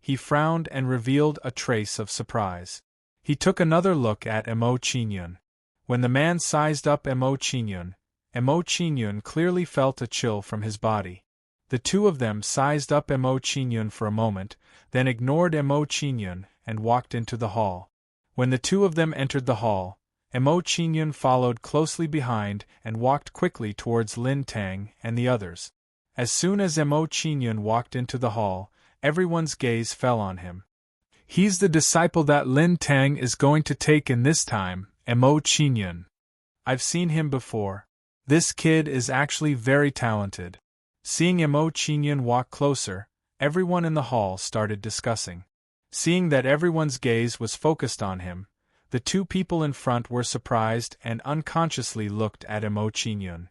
he frowned and revealed a trace of surprise. He took another look at Emo Chingyun. When the man sized up Emo Chingyun clearly felt a chill from his body. The two of them sized up Mo Qingyun for a moment, then ignored Mo Qingyun and walked into the hall. When the two of them entered the hall, Mo Qingyun followed closely behind and walked quickly towards Lin Tang and the others. As soon as Mo Qingyun walked into the hall, everyone's gaze fell on him. He's the disciple that Lin Tang is going to take in this time, Mo Qingyun. I've seen him before. This kid is actually very talented. Seeing Mo Qingyun walk closer, everyone in the hall started discussing. Seeing that everyone's gaze was focused on him, the two people in front were surprised and unconsciously looked at Mo Qingyun.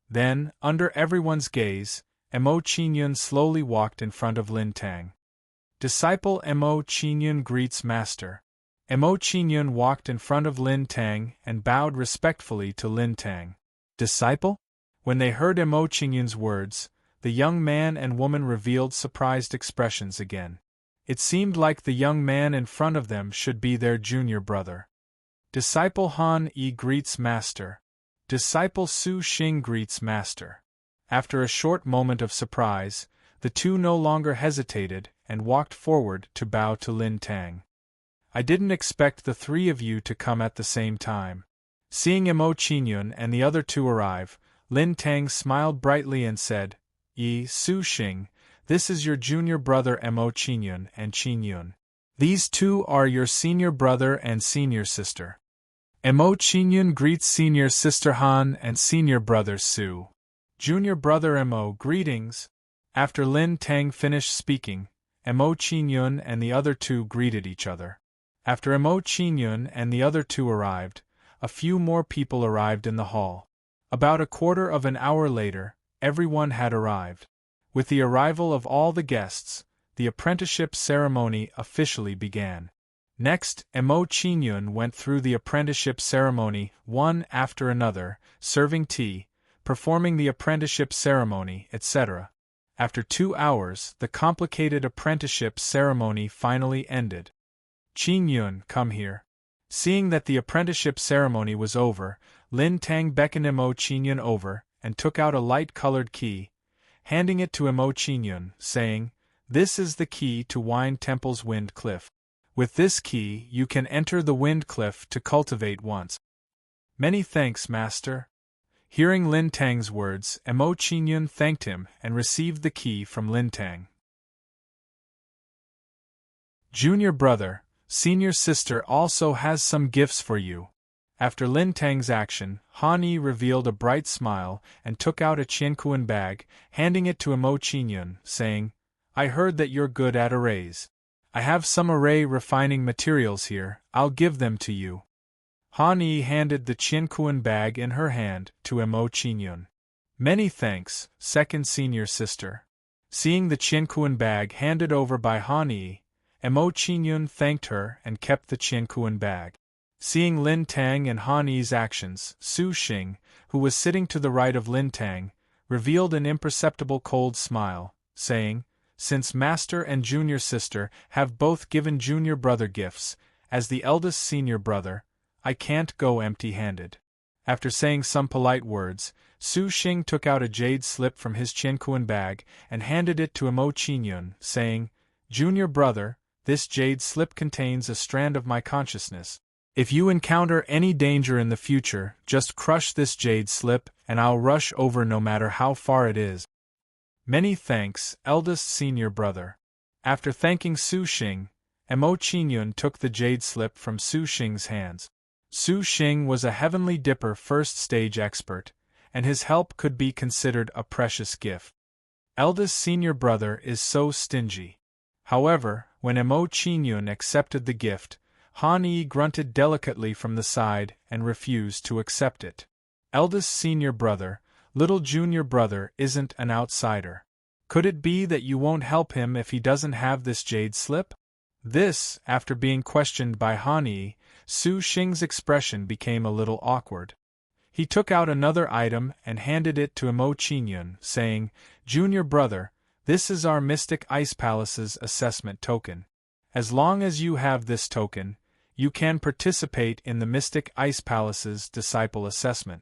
Then, under everyone's gaze, Mo Qingyun slowly walked in front of Lin Tang. Disciple Mo Qingyun greets Master. Mo Qingyun walked in front of Lin Tang and bowed respectfully to Lin Tang. Disciple? When they heard Mo Qingyun's words, the young man and woman revealed surprised expressions again. It seemed like the young man in front of them should be their junior brother. Disciple Han Yi greets Master. Disciple Su Xing greets Master. After a short moment of surprise, the two no longer hesitated and walked forward to bow to Lin Tang. I didn't expect the three of you to come at the same time. Seeing Mo Qingyun and the other two arrive, Lin Tang smiled brightly and said, Yi Su Xing, this is your junior brother Mo Qingyun and Qingyun. These two are your senior brother and senior sister. Mo Qingyun greets senior sister Han and senior brother Su. Junior brother Mo, greetings. After Lin Tang finished speaking, Mo Qingyun and the other two greeted each other. After Mo Qingyun and the other two arrived, a few more people arrived in the hall. About a quarter of an hour later, everyone had arrived. With the arrival of all the guests, the apprenticeship ceremony officially began. Next, Mo Qingyun went through the apprenticeship ceremony one after another, serving tea, performing the apprenticeship ceremony, etc. After 2 hours, the complicated apprenticeship ceremony finally ended. Qingyun, come here. Seeing that the apprenticeship ceremony was over, Lin Tang beckoned Mo Qingyun over and took out a light-colored key, handing it to Mo Qingyun, saying, This is the key to Wine Temple's Wind Cliff. With this key, you can enter the Wind Cliff to cultivate once. Many thanks, Master. Hearing Lin Tang's words, Mo Qingyun thanked him and received the key from Lin Tang. Junior brother, senior sister also has some gifts for you. After Lin Tang's action, Han Yi revealed a bright smile and took out a qianquan bag, handing it to Mo Qingyun, saying, I heard that you're good at arrays. I have some array refining materials here, I'll give them to you. Han Yi handed the qianquan bag in her hand to Mo Qingyun. Many thanks, second senior sister. Seeing the qianquan bag handed over by Han Yi, Mo Qingyun thanked her and kept the qianquan bag. Seeing Lin Tang and Han Yi's actions, Su Xing, who was sitting to the right of Lin Tang, revealed an imperceptible cold smile, saying, Since Master and Junior Sister have both given Junior Brother gifts, as the eldest Senior Brother, I can't go empty-handed. After saying some polite words, Su Xing took out a jade slip from his qianquan bag and handed it to Mo Qingyun, saying, Junior Brother, this jade slip contains a strand of my consciousness. If you encounter any danger in the future, just crush this jade slip and I'll rush over no matter how far it is. Many thanks, eldest senior brother. After thanking Su Xing, Mo Qingyun took the jade slip from Su Xing's hands. Su Xing was a heavenly dipper first-stage expert, and his help could be considered a precious gift. Eldest senior brother is so stingy. However, when Mo Qingyun accepted the gift, Han Yi grunted delicately from the side and refused to accept it. Eldest senior brother, little junior brother isn't an outsider. Could it be that you won't help him if he doesn't have this jade slip? This, after being questioned by Han Yi, Su Xing's expression became a little awkward. He took out another item and handed it to Mo Qingyun, saying, Junior brother, this is our Mystic Ice Palace's assessment token. As long as you have this token, you can participate in the Mystic Ice Palace's disciple assessment.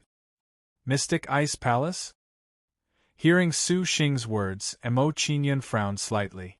Mystic Ice Palace? Hearing Su Xing's words, Mo Qingyun frowned slightly.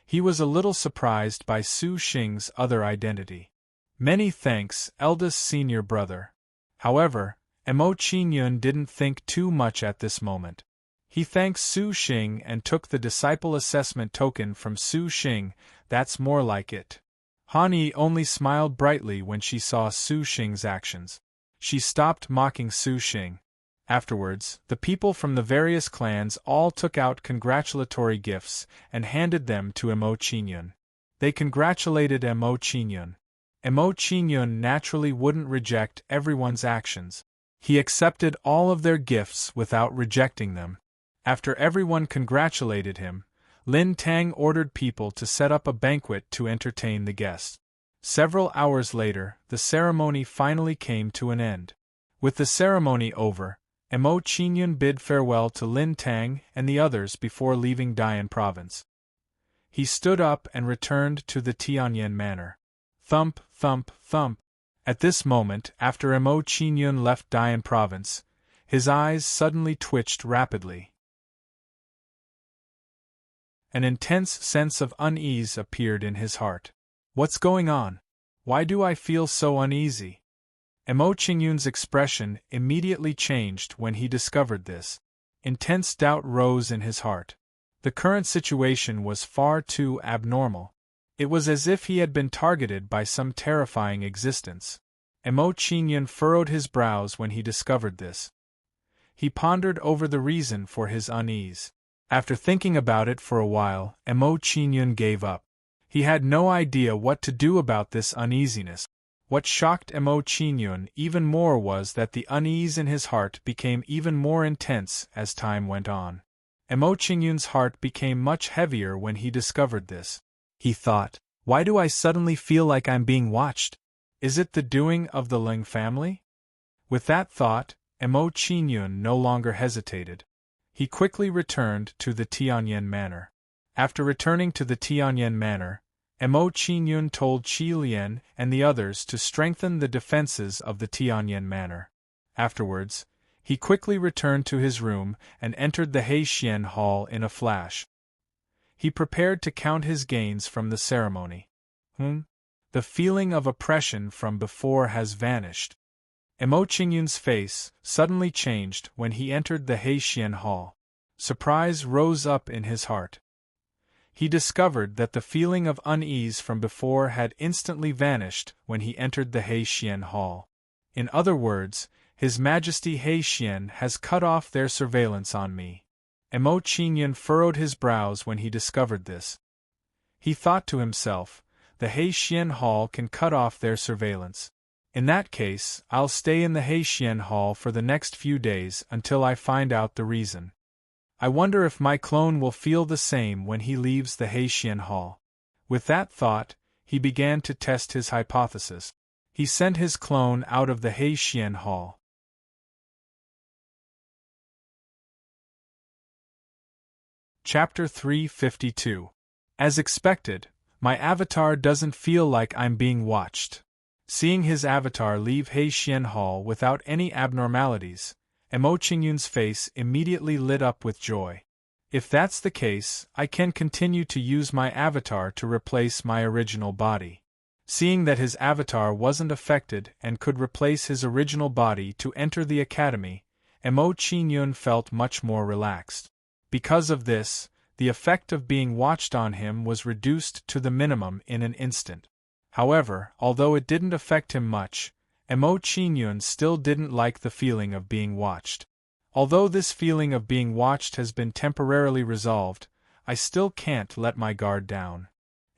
He was a little surprised by Su Xing's other identity. Many thanks, eldest senior brother. However, Mo Qingyun didn't think too much at this moment. He thanked Su Xing and took the disciple assessment token from Su Xing. That's more like it. Han Yi only smiled brightly when she saw Su Xing's actions. She stopped mocking Su Xing. Afterwards, the people from the various clans all took out congratulatory gifts and handed them to Mo Qingyun. They congratulated Mo Qingyun. Mo Qingyun naturally wouldn't reject everyone's actions. He accepted all of their gifts without rejecting them. After everyone congratulated him, Lin Tang ordered people to set up a banquet to entertain the guests. Several hours later, the ceremony finally came to an end. With the ceremony over, Mo Qingyun bid farewell to Lin Tang and the others before leaving Dian Province. He stood up and returned to the Tianyan Manor. Thump, thump, thump. At this moment, after Mo Qingyun left Dian Province, his eyes suddenly twitched rapidly. An intense sense of unease appeared in his heart. What's going on? Why do I feel so uneasy? Mo Qingyun's expression immediately changed when he discovered this. Intense doubt rose in his heart. The current situation was far too abnormal. It was as if he had been targeted by some terrifying existence. Mo Qingyun furrowed his brows when he discovered this. He pondered over the reason for his unease. After thinking about it for a while, Mo Qingyun gave up. He had no idea what to do about this uneasiness. What shocked Mo Qingyun even more was that the unease in his heart became even more intense as time went on. Mo Qingyun's heart became much heavier when he discovered this. He thought, why do I suddenly feel like I'm being watched? Is it the doing of the Ling family? With that thought, Mo Qingyun no longer hesitated. He quickly returned to the Tianyan Manor. After returning to the Tianyan Manor, Mo Qingyun told Qi Lian and the others to strengthen the defenses of the Tianyan Manor. Afterwards, he quickly returned to his room and entered the Heixian Hall in a flash. He prepared to count his gains from the ceremony. The feeling of oppression from before has vanished. Mo Qingyun's face suddenly changed when he entered the Heixian Hall. Surprise rose up in his heart. He discovered that the feeling of unease from before had instantly vanished when he entered the Heixian Hall. In other words, His Majesty Heixian has cut off their surveillance on me. Mo Qingyun furrowed his brows when he discovered this. He thought to himself, the Heixian Hall can cut off their surveillance. In that case, I'll stay in the Heixian Hall for the next few days until I find out the reason. I wonder if my clone will feel the same when he leaves the Heixian Hall. With that thought, he began to test his hypothesis. He sent his clone out of the Heixian Hall. Chapter 352. As expected, my avatar doesn't feel like I'm being watched. Seeing his avatar leave Heixian Hall without any abnormalities, Mo Qingyun's face immediately lit up with joy. If that's the case, I can continue to use my avatar to replace my original body. Seeing that his avatar wasn't affected and could replace his original body to enter the academy, Mo Qingyun felt much more relaxed. Because of this, the effect of being watched on him was reduced to the minimum in an instant. However, although it didn't affect him much, Mo Qingyun still didn't like the feeling of being watched. Although this feeling of being watched has been temporarily resolved, I still can't let my guard down.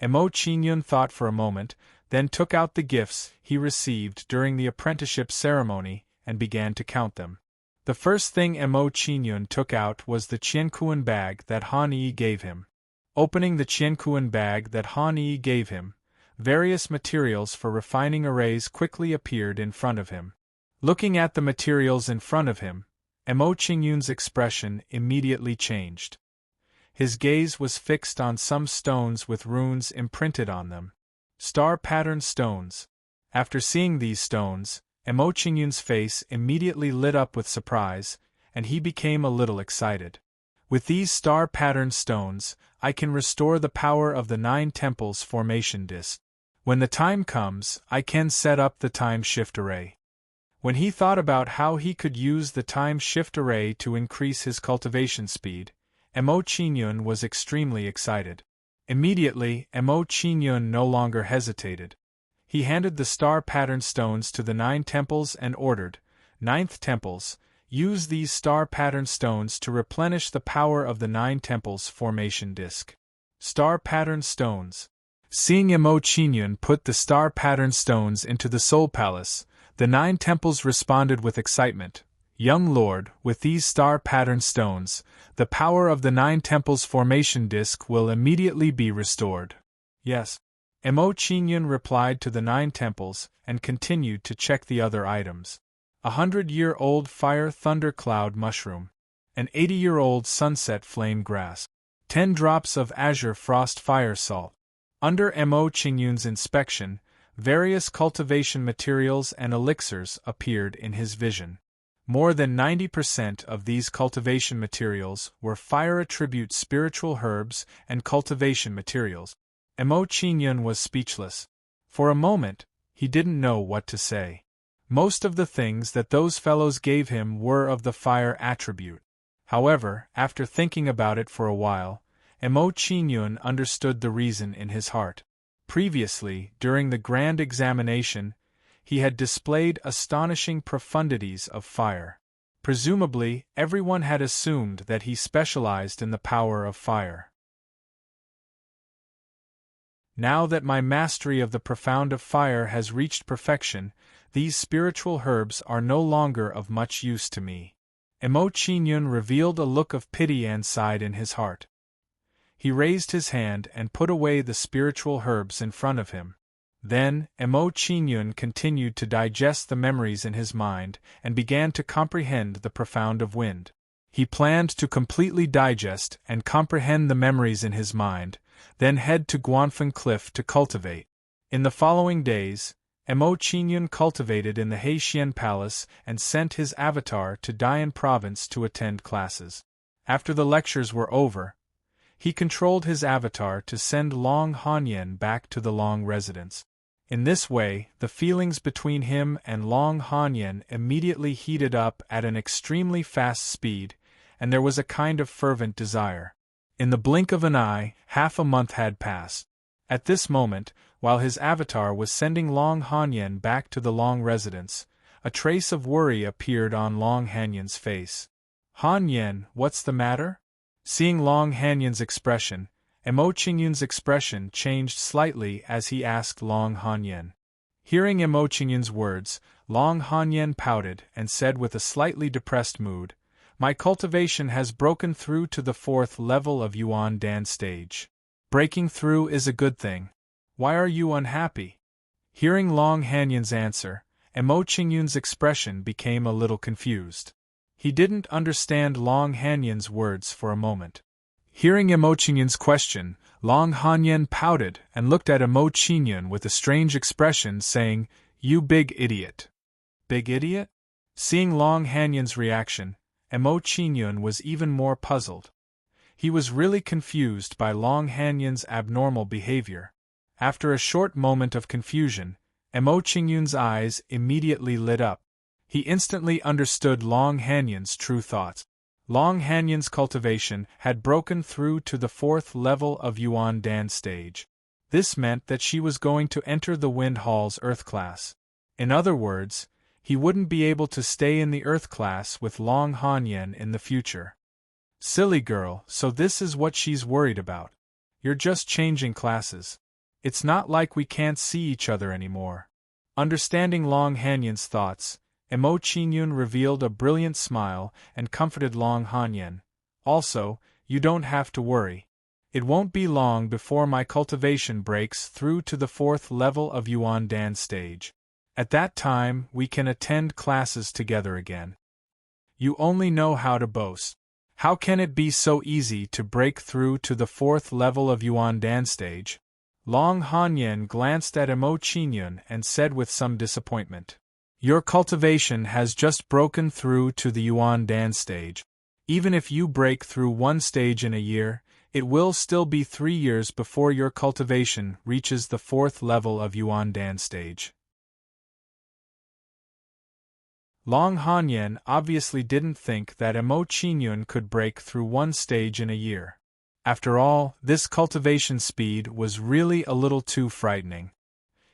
Mo Qingyun thought for a moment, then took out the gifts he received during the apprenticeship ceremony and began to count them. The first thing Mo Qingyun took out was the Qiankuan bag that Han Yi gave him. Opening the Qiankuan bag that Han Yi gave him, various materials for refining arrays quickly appeared in front of him. Looking at the materials in front of him, Mo Qingyun's expression immediately changed. His gaze was fixed on some stones with runes imprinted on them. Star-patterned stones. After seeing these stones, Mo Qingyun's face immediately lit up with surprise, and he became a little excited. With these star-patterned stones, I can restore the power of the 9 temples formation disk. When the time comes, I can set up the time shift array. When he thought about how he could use the time shift array to increase his cultivation speed, Mo Qingyun was extremely excited. Immediately, Mo Qingyun no longer hesitated. He handed the star-patterned stones to the 9 temples and ordered, "Ninth temples, use these star-patterned stones to replenish the power of the 9 temples formation disk." Star-patterned stones. Seeing Mo Qingyun put the star-patterned stones into the Soul Palace, the 9 temples responded with excitement. "Young Lord, with these star-patterned stones, the power of the 9 temples formation disk will immediately be restored." "Yes." Mo Qingyun replied to the 9 temples and continued to check the other items. 100-year-old fire thundercloud mushroom. An 80-year-old sunset flame grass. 10 drops of azure frost fire salt. Under Mo Qingyun's inspection, various cultivation materials and elixirs appeared in his vision. More than 90% of these cultivation materials were fire-attribute spiritual herbs and cultivation materials. Mo Qingyun was speechless. For a moment, he didn't know what to say. Most of the things that those fellows gave him were of the fire attribute. However, after thinking about it for a while, Mo Qingyun understood the reason in his heart. Previously, during the grand examination, he had displayed astonishing profundities of fire. Presumably, everyone had assumed that he specialized in the power of fire. Now that my mastery of the profound of fire has reached perfection, these spiritual herbs are no longer of much use to me. Mo Qingyun revealed a look of pity and sighed in his heart. He raised his hand and put away the spiritual herbs in front of him. Then, Mo Qingyun continued to digest the memories in his mind and began to comprehend the profound of wind. He planned to completely digest and comprehend the memories in his mind, then head to Guanfeng Cliff to cultivate. In the following days, Mo Qingyun cultivated in the Heixian Palace and sent his avatar to Dian Province to attend classes. After the lectures were over, he controlled his avatar to send Long Hanyan back to the Long residence. In this way, the feelings between him and Long Hanyan immediately heated up at an extremely fast speed, and there was a kind of fervent desire. In the blink of an eye, half a month had passed. At this moment, while his avatar was sending Long Hanyan back to the Long residence, a trace of worry appeared on Long Hanyan's face. "Hanyan, what's the matter?" Seeing Long Hanyan's expression, Mo Qingyun's expression changed slightly as he asked Long Hanyan. Hearing Mo Qingyun's words, Long Hanyan pouted and said with a slightly depressed mood, "My cultivation has broken through to the 4th level of Yuan Dan stage. Breaking through is a good thing. Why are you unhappy?" Hearing Long Hanyan's answer, Mo Qingyun's expression became a little confused. He didn't understand Long Hanyan's words for a moment. Hearing Mo Qingyun's question, Long Hanyan pouted and looked at Mo Qingyun with a strange expression, saying, "You big idiot." "Big idiot?" Seeing Long Hanyan's reaction, Mo Qingyun was even more puzzled. He was really confused by Long Hanyan's abnormal behavior. After a short moment of confusion, Mo Qingyun's eyes immediately lit up. He instantly understood Long Hanyan's true thoughts. Long Hanyan's cultivation had broken through to the 4th level of Yuan Dan stage. This meant that she was going to enter the Wind Hall's Earth class. In other words, he wouldn't be able to stay in the Earth class with Long Hanyan in the future. Silly girl, so this is what she's worried about. You're just changing classes. It's not like we can't see each other anymore. Understanding Long Hanyan's thoughts, Mo Qingyun revealed a brilliant smile and comforted Long Hanyan. "Also, you don't have to worry. It won't be long before my cultivation breaks through to the 4th level of Yuan Dan stage. At that time, we can attend classes together again. You only know how to boast. How can it be so easy to break through to the 4th level of Yuan Dan stage?" Long Hanyan glanced at Mo Qingyun and said with some disappointment, "Your cultivation has just broken through to the Yuan Dan stage. Even if you break through one stage in a year, it will still be 3 years before your cultivation reaches the 4th level of Yuan Dan stage. Long Hanyan obviously didn't think that Emo Qinyun could break through one stage in a year. After all, this cultivation speed was really a little too frightening.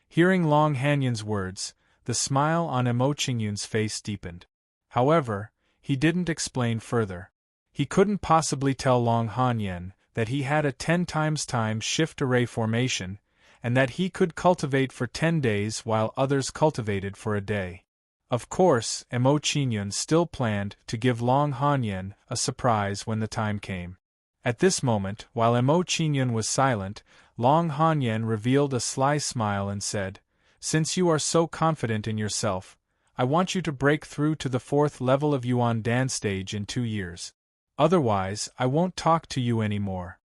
Hearing Long Hanyan's words, the smile on Emo Qinyun's face deepened. However, he didn't explain further. He couldn't possibly tell Long Hanyan that he had a 10 times time shift array formation, and that he could cultivate for 10 days while others cultivated for a day. Of course, Emo Qinyun still planned to give Long Hanyan a surprise when the time came. At this moment, while Emo Qinyun was silent, Long Hanyan revealed a sly smile and said, "Since you are so confident in yourself, I want you to break through to the 4th level of Yuan Dan stage in 2 years. Otherwise, I won't talk to you anymore."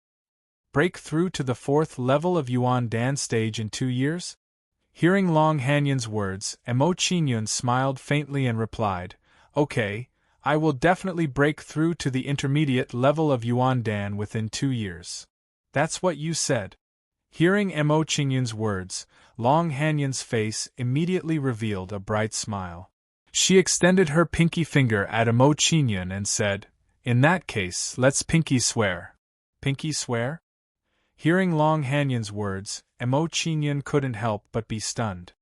Break through to the 4th level of Yuan Dan stage in 2 years? Hearing Long Hanyan's words, Emo Qinyun smiled faintly and replied, "Okay, I will definitely break through to the intermediate level of Yuan Dan within 2 years. That's what you said." Hearing Emo Qinyun's words, Long Hanyan's face immediately revealed a bright smile. She extended her pinky finger at Emo Qinyun and said, "In that case, let's pinky swear." Pinky swear? Hearing Long Hanyan's words, Emo Qinyun couldn't help but be stunned.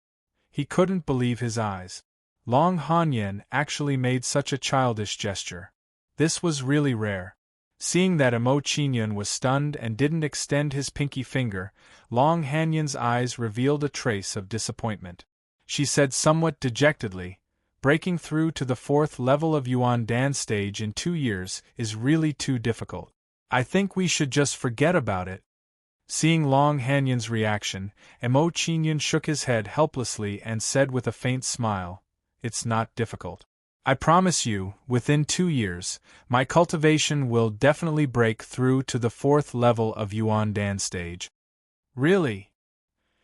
He couldn't believe his eyes. Long Hanyan actually made such a childish gesture. This was really rare. Seeing that Emo Qinyun was stunned and didn't extend his pinky finger, Long Hanyan's eyes revealed a trace of disappointment. She said somewhat dejectedly, "Breaking through to the 4th level of Yuan Dan stage in 2 years is really too difficult. I think we should just forget about it." Seeing Long Hanyan's reaction, Emo Qinyun shook his head helplessly and said with a faint smile, "It's not difficult. I promise you, within 2 years, my cultivation will definitely break through to the 4th level of Yuan Dan stage." Really?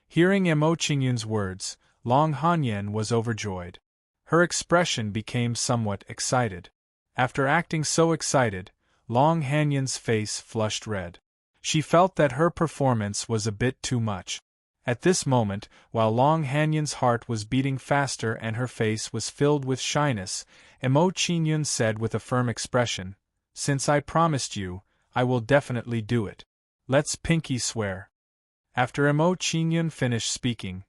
Hearing Emo Qinyun's words, Long Hanyan was overjoyed. Her expression became somewhat excited. After acting so excited, Long Hanyan's face flushed red. She felt that her performance was a bit too much. At this moment, while Long Hanyan's heart was beating faster and her face was filled with shyness, Emo Qinyun said with a firm expression, "Since I promised you, I will definitely do it. Let's pinky swear." After Emo Qinyun finished speaking,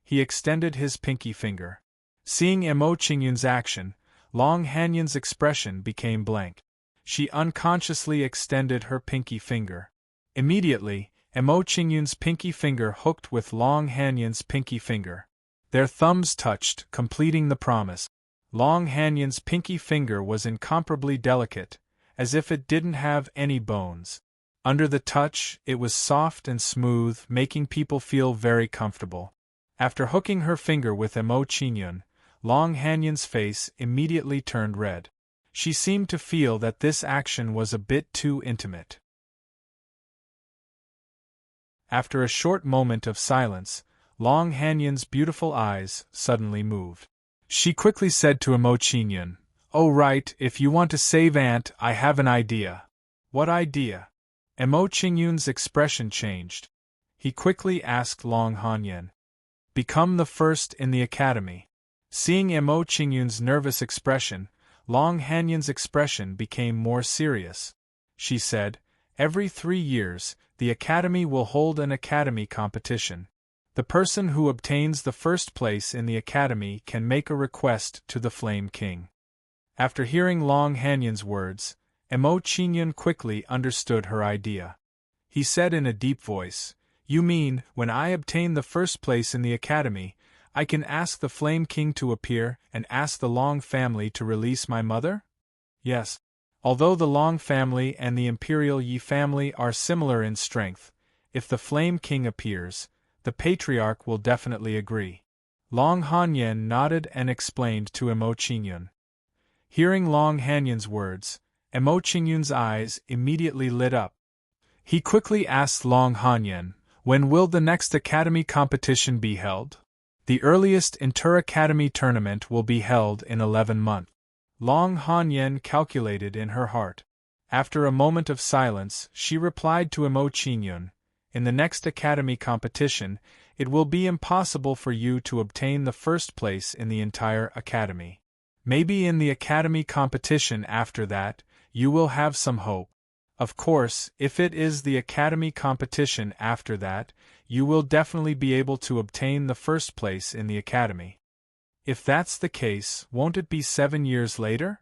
he extended his pinky finger. Seeing Emo Qinyun's action, Long Hanyan's expression became blank. She unconsciously extended her pinky finger. Immediately, Emo Qinyun's pinky finger hooked with Long Hanyan's pinky finger. Their thumbs touched, completing the promise. Long Hanyan's pinky finger was incomparably delicate, as if it didn't have any bones. Under the touch, it was soft and smooth, making people feel very comfortable. After hooking her finger with Emo Qinyun, Long Hanyan's face immediately turned red. She seemed to feel that this action was a bit too intimate. After a short moment of silence, Long Hanyan's beautiful eyes suddenly moved. She quickly said to Emo Qinyun, "Oh right, if you want to save Aunt, I have an idea." "What idea?" Emo Qinyun's expression changed. He quickly asked Long Hanyan, "Become the first in the academy." Seeing Emo Qinyun's nervous expression, Long Hanyan's expression became more serious. She said, "Every 3 years, the Academy will hold an Academy competition. The person who obtains the first place in the Academy can make a request to the Flame King." After hearing Long Hanyan's words, Emo Qinyun quickly understood her idea. He said in a deep voice, "You mean, when I obtain the first place in the Academy, I can ask the Flame King to appear and ask the Long family to release my mother?" "Yes. Although the Long family and the Imperial Yi family are similar in strength, if the Flame King appears, the Patriarch will definitely agree." Long Hanyan nodded and explained to Emo Qinyun. Hearing Long Hanyan's words, Emo Qinyun's eyes immediately lit up. He quickly asked Long Hanyan, "When will the next Academy competition be held?" "The earliest Inter-Academy tournament will be held in 11 months. Long Hanyan calculated in her heart. After a moment of silence, she replied to Emo Qingyun, "In the next academy competition, it will be impossible for you to obtain the first place in the entire academy. Maybe in the academy competition after that, you will have some hope. Of course, if it is the academy competition after that, you will definitely be able to obtain the first place in the academy. If that's the case, won't it be 7 years later?"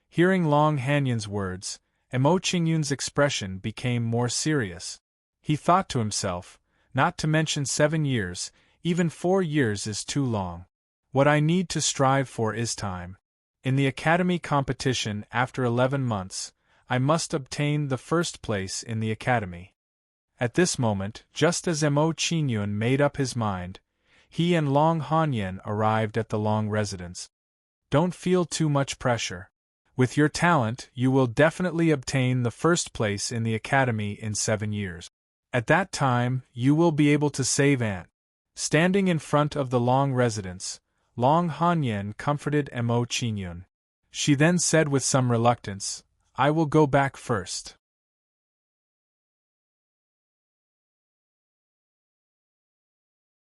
Hearing Long Hanyan's words, Emo Qingyun's expression became more serious. He thought to himself, not to mention 7 years, even 4 years is too long. What I need to strive for is time. In the academy competition after 11 months, I must obtain the first place in the academy. At this moment, just as Emo Qingyun made up his mind, he and Long Hanyan arrived at the Long residence. Don't feel too much pressure. With your talent, you will definitely obtain the first place in the academy in 7 years. At that time, you will be able to save Ant. Standing in front of the Long residence, Long Hanyan comforted Emo Qingyun. She then said with some reluctance, "I will go back first."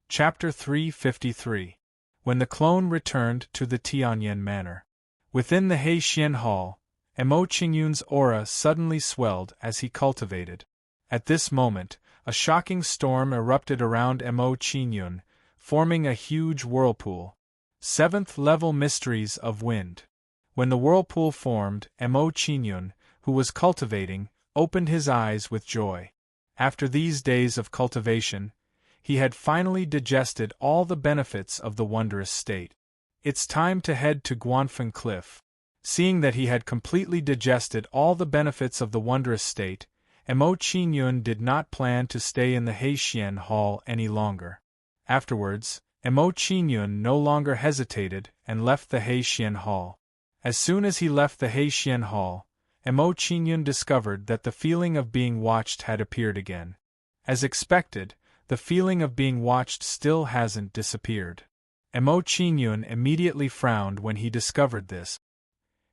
Chapter 353. When the clone returned to the Tianyan Manor. Within the Heixian Hall, Emo Qingyun's aura suddenly swelled as he cultivated. At this moment, a shocking storm erupted around Emo Qingyun, forming a huge whirlpool. 7th level mysteries of wind. When the whirlpool formed, Emo Qingyun, who was cultivating, opened his eyes with joy. After these days of cultivation, he had finally digested all the benefits of the wondrous state. It's time to head to Guanfeng Cliff. Seeing that he had completely digested all the benefits of the wondrous state, Emo Qingyun did not plan to stay in the Heixian Hall any longer. Afterwards, Emo Qingyun no longer hesitated and left the Heixian Hall. As soon as he left the Heixian Hall, Emo Qingyun discovered that the feeling of being watched had appeared again. As expected, the feeling of being watched still hasn't disappeared. Emo Qingyun immediately frowned when he discovered this.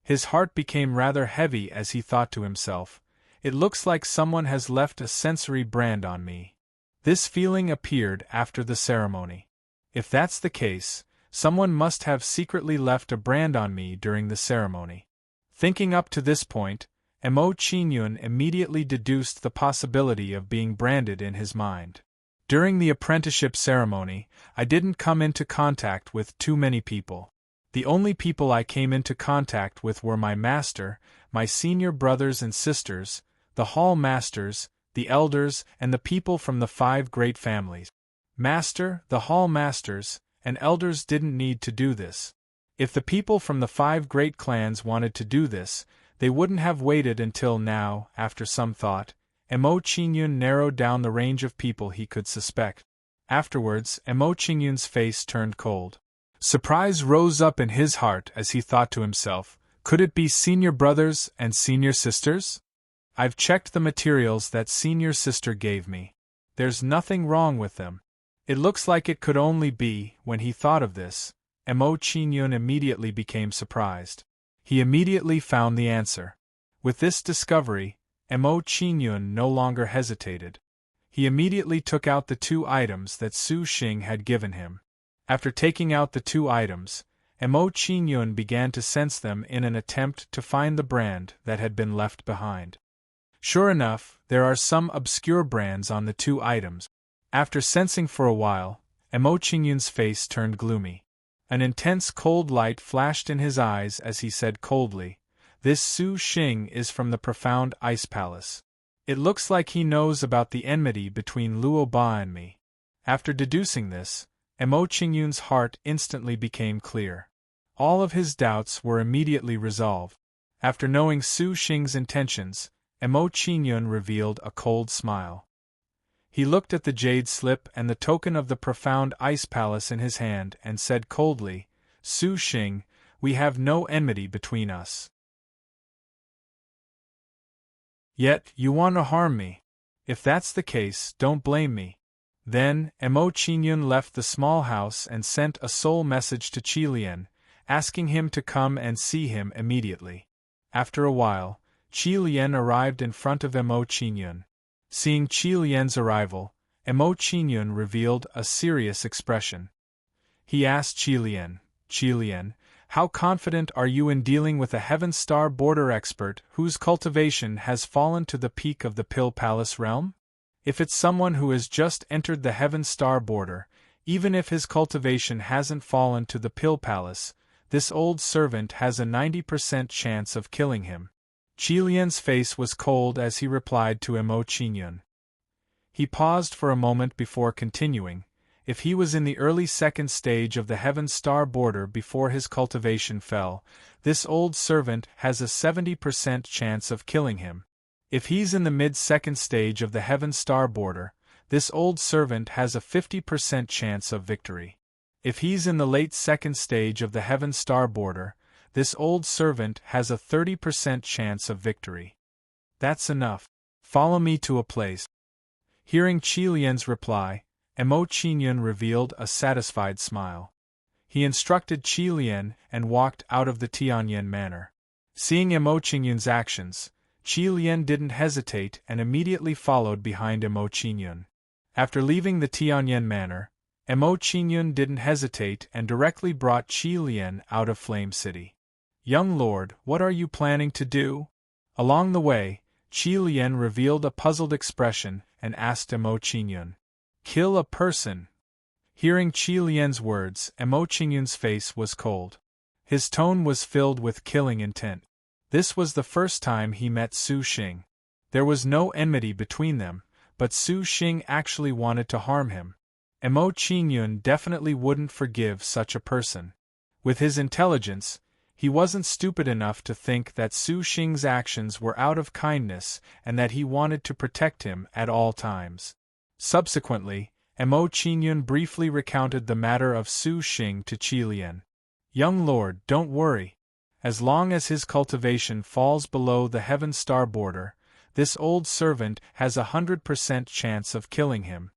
His heart became rather heavy as he thought to himself, "It looks like someone has left a sensory brand on me." This feeling appeared after the ceremony. If that's the case, someone must have secretly left a brand on me during the ceremony. Thinking up to this point, Emo Qingyun immediately deduced the possibility of being branded in his mind. During the apprenticeship ceremony, I didn't come into contact with too many people. The only people I came into contact with were my master, my senior brothers and sisters, the hall masters, the elders, and the people from the 5 great families. Master, the hall masters, and elders didn't need to do this. If the people from the 5 great clans wanted to do this, they wouldn't have waited until now. After some thought, Emo Qingyun narrowed down the range of people he could suspect. Afterwards, Emo Qingyun's face turned cold. Surprise rose up in his heart as he thought to himself, could it be senior brothers and senior sisters? I've checked the materials that senior sister gave me. There's nothing wrong with them. It looks like it could only be. When he thought of this, Emo Qingyun immediately became surprised. He immediately found the answer. With this discovery, Emo Qingyun no longer hesitated. He immediately took out the 2 items that Su Xing had given him. After taking out the 2 items, Emo Qingyun began to sense them in an attempt to find the brand that had been left behind. Sure enough, there are some obscure brands on the 2 items. After sensing for a while, Emo Qingyun's face turned gloomy. An intense cold light flashed in his eyes as he said coldly, "This Su Xing is from the profound ice palace. It looks like he knows about the enmity between Luo Ba and me." After deducing this, Emo Qingyun's heart instantly became clear. All of his doubts were immediately resolved. After knowing Su Xing's intentions, Emo Qingyun revealed a cold smile. He looked at the jade slip and the token of the profound ice palace in his hand and said coldly, "Su Xing, we have no enmity between us. Yet, you want to harm me. If that's the case, don't blame me." Then, Emo Qingyun left the small house and sent a soul message to Qilian, asking him to come and see him immediately. After a while, Qi Lian arrived in front of Mo Qingyun. Seeing Qi Lian's arrival, Mo Qingyun revealed a serious expression. He asked Qi Lian, how confident are you in dealing with a Heaven Star border expert whose cultivation has fallen to the peak of the Pill Palace realm? If it's someone who has just entered the Heaven Star border, even if his cultivation hasn't fallen to the Pill Palace, this old servant has a 90% chance of killing him. Qi Lian's face was cold as he replied to Mo Qingyun. He paused for a moment before continuing. If he was in the early second stage of the Heaven Star border before his cultivation fell, this old servant has a 70% chance of killing him. If he's in the mid-second stage of the Heaven Star border, this old servant has a 50% chance of victory. If he's in the late second stage of the Heaven Star border, this old servant has a 30% chance of victory. That's enough. Follow me to a place. Hearing Qi Lian's reply, Mo Qingyun revealed a satisfied smile. He instructed Qi Lian and walked out of the Tianyan manor. Seeing Mo Qingyun's actions, Qi Lian didn't hesitate and immediately followed behind Mo Qingyun. After leaving the Tianyan manor, Mo Qingyun didn't hesitate and directly brought Qi Lian out of Flame City. Young lord, what are you planning to do? Along the way, Qi Lian revealed a puzzled expression and asked Mo Qingyun. Kill a person. Hearing Qi Lian's words, Mo Qingyun's face was cold. His tone was filled with killing intent. This was the first time he met Su Xing. There was no enmity between them, but Su Xing actually wanted to harm him. Mo Qingyun definitely wouldn't forgive such a person. With his intelligence, he wasn't stupid enough to think that Su Xing's actions were out of kindness and that he wanted to protect him at all times. Subsequently, Mo Qingyun briefly recounted the matter of Su Xing to Qi Lian. Young lord, don't worry. As long as his cultivation falls below the Heaven Star border, this old servant has a 100% chance of killing him.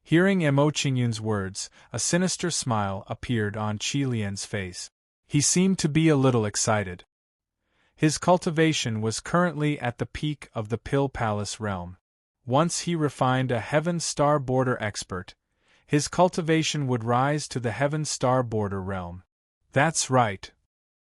Hearing Mo Qingyun's words, a sinister smile appeared on Qi Lian's face. He seemed to be a little excited. His cultivation was currently at the peak of the Pill Palace realm. Once he refined a Heaven Star border expert, his cultivation would rise to the Heaven Star border realm. That's right.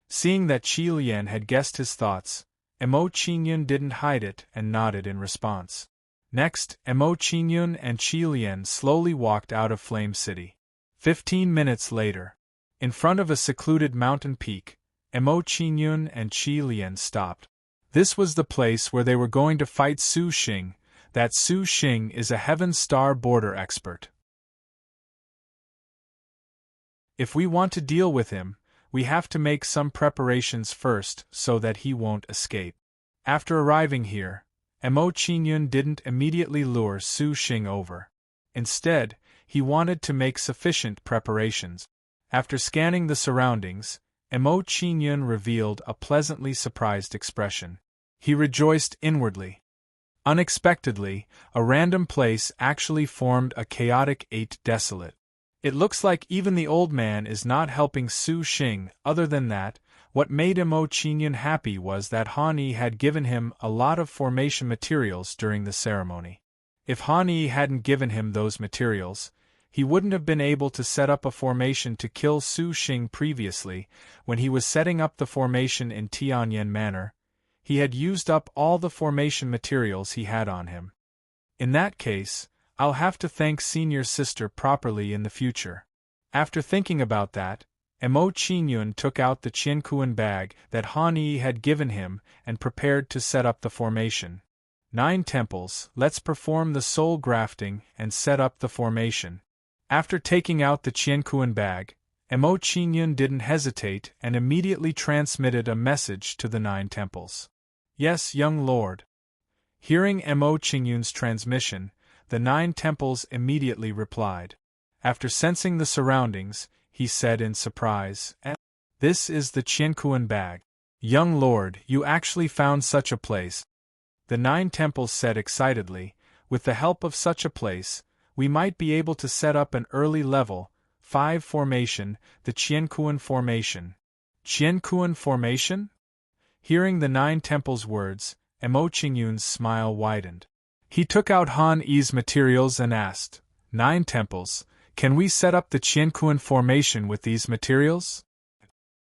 Seeing that Qi Lian had guessed his thoughts, Mo Qingyun didn't hide it and nodded in response. Next, Mo Qingyun and Qi Lian slowly walked out of Flame City. 15 minutes later, in front of a secluded mountain peak, Mo Qingyun and Qi Lian stopped. This was the place where they were going to fight Su Xing. That Su Xing is a Heaven Star border expert. If we want to deal with him, we have to make some preparations first so that he won't escape. After arriving here, Mo Qingyun didn't immediately lure Su Xing over. Instead, he wanted to make sufficient preparations. After scanning the surroundings, Mo Qingyun revealed a pleasantly surprised expression. He rejoiced inwardly. Unexpectedly, a random place actually formed a chaotic 8 desolate. It looks like even the old man is not helping Su Xing. Other than that, what made Mo Qingyun happy was that Han Yi had given him a lot of formation materials during the ceremony. If Han Yi hadn't given him those materials, he wouldn't have been able to set up a formation to kill Su Xing previously. When he was setting up the formation in Tianyan Manor, he had used up all the formation materials he had on him. In that case, I'll have to thank senior sister properly in the future. After thinking about that, Mo Qingyun took out the Qiankuan bag that Han Yi had given him and prepared to set up the formation. 9 temples, let's perform the soul grafting and set up the formation. After taking out the Qiankuan bag, Mo Qingyun didn't hesitate and immediately transmitted a message to the 9 temples. Yes, young lord. Hearing Mo Qingyun's transmission, the 9 temples immediately replied. After sensing the surroundings, he said in surprise, "This is the Qiankuan bag. Young lord, you actually found such a place." The 9 temples said excitedly, "With the help of such a place, we might be able to set up an early level, 5 formation, the Qiankuan formation. Qiankuan formation? Hearing the Nine Temples words, Mo Qingyun's smile widened. He took out Han Yi's materials and asked, Nine Temples, can we set up the Qiankuan formation with these materials?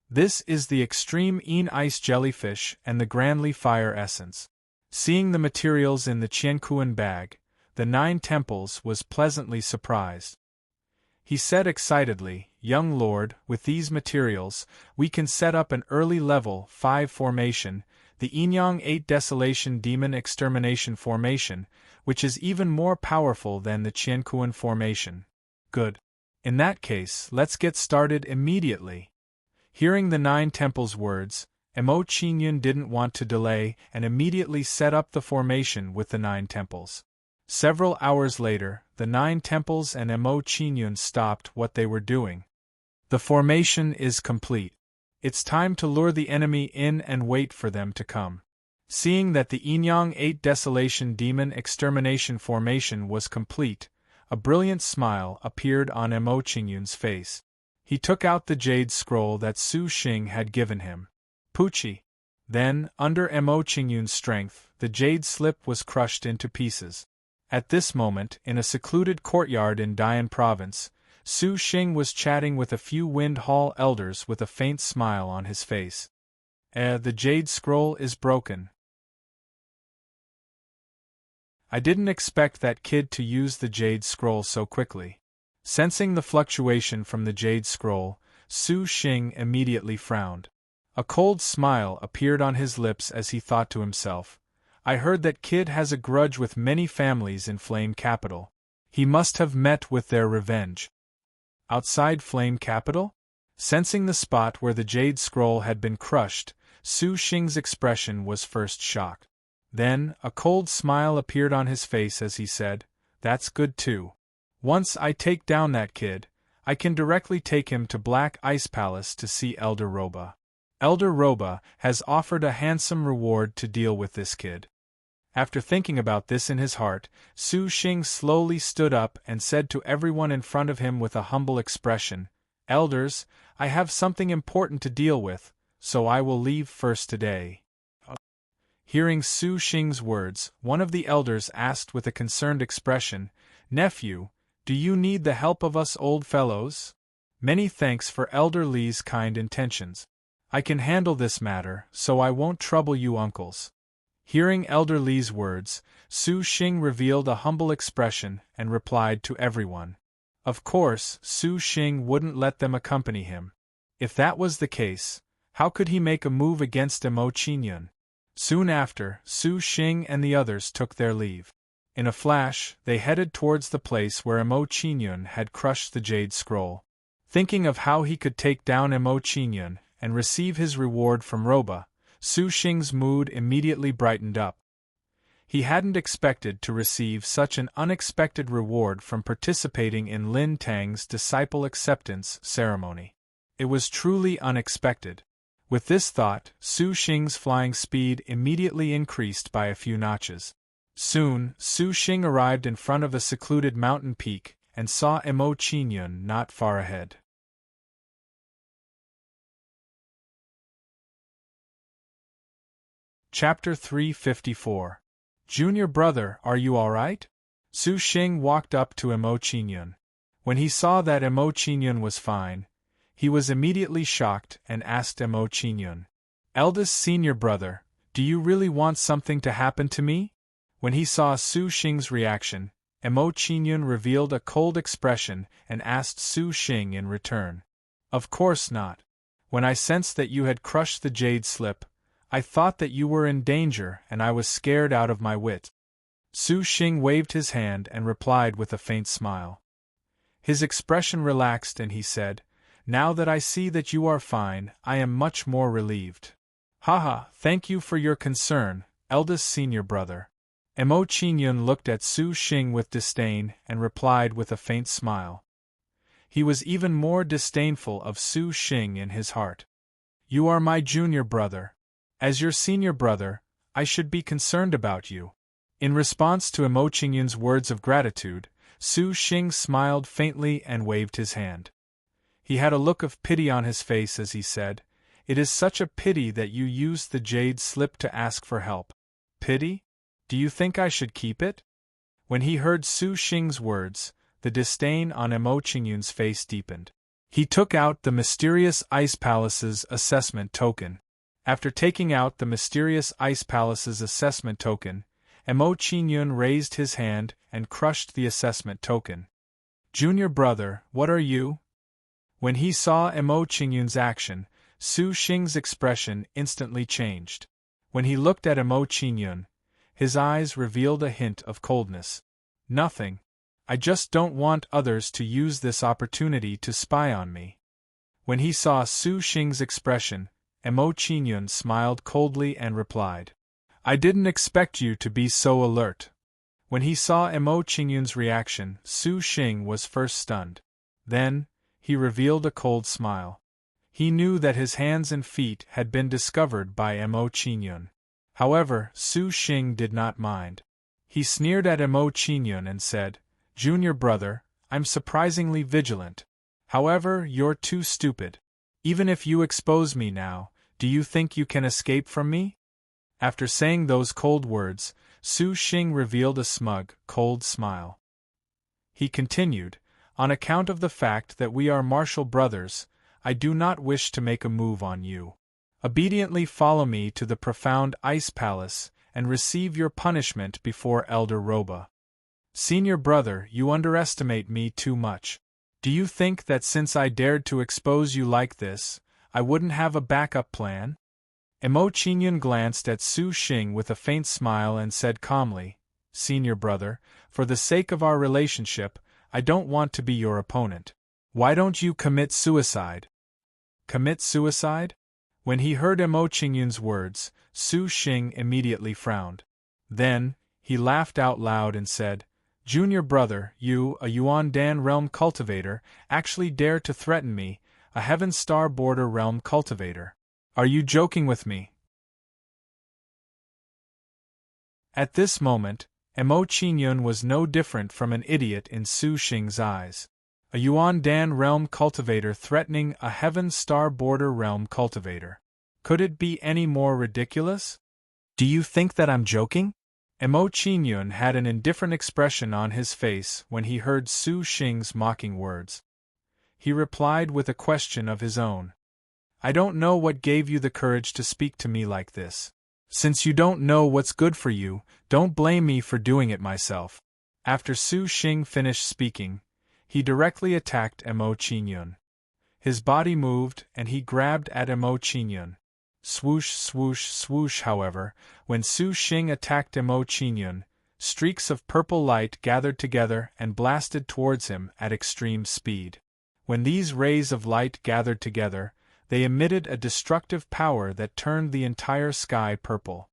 This is the extreme Yin ice jellyfish and the grandly fire essence. Seeing the materials in the Qiankuan bag, the Nine Temples was pleasantly surprised. He said excitedly, Young Lord, with these materials, we can set up an early level 5 formation, the Yinyang 8 Desolation Demon Extermination formation, which is even more powerful than the Qiankuan formation. Good. In that case, let's get started immediately. Hearing the Nine Temples words, Mo Qingyun didn't want to delay and immediately set up the formation with the Nine Temples. Several hours later, the Nine Temples and Mo Qingyun stopped what they were doing. The formation is complete. It's time to lure the enemy in and wait for them to come. Seeing that the Yinyang 8 Desolation Demon Extermination formation was complete, a brilliant smile appeared on Mo Qingyun's face. He took out the jade scroll that Su Xing had given him. Pucci. Then, under Mo Qingyun's strength, the jade slip was crushed into pieces. At this moment, in a secluded courtyard in Dian Province, Su Xing was chatting with a few Wind Hall elders with a faint smile on his face. The jade scroll is broken. I didn't expect that kid to use the jade scroll so quickly. Sensing the fluctuation from the jade scroll, Su Xing immediately frowned. A cold smile appeared on his lips as he thought to himself, I heard that kid has a grudge with many families in Flame Capital. He must have met with their revenge. Outside Flame Capital? Sensing the spot where the jade scroll had been crushed, Su Xing's expression was first shocked. Then, a cold smile appeared on his face as he said, That's good too. Once I take down that kid, I can directly take him to Black Ice Palace to see Elder Roba. Elder Roba has offered a handsome reward to deal with this kid. After thinking about this in his heart, Su Xing slowly stood up and said to everyone in front of him with a humble expression, Elders, I have something important to deal with, so I will leave first today. Hearing Su Xing's words, one of the elders asked with a concerned expression, Nephew, do you need the help of us old fellows? Many thanks for Elder Li's kind intentions. I can handle this matter, so I won't trouble you uncles. Hearing Elder Li's words, Su Xing revealed a humble expression and replied to everyone. Of course, Su Xing wouldn't let them accompany him. If that was the case, how could he make a move against Mo Qingyun? Soon after, Su Xing and the others took their leave. In a flash, they headed towards the place where Mo Qingyun had crushed the jade scroll. Thinking of how he could take down Mo Qingyun and receive his reward from Roba, Su Xing's mood immediately brightened up. He hadn't expected to receive such an unexpected reward from participating in Lin Tang's disciple acceptance ceremony. It was truly unexpected. With this thought, Su Xing's flying speed immediately increased by a few notches. Soon, Su Xing arrived in front of a secluded mountain peak and saw Mo Qingyun not far ahead. Chapter 354. Junior brother, are you all right? Su Xing walked up to Mo Qingyun. When he saw that Mo Qingyun was fine, he was immediately shocked and asked Mo Qingyun, Eldest senior brother, do you really want something to happen to me? When he saw Su Xing's reaction, Mo Qingyun revealed a cold expression and asked Su Xing in return. Of course not. When I sensed that you had crushed the jade slip, I thought that you were in danger and I was scared out of my wit. Su Xing waved his hand and replied with a faint smile. His expression relaxed and he said, Now that I see that you are fine, I am much more relieved. Haha, thank you for your concern, eldest senior brother. Mo Qingyun looked at Su Xing with disdain and replied with a faint smile. He was even more disdainful of Su Xing in his heart. You are my junior brother. As your senior brother, I should be concerned about you. In response to Mo Qingyun's words of gratitude, Su Xing smiled faintly and waved his hand. He had a look of pity on his face as he said, "It is such a pity that you used the jade slip to ask for help." "Pity? Do you think I should keep it?" When he heard Su Xing's words, the disdain on Mo Qingyun's face deepened. He took out the mysterious Ice Palace's assessment token. After taking out the mysterious Ice Palace's assessment token, Mo Qingyun raised his hand and crushed the assessment token. "Junior brother, what are you?" When he saw Mo Qingyun's action, Su Xing's expression instantly changed. When he looked at Mo Qingyun, his eyes revealed a hint of coldness. "Nothing. I just don't want others to use this opportunity to spy on me." When he saw Su Xing's expression, Mo Qingyun smiled coldly and replied, "I didn't expect you to be so alert." When he saw Mo Qingyun's reaction, Su Xing was first stunned. Then, he revealed a cold smile. He knew that his hands and feet had been discovered by Mo Qingyun. However, Su Xing did not mind. He sneered at Mo Qingyun and said, "Junior brother, I'm surprisingly vigilant. However, you're too stupid. Even if you expose me now, do you think you can escape from me?" After saying those cold words, Su Xing revealed a smug, cold smile. He continued, "On account of the fact that we are martial brothers, I do not wish to make a move on you. Obediently follow me to the profound Ice Palace and receive your punishment before Elder Roba. Senior brother, you underestimate me too much. Do you think that since I dared to expose you like this, I wouldn't have a backup plan?" Mo Qingyun glanced at Su Xing with a faint smile and said calmly, "Senior brother, for the sake of our relationship, I don't want to be your opponent. Why don't you commit suicide?" "Commit suicide?" When he heard Mo Qingyun's words, Su Xing immediately frowned. Then, he laughed out loud and said, "Junior brother, you, a Yuan Dan realm cultivator, actually dare to threaten me, a Heaven Star border realm cultivator. Are you joking with me?" At this moment, Mo Qingyun was no different from an idiot in Su Xing's eyes. A Yuan Dan realm cultivator threatening a Heaven Star border realm cultivator. Could it be any more ridiculous? "Do you think that I'm joking?" Mo Qingyun had an indifferent expression on his face when he heard Su Xing's mocking words. He replied with a question of his own. "I don't know what gave you the courage to speak to me like this. Since you don't know what's good for you, don't blame me for doing it myself." After Su Xing finished speaking, he directly attacked Mo Qingyun. His body moved and he grabbed at Mo Qingyun. Swoosh, swoosh, swoosh. However, when Su Xing attacked Mo Qingyun, streaks of purple light gathered together and blasted towards him at extreme speed. When these rays of light gathered together, they emitted a destructive power that turned the entire sky purple.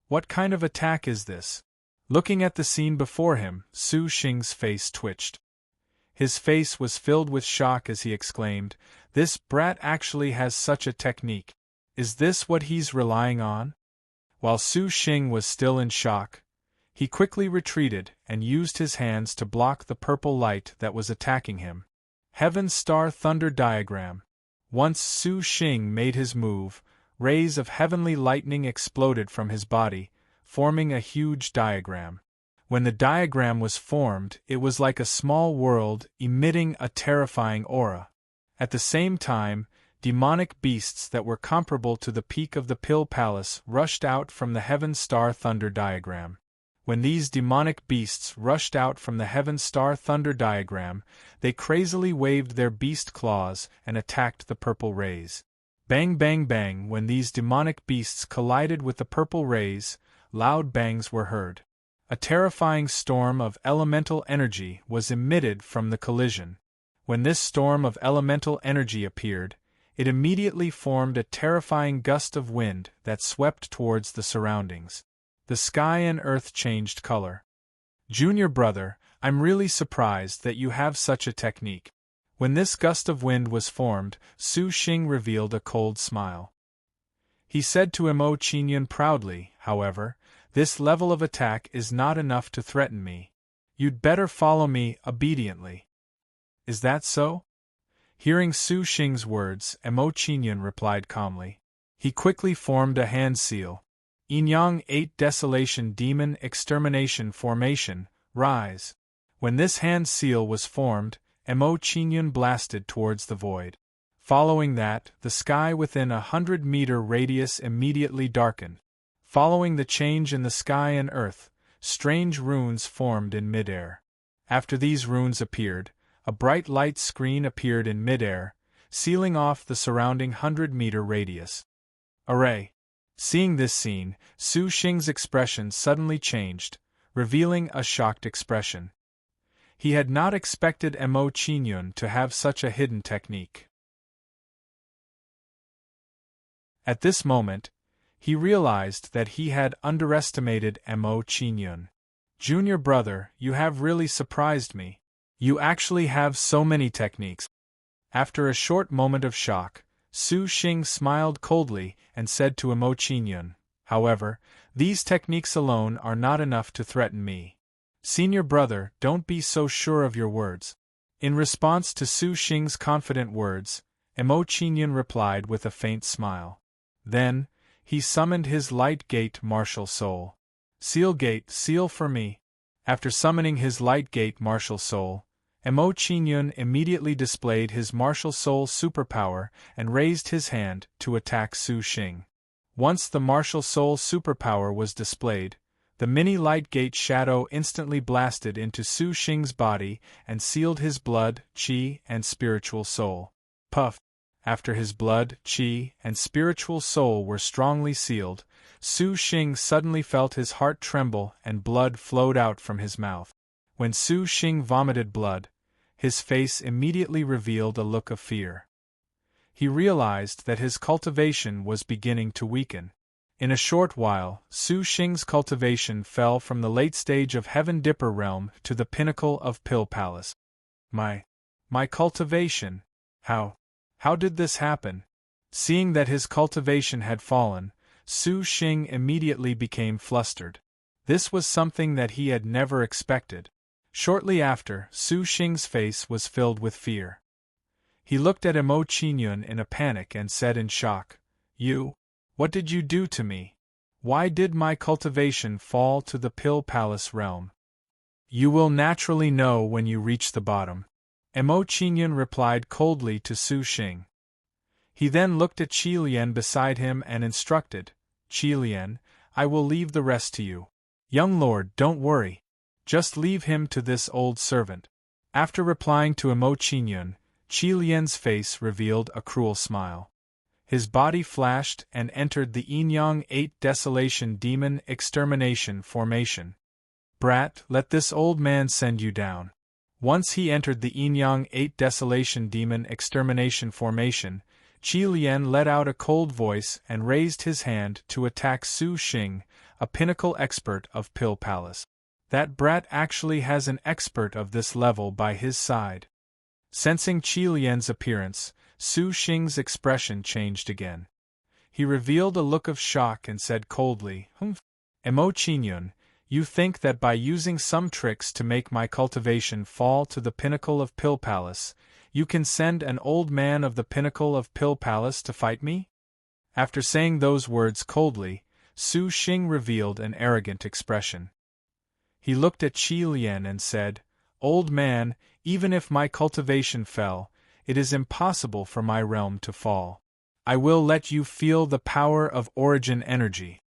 What kind of attack is this? Looking at the scene before him, Su Xing's face twitched. His face was filled with shock as he exclaimed, "This brat actually has such a technique. Is this what he's relying on?" While Su Xing was still in shock, he quickly retreated and used his hands to block the purple light that was attacking him. Heaven Star Thunder Diagram. Once Su Xing made his move, rays of heavenly lightning exploded from his body, forming a huge diagram. When the diagram was formed, it was like a small world emitting a terrifying aura. At the same time, demonic beasts that were comparable to the peak of the Pill Palace rushed out from the Heaven Star Thunder Diagram. When these demonic beasts rushed out from the Heaven Star Thunder Diagram, they crazily waved their beast claws and attacked the purple rays. Bang bang bang. When these demonic beasts collided with the purple rays, loud bangs were heard. A terrifying storm of elemental energy was emitted from the collision. When this storm of elemental energy appeared, it immediately formed a terrifying gust of wind that swept towards the surroundings. The sky and earth changed color. "Junior brother, I'm really surprised that you have such a technique." When this gust of wind was formed, Su Xing revealed a cold smile. He said to Mo Qingyun proudly, "However, this level of attack is not enough to threaten me. You'd better follow me obediently." "Is that so?" Hearing Su Xing's words, Emo Qingyun replied calmly. He quickly formed a hand seal. Yinyang 8 Desolation Demon Extermination Formation, Rise. When this hand seal was formed, Emo Qingyun blasted towards the void. Following that, the sky within 100-meter radius immediately darkened. Following the change in the sky and earth, strange runes formed in midair. After these runes appeared, a bright light screen appeared in midair, sealing off the surrounding 100-meter radius. Array. Seeing this scene, Su Xing's expression suddenly changed, revealing a shocked expression. He had not expected Emo Qingyun to have such a hidden technique. At this moment, he realized that he had underestimated Emo Qingyun. Junior brother, you have really surprised me. You actually have so many techniques. After a short moment of shock, Su Xing smiled coldly and said to Emo Qingyun, however, these techniques alone are not enough to threaten me. Senior brother, don't be so sure of your words. In response to Su Xing's confident words, Emo Qingyun replied with a faint smile. Then, he summoned his light gate martial soul. Seal gate, seal for me. After summoning his light gate martial soul, Emo Qingyun immediately displayed his martial soul superpower and raised his hand to attack Su Xing. Once the martial soul superpower was displayed, the mini light gate shadow instantly blasted into Su Xing's body and sealed his blood, qi, and spiritual soul. Puff. After his blood, qi, and spiritual soul were strongly sealed, Su Xing suddenly felt his heart tremble and blood flowed out from his mouth. When Su Xing vomited blood, his face immediately revealed a look of fear. He realized that his cultivation was beginning to weaken. In a short while, Su Xing's cultivation fell from the late stage of Heaven Dipper realm to the pinnacle of Pill Palace. My cultivation? How did this happen? Seeing that his cultivation had fallen, Su Xing immediately became flustered. This was something that he had never expected. Shortly after, Su Xing's face was filled with fear. He looked at Emo Qingyun in a panic and said in shock, What did you do to me? Why did my cultivation fall to the Pill Palace realm? You will naturally know when you reach the bottom. Emo Qingyun replied coldly to Su Xing. He then looked at Qi Lian beside him and instructed, Qi Lian, I will leave the rest to you. Young lord, don't worry. Just leave him to this old servant. After replying to Emo Qingyun, Qi Lian's face revealed a cruel smile. His body flashed and entered the Yinyang 8 Desolation Demon Extermination Formation. Brat, let this old man send you down. Once he entered the Yinyang 8 Desolation Demon Extermination Formation, Qi Lian let out a cold voice and raised his hand to attack Su Xing, a pinnacle expert of Pill Palace. That brat actually has an expert of this level by his side. Sensing Qi Lian's appearance, Su Xing's expression changed again. He revealed a look of shock and said coldly, Emo Qingyun, you think that by using some tricks to make my cultivation fall to the pinnacle of Pill Palace, you can send an old man of the pinnacle of Pill Palace to fight me? After saying those words coldly, Su Xing revealed an arrogant expression. He looked at Qi Lian and said, Old man, even if my cultivation fell, it is impossible for my realm to fall. I will let you feel the power of origin energy.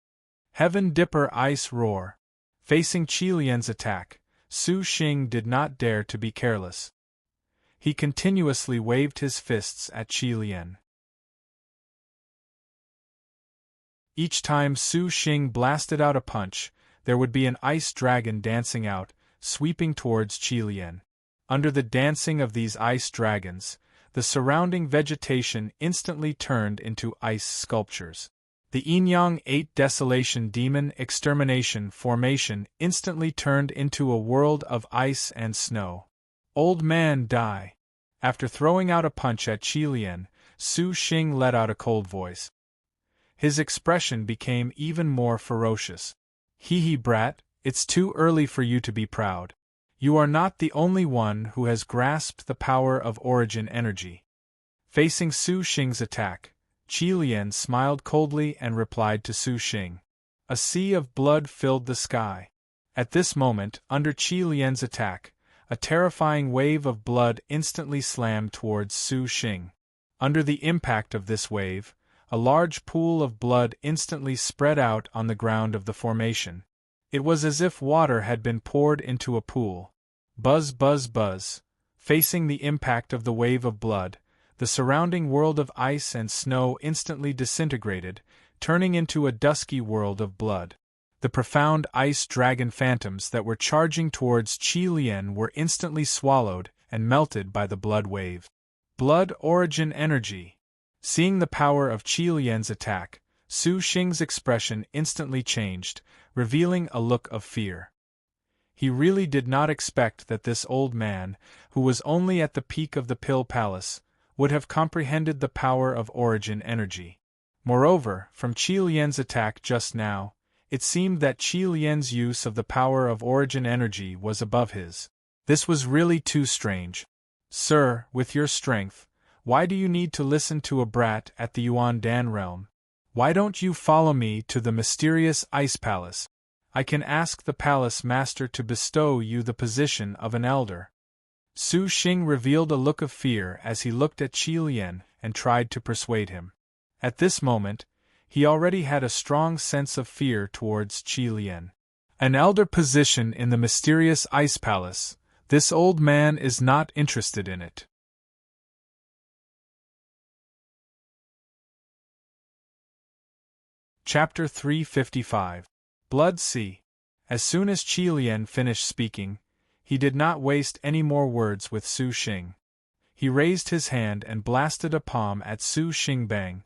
Heaven Dipper Ice Roar. Facing Qi Lian's attack, Su Xing did not dare to be careless. He continuously waved his fists at Qi Lian. Each time Su Xing blasted out a punch, there would be an ice dragon dancing out, sweeping towards Qi Lian. Under the dancing of these ice dragons, the surrounding vegetation instantly turned into ice sculptures. The Yinyang 8 Desolation Demon Extermination Formation instantly turned into a world of ice and snow. Old man, die! After throwing out a punch at Qi Lian, Su Xing let out a cold voice. His expression became even more ferocious. Hee brat, it's too early for you to be proud. You are not the only one who has grasped the power of origin energy. Facing Su Xing's attack, Qi Lian smiled coldly and replied to Su Xing. A sea of blood filled the sky. At this moment, under Qi Lian's attack, a terrifying wave of blood instantly slammed towards Su Xing. Under the impact of this wave, a large pool of blood instantly spread out on the ground of the formation. It was as if water had been poured into a pool. Buzz, buzz, buzz. Facing the impact of the wave of blood, the surrounding world of ice and snow instantly disintegrated, turning into a dusky world of blood. The profound ice dragon phantoms that were charging towards Qi Lian were instantly swallowed and melted by the blood wave. Blood origin energy. Seeing the power of Qi Lian's attack, Su Xing's expression instantly changed, revealing a look of fear. He really did not expect that this old man, who was only at the peak of the Pill Palace, would have comprehended the power of origin energy. Moreover, from Qi Lian's attack just now, it seemed that Qi Lian's use of the power of origin energy was above his. This was really too strange. Sir, with your strength, why do you need to listen to a brat at the Yuan Dan realm? Why don't you follow me to the mysterious Ice Palace? I can ask the palace master to bestow you the position of an elder. Su Xing revealed a look of fear as he looked at Qi Lian and tried to persuade him. At this moment, he already had a strong sense of fear towards Qi Lian. An elder position in the mysterious Ice Palace. This old man is not interested in it. Chapter 355. Blood Sea. As soon as Qi Lian finished speaking, he did not waste any more words with Su Xing. He raised his hand and blasted a palm at Su Xing. Bang!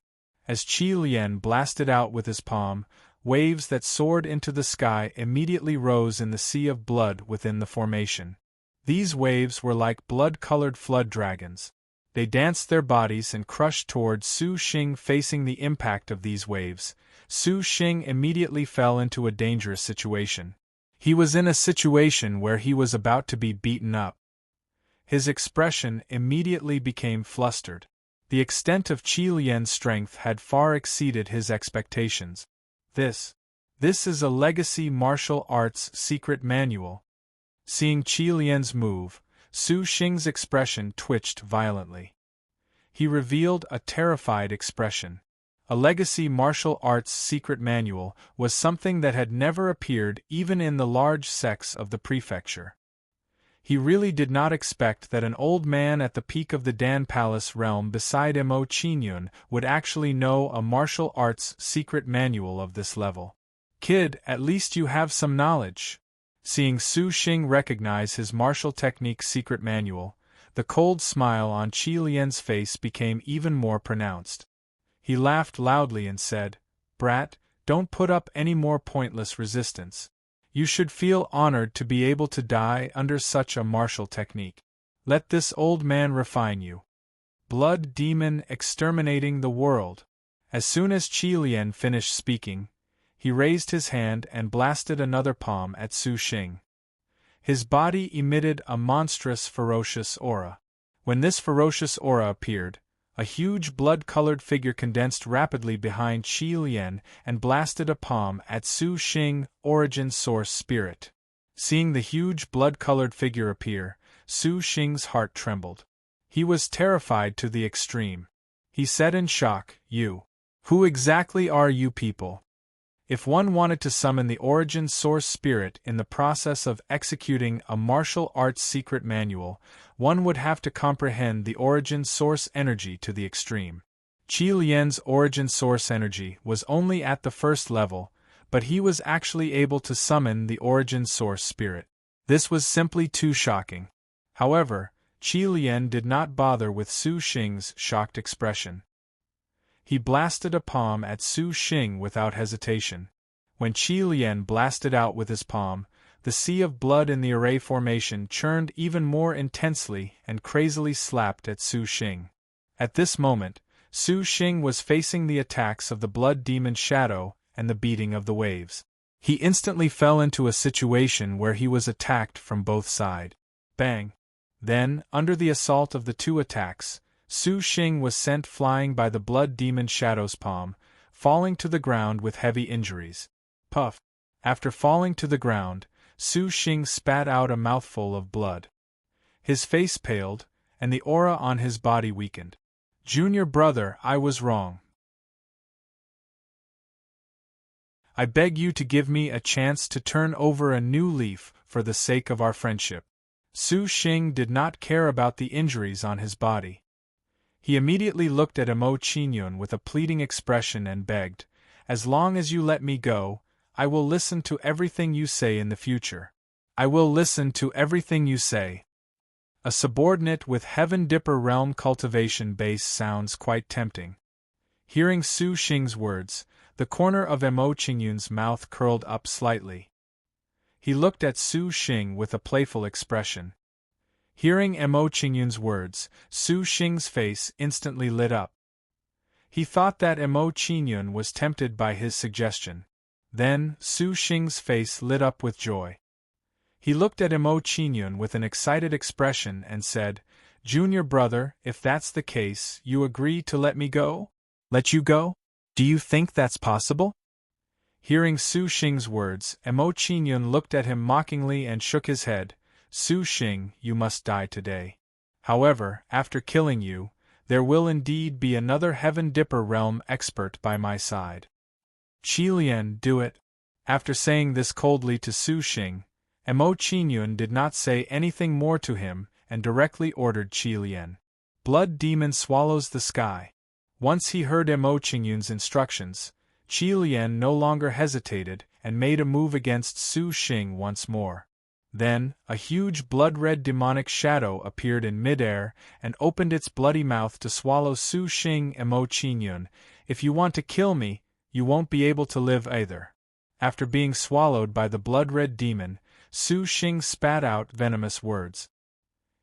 As Qi Lian blasted out with his palm, waves that soared into the sky immediately rose in the sea of blood within the formation. These waves were like blood-colored flood dragons. They danced their bodies and crushed towards Su Xing. Facing the impact of these waves, Su Xing immediately fell into a dangerous situation. He was in a situation where he was about to be beaten up. His expression immediately became flustered. The extent of Qi Lian's strength had far exceeded his expectations. This is a legacy martial arts secret manual. Seeing Qi Lian's move, Su Xing's expression twitched violently. He revealed a terrified expression. A legacy martial arts secret manual was something that had never appeared even in the large sects of the prefecture. He really did not expect that an old man at the peak of the Dan Palace realm beside Mo Qingyun would actually know a martial arts secret manual of this level. Kid, at least you have some knowledge. Seeing Su Xing recognize his martial technique secret manual, the cold smile on Qi Lian's face became even more pronounced. He laughed loudly and said, "Brat, don't put up any more pointless resistance. You should feel honored to be able to die under such a martial technique. Let this old man refine you." Blood demon exterminating the world. As soon as Qi Lian finished speaking, he raised his hand and blasted another palm at Su Xing. His body emitted a monstrous ferocious aura. When this ferocious aura appeared, a huge blood-colored figure condensed rapidly behind Qi Lian and blasted a palm at Su Xing, origin source spirit. Seeing the huge blood-colored figure appear, Su Xing's heart trembled. He was terrified to the extreme. He said in shock, Who exactly are you people? If one wanted to summon the origin source spirit in the process of executing a martial arts secret manual, one would have to comprehend the origin source energy to the extreme. Qi Lian's origin source energy was only at the first level, but he was actually able to summon the origin source spirit. This was simply too shocking. However, Qi Lian did not bother with Su Xing's shocked expression. He blasted a palm at Su Xing without hesitation. When Qi Lian blasted out with his palm, the sea of blood in the array formation churned even more intensely and crazily slapped at Su Xing. At this moment, Su Xing was facing the attacks of the blood demon shadow and the beating of the waves. He instantly fell into a situation where he was attacked from both sides. Bang! Then, under the assault of the two attacks, Su Xing was sent flying by the blood demon Shadow's palm, falling to the ground with heavy injuries. Puff! After falling to the ground, Su Xing spat out a mouthful of blood. His face paled, and the aura on his body weakened. Junior brother, I was wrong. I beg you to give me a chance to turn over a new leaf for the sake of our friendship. Su Xing did not care about the injuries on his body. He immediately looked at Emo Qingyun with a pleading expression and begged, "As long as you let me go, I will listen to everything you say in the future. I will listen to everything you say." A subordinate with Heaven Dipper realm cultivation base sounds quite tempting. Hearing Su Xing's words, the corner of Emo Qingyun's mouth curled up slightly. He looked at Su Xing with a playful expression. Hearing Emo Qingyun's words, Su Xing's face instantly lit up. He thought that Emo Qingyun was tempted by his suggestion. Then, Su Xing's face lit up with joy. He looked at Emo Qingyun with an excited expression and said, "Junior brother, if that's the case, you agree to let me go? Let you go? Do you think that's possible?" Hearing Su Xing's words, Emo Qingyun looked at him mockingly and shook his head. "Su Xing, you must die today. However, after killing you, there will indeed be another Heaven Dipper realm expert by my side. Qilian, do it." After saying this coldly to Su Xing, Emo Qingyun did not say anything more to him and directly ordered Qilian. Blood demon swallows the sky. Once he heard Emo Qingyun's instructions, Qilian no longer hesitated and made a move against Su Xing once more. Then, a huge blood-red demonic shadow appeared in midair and opened its bloody mouth to swallow Su Xing. "Emo Qingyun, if you want to kill me, you won't be able to live either." After being swallowed by the blood-red demon, Su Xing spat out venomous words.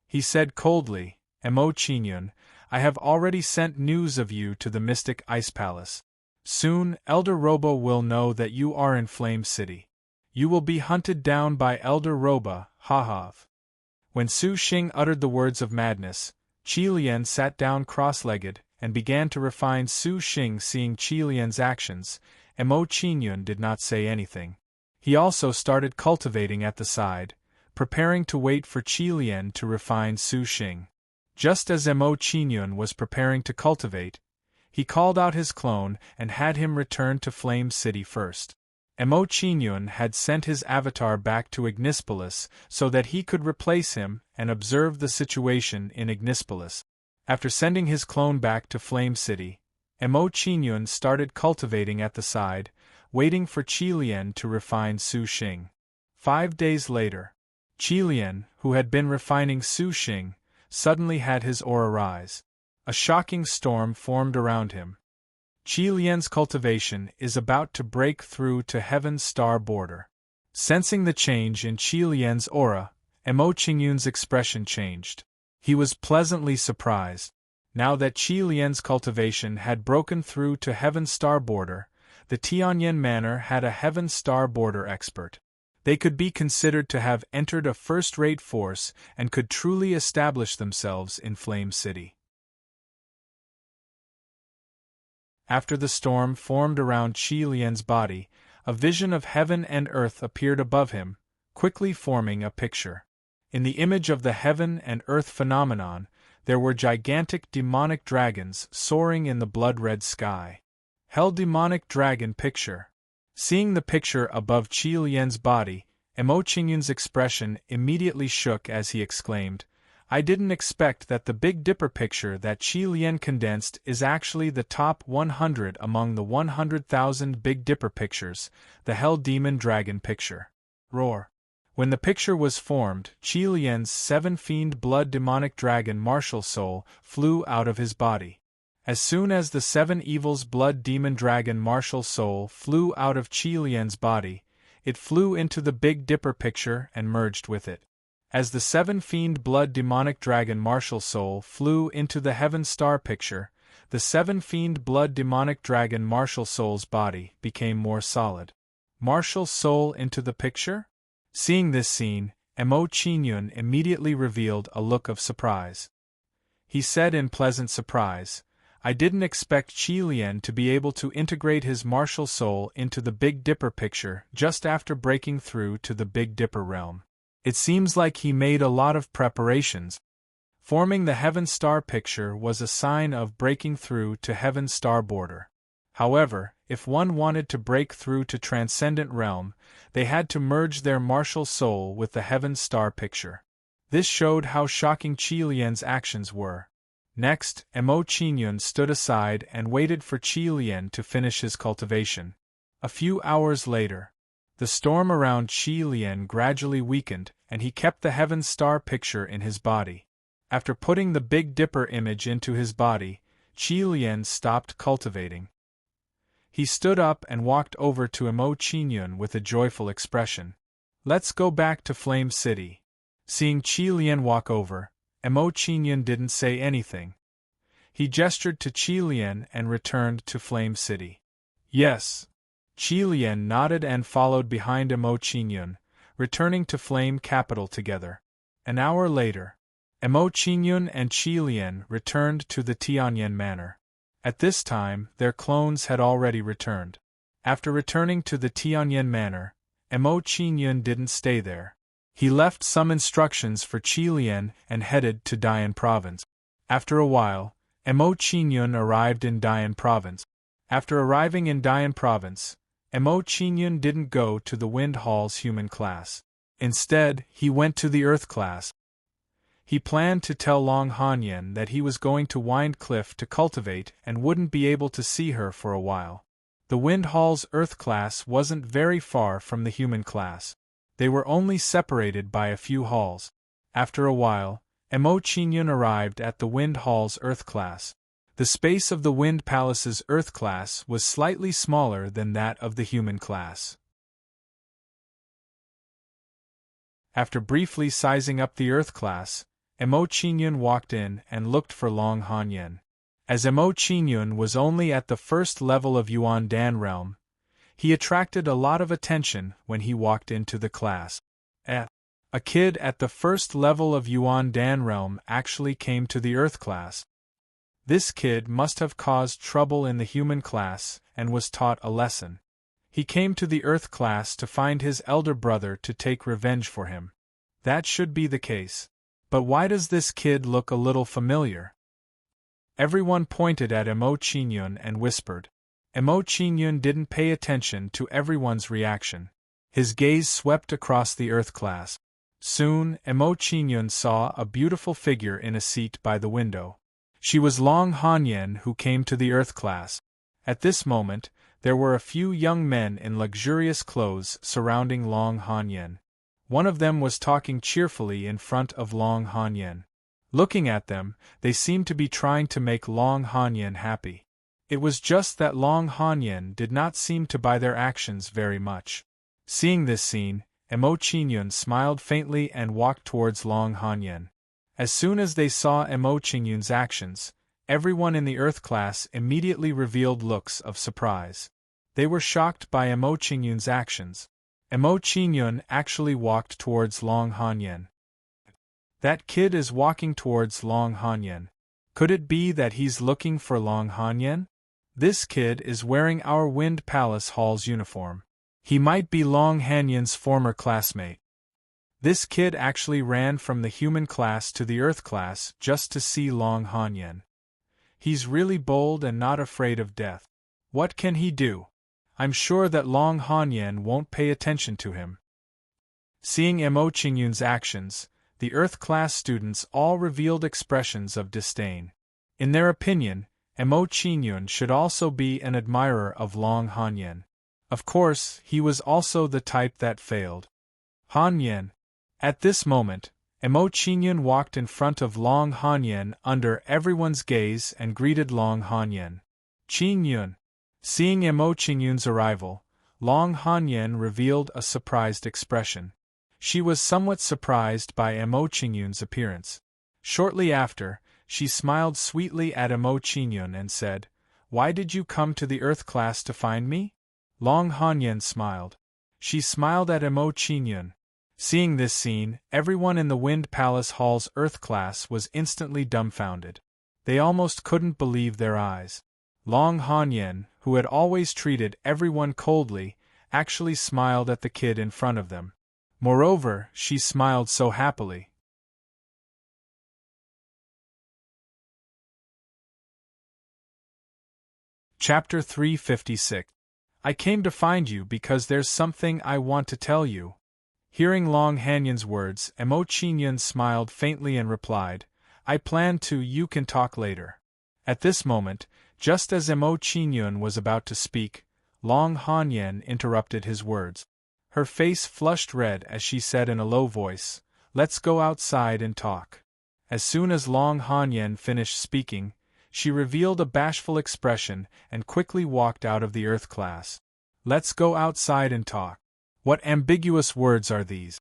He said coldly, "Emo Qingyun, I have already sent news of you to the Mystic Ice Palace. Soon, Elder Roba will know that you are in Flame City. You will be hunted down by Elder Roba, ha-ha." When Su Xing uttered the words of madness, Qilian sat down cross-legged and began to refine Su Xing. Seeing Qilian's actions, Emo Qingyun did not say anything. He also started cultivating at the side, preparing to wait for Qilian to refine Su Xing. Just as Emo Qingyun was preparing to cultivate, he called out his clone and had him return to Flame City first. Emo Qingyun had sent his avatar back to Ignispolis so that he could replace him and observe the situation in Ignispolis. After sending his clone back to Flame City, Emo Qingyun started cultivating at the side, waiting for Qilian to refine Su Xing. 5 days later, Qilian, who had been refining Su Xing, suddenly had his aura rise. A shocking storm formed around him. Qilian's cultivation is about to break through to Heaven's star border. Sensing the change in Qilian's aura, Emo Qingyun's expression changed. He was pleasantly surprised. Now that Qilian's cultivation had broken through to Heaven's star border, the Tianyan Manor had a Heaven Star border expert. They could be considered to have entered a first-rate force and could truly establish themselves in Flame City. After the storm formed around Qilian's body, a vision of heaven and earth appeared above him, quickly forming a picture. In the image of the heaven and earth phenomenon, there were gigantic demonic dragons soaring in the blood-red sky. Hell demonic dragon picture. Seeing the picture above Qilian's body, Emo Qingyun's expression immediately shook as he exclaimed, "I didn't expect that the Big Dipper picture that Qilian condensed is actually the top 100 among the 100,000 Big Dipper pictures, the Hell Demon Dragon picture." Roar. When the picture was formed, Qilian's 7-fiend blood demonic dragon martial soul flew out of his body. As soon as the 7 evils blood demon dragon martial soul flew out of Qilian's body, it flew into the Big Dipper picture and merged with it. As the 7-fiend blood demonic dragon martial soul flew into the Heaven Star picture, the 7-fiend blood demonic dragon martial soul's body became more solid. Martial soul into the picture? Seeing this scene, Emo Qingyun immediately revealed a look of surprise. He said in pleasant surprise, "I didn't expect Qi Lian to be able to integrate his martial soul into the Big Dipper picture just after breaking through to the Big Dipper realm. It seems like he made a lot of preparations." Forming the Heaven Star picture was a sign of breaking through to Heaven Star border. However, if one wanted to break through to Transcendent Realm, they had to merge their martial soul with the Heaven Star picture. This showed how shocking Qi Lian's actions were. Next, Mo Qingyun stood aside and waited for Qi Lian to finish his cultivation. A few hours later, the storm around Qi Lian gradually weakened, and he kept the Heaven Star picture in his body. After putting the Big Dipper image into his body, Qi Lian stopped cultivating. He stood up and walked over to Mo Qingyun with a joyful expression. "Let's go back to Flame City." Seeing Qi Lian walk over, Mo Qingyun didn't say anything. He gestured to Qi Lian and returned to Flame City. "Yes." Qi Lian nodded and followed behind Mo Qingyun, returning to Flame Capital together. An hour later, Mo Qingyun and Qi Lian returned to the Tianyan Manor. At this time, their clones had already returned. After returning to the Tianyan Manor, Mo Qingyun didn't stay there. He left some instructions for Qi Lian and headed to Dian Province. After a while, Mo Qingyun arrived in Dian Province. After arriving in Dian Province, Mo Qingyun didn't go to the Wind Hall's human class. Instead, he went to the Earth class. He planned to tell Long Hanyan that he was going to Wind Cliff to cultivate and wouldn't be able to see her for a while. The Wind Hall's Earth class wasn't very far from the human class. They were only separated by a few halls. After a while, Mo Qingyun arrived at the Wind Hall's Earth class. The space of the Wind Palace's Earth class was slightly smaller than that of the human class. After briefly sizing up the Earth class, Mo Qingyun walked in and looked for Long Hanyan. As Mo Qingyun was only at the first level of Yuan Dan realm, he attracted a lot of attention when he walked into the class. A kid at the first level of Yuan Dan realm actually came to the Earth class. This kid must have caused trouble in the human class and was taught a lesson. He came to the Earth class to find his elder brother to take revenge for him. That should be the case. But why does this kid look a little familiar? Everyone pointed at Mo Qingyun and whispered. Mo Qingyun didn't pay attention to everyone's reaction. His gaze swept across the Earth class. Soon, Mo Qingyun saw a beautiful figure in a seat by the window. She was Long Hanyan, who came to the Earth class. At this moment, there were a few young men in luxurious clothes surrounding Long Hanyan. One of them was talking cheerfully in front of Long Hanyan. Looking at them, they seemed to be trying to make Long Hanyan happy. It was just that Long Hanyan did not seem to buy their actions very much. Seeing this scene, Mo Qingyun smiled faintly and walked towards Long Hanyan. As soon as they saw Mo Qingyun's actions, everyone in the Earth class immediately revealed looks of surprise. They were shocked by Mo Qingyun's actions. Mo Qingyun actually walked towards Long Hanyan. That kid is walking towards Long Hanyan. Could it be that he's looking for Long Hanyan? This kid is wearing our Wind Palace Hall's uniform. He might be Long Hanyan's former classmate. This kid actually ran from the human class to the Earth class just to see Long Hanyan. He's really bold and not afraid of death. What can he do? I'm sure that Long Hanyan won't pay attention to him. Seeing Mo Qingyun's actions, the Earth class students all revealed expressions of disdain. In their opinion, Mo Qingyun should also be an admirer of Long Hanyan. Of course, he was also the type that failed. Hanyan. At this moment, Mo Qingyun walked in front of Long Hanyan under everyone's gaze and greeted Long Hanyan. Qingyun. Seeing Mo Qingyun's arrival, Long Hanyan revealed a surprised expression. She was somewhat surprised by Mo Qingyun's appearance. Shortly after, she smiled sweetly at Mo Qingyun and said, "Why did you come to the Earth class to find me?" Long Hanyan smiled. She smiled at Mo Qingyun. Seeing this scene, everyone in the Wind Palace Hall's Earth class was instantly dumbfounded. They almost couldn't believe their eyes. Long Hanyan, who had always treated everyone coldly, actually smiled at the kid in front of them. Moreover, she smiled so happily. Chapter 356. I came to find you because there's something I want to tell you. Hearing Long Hanyan's words, Emo Chingyun smiled faintly and replied, I plan to, you can talk later. At this moment, just as Emo Chingyun was about to speak, Long Hanyan interrupted his words. Her face flushed red as she said in a low voice, Let's go outside and talk. As soon as Long Hanyan finished speaking, she revealed a bashful expression and quickly walked out of the Earth class. Let's go outside and talk. What ambiguous words are these?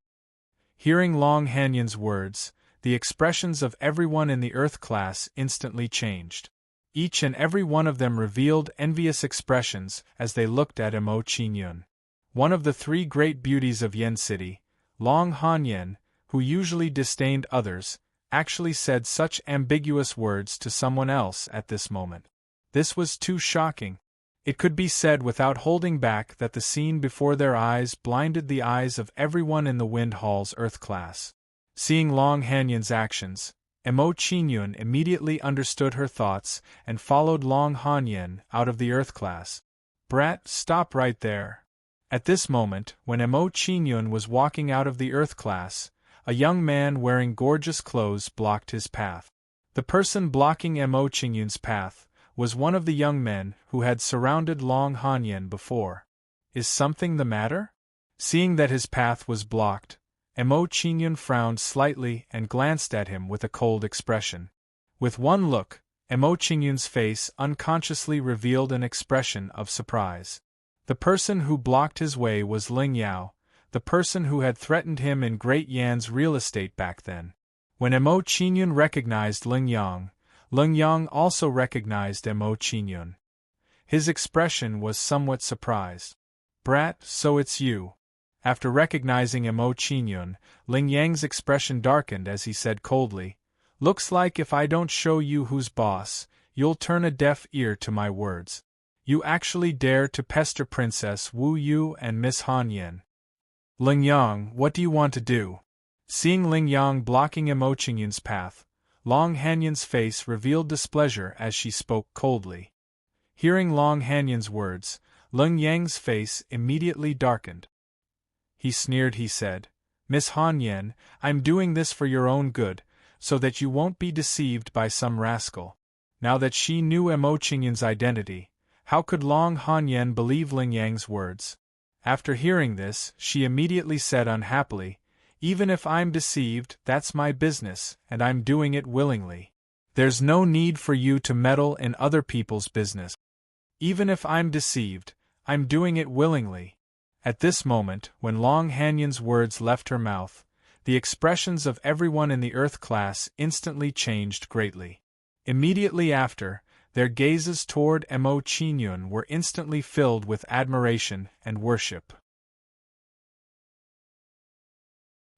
Hearing Long Hanyan's words, the expressions of everyone in the Earth class instantly changed. Each and every one of them revealed envious expressions as they looked at Emo Chingyun. One of the three great beauties of Yen City, Long Hanyan, who usually disdained others, actually said such ambiguous words to someone else at this moment. This was too shocking. It could be said without holding back that the scene before their eyes blinded the eyes of everyone in the Wind Hall's Earth class. Seeing Long Hanyan's actions, Emo Chingyun immediately understood her thoughts and followed Long Hanyan out of the Earth class. Brat, stop right there. At this moment, when Emo Chingyun was walking out of the Earth class, a young man wearing gorgeous clothes blocked his path. The person blocking Emo Chingyun's path was one of the young men who had surrounded Long Hanyan before. Is something the matter? Seeing that his path was blocked, Emo Chingyun frowned slightly and glanced at him with a cold expression. With one look, Emo Chingyun's face unconsciously revealed an expression of surprise. The person who blocked his way was Ling Yao, the person who had threatened him in Great Yan's real estate back then. When Emo Chingyun recognized Ling Yang also recognized Emo Chingyun. His expression was somewhat surprised. Brat, so it's you. After recognizing Emo Chingyun, Ling Yang's expression darkened as he said coldly, Looks like if I don't show you who's boss, you'll turn a deaf ear to my words. You actually dare to pester Princess Wu Yu and Miss Han Yin. Ling Yang, what do you want to do? Seeing Ling Yang blocking Emo Chingyun's path, Long Hanyan's face revealed displeasure as she spoke coldly. Hearing Long Hanyan's words, Ling Yang's face immediately darkened. He sneered. He said, Miss Han Yin, I'm doing this for your own good, so that you won't be deceived by some rascal. Now that she knew Emo Chingyun's identity, how could Long Hanyan believe Ling Yang's words? After hearing this, she immediately said unhappily, Even if I'm deceived, that's my business, and I'm doing it willingly. There's no need for you to meddle in other people's business. Even if I'm deceived, I'm doing it willingly. At this moment, when Long Hanyan's words left her mouth, the expressions of everyone in the Earth class instantly changed greatly. Immediately after, their gazes toward Emo Chingyun were instantly filled with admiration and worship.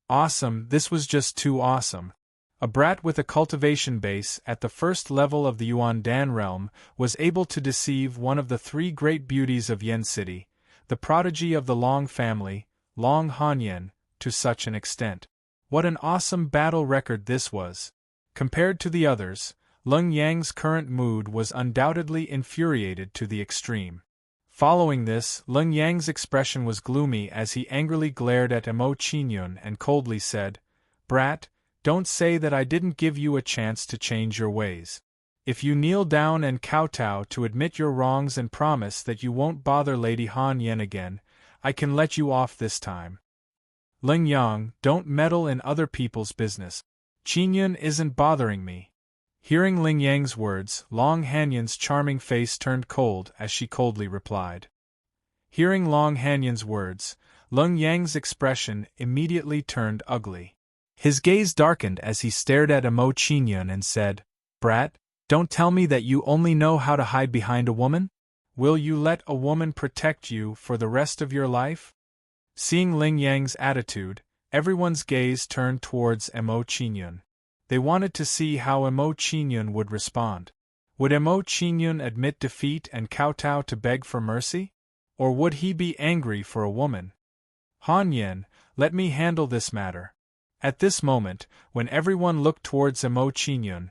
Awesome, this was just too awesome. A brat with a cultivation base at the first level of the Yuan Dan realm was able to deceive one of the three great beauties of Yen City, the prodigy of the Long family, Long Hanyan, to such an extent. What an awesome battle record this was! Compared to the others, Ling Yang's current mood was undoubtedly infuriated to the extreme. Following this, Ling Yang's expression was gloomy as he angrily glared at Emo Chingyun and coldly said, Brat, don't say that I didn't give you a chance to change your ways. If you kneel down and kowtow to admit your wrongs and promise that you won't bother Lady Han Yen again, I can let you off this time. Ling Yang, don't meddle in other people's business. Chingyun isn't bothering me. Hearing Ling Yang's words, Long Hanyan's charming face turned cold as she coldly replied. Hearing Long Hanyan's words, Ling Yang's expression immediately turned ugly. His gaze darkened as he stared at Emo Chingyun and said, Brat, don't tell me that you only know how to hide behind a woman? Will you let a woman protect you for the rest of your life? Seeing Ling Yang's attitude, everyone's gaze turned towards Mo Qingyun. They wanted to see how Mo Qingyun would respond. Would Mo Qingyun admit defeat and kowtow to beg for mercy? Or would he be angry for a woman? Han Yen, let me handle this matter. At this moment, when everyone looked towards Mo Qingyun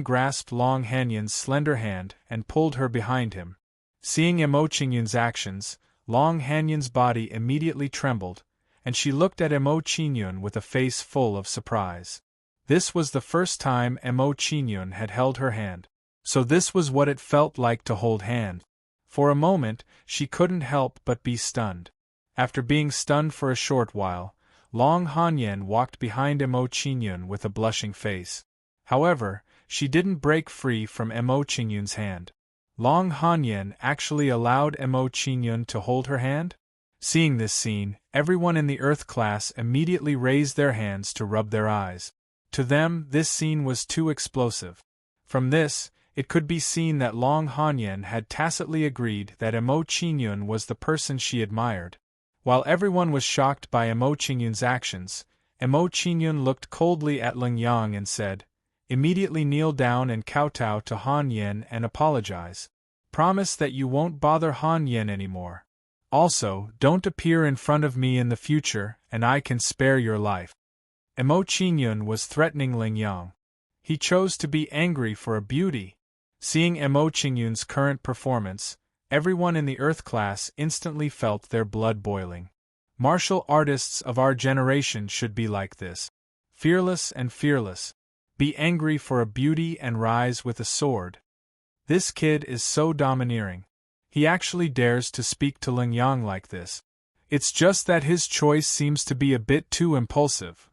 grasped Long Hanyan's slender hand and pulled her behind him. Seeing Mo Qingyun's actions, Long Hanyan's body immediately trembled, and she looked at Mo Qingyun with a face full of surprise. This was the first time Mo Qingyun had held her hand. So this was what it felt like to hold hand. For a moment, she couldn't help but be stunned. After being stunned for a short while, Long Hanyan walked behind Mo Qingyun with a blushing face. However, she didn't break free from Mo Qingyun's hand. Long Hanyan actually allowed Mo Qingyun to hold her hand? Seeing this scene, everyone in the Earth class immediately raised their hands to rub their eyes. To them, this scene was too explosive. From this, it could be seen that Long Hanyan had tacitly agreed that Mo Qingyun was the person she admired. While everyone was shocked by Mo Qingyun's actions, Mo Qingyun looked coldly at Ling Yang and said, "Immediately kneel down and kowtow to Han Yen and apologize. Promise that you won't bother Han Yen anymore. Also, don't appear in front of me in the future, and I can spare your life." Mo Qingyun was threatening Ling Yang. He chose to be angry for a beauty. Seeing Mo Qingyun's current performance, everyone in the Earth class instantly felt their blood boiling. Martial artists of our generation should be like this. Fearless and fearless. Be angry for a beauty and rise with a sword. This kid is so domineering. He actually dares to speak to Ling Yang like this. It's just that his choice seems to be a bit too impulsive.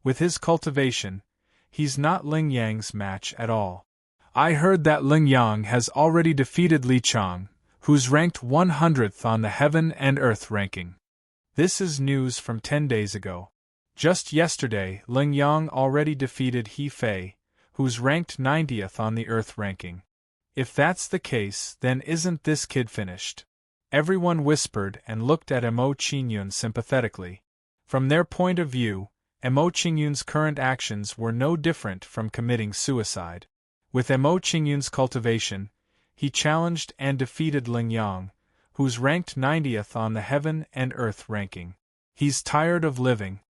With his cultivation, he's not Ling Yang's match at all. I heard that Ling Yang has already defeated Li Chang, who's ranked 100th on the Heaven and Earth ranking. This is news from 10 days ago. Just yesterday, Ling Yang already defeated He Fei, who's ranked 90th on the Earth ranking. If that's the case, then isn't this kid finished? Everyone whispered and looked at Mo Qingyun sympathetically. From their point of view, Mo Qingyun's current actions were no different from committing suicide. With Mo Qingyun's cultivation, he challenged and defeated Ling Yang, who's ranked 90th on the Heaven and Earth ranking. He's tired of living.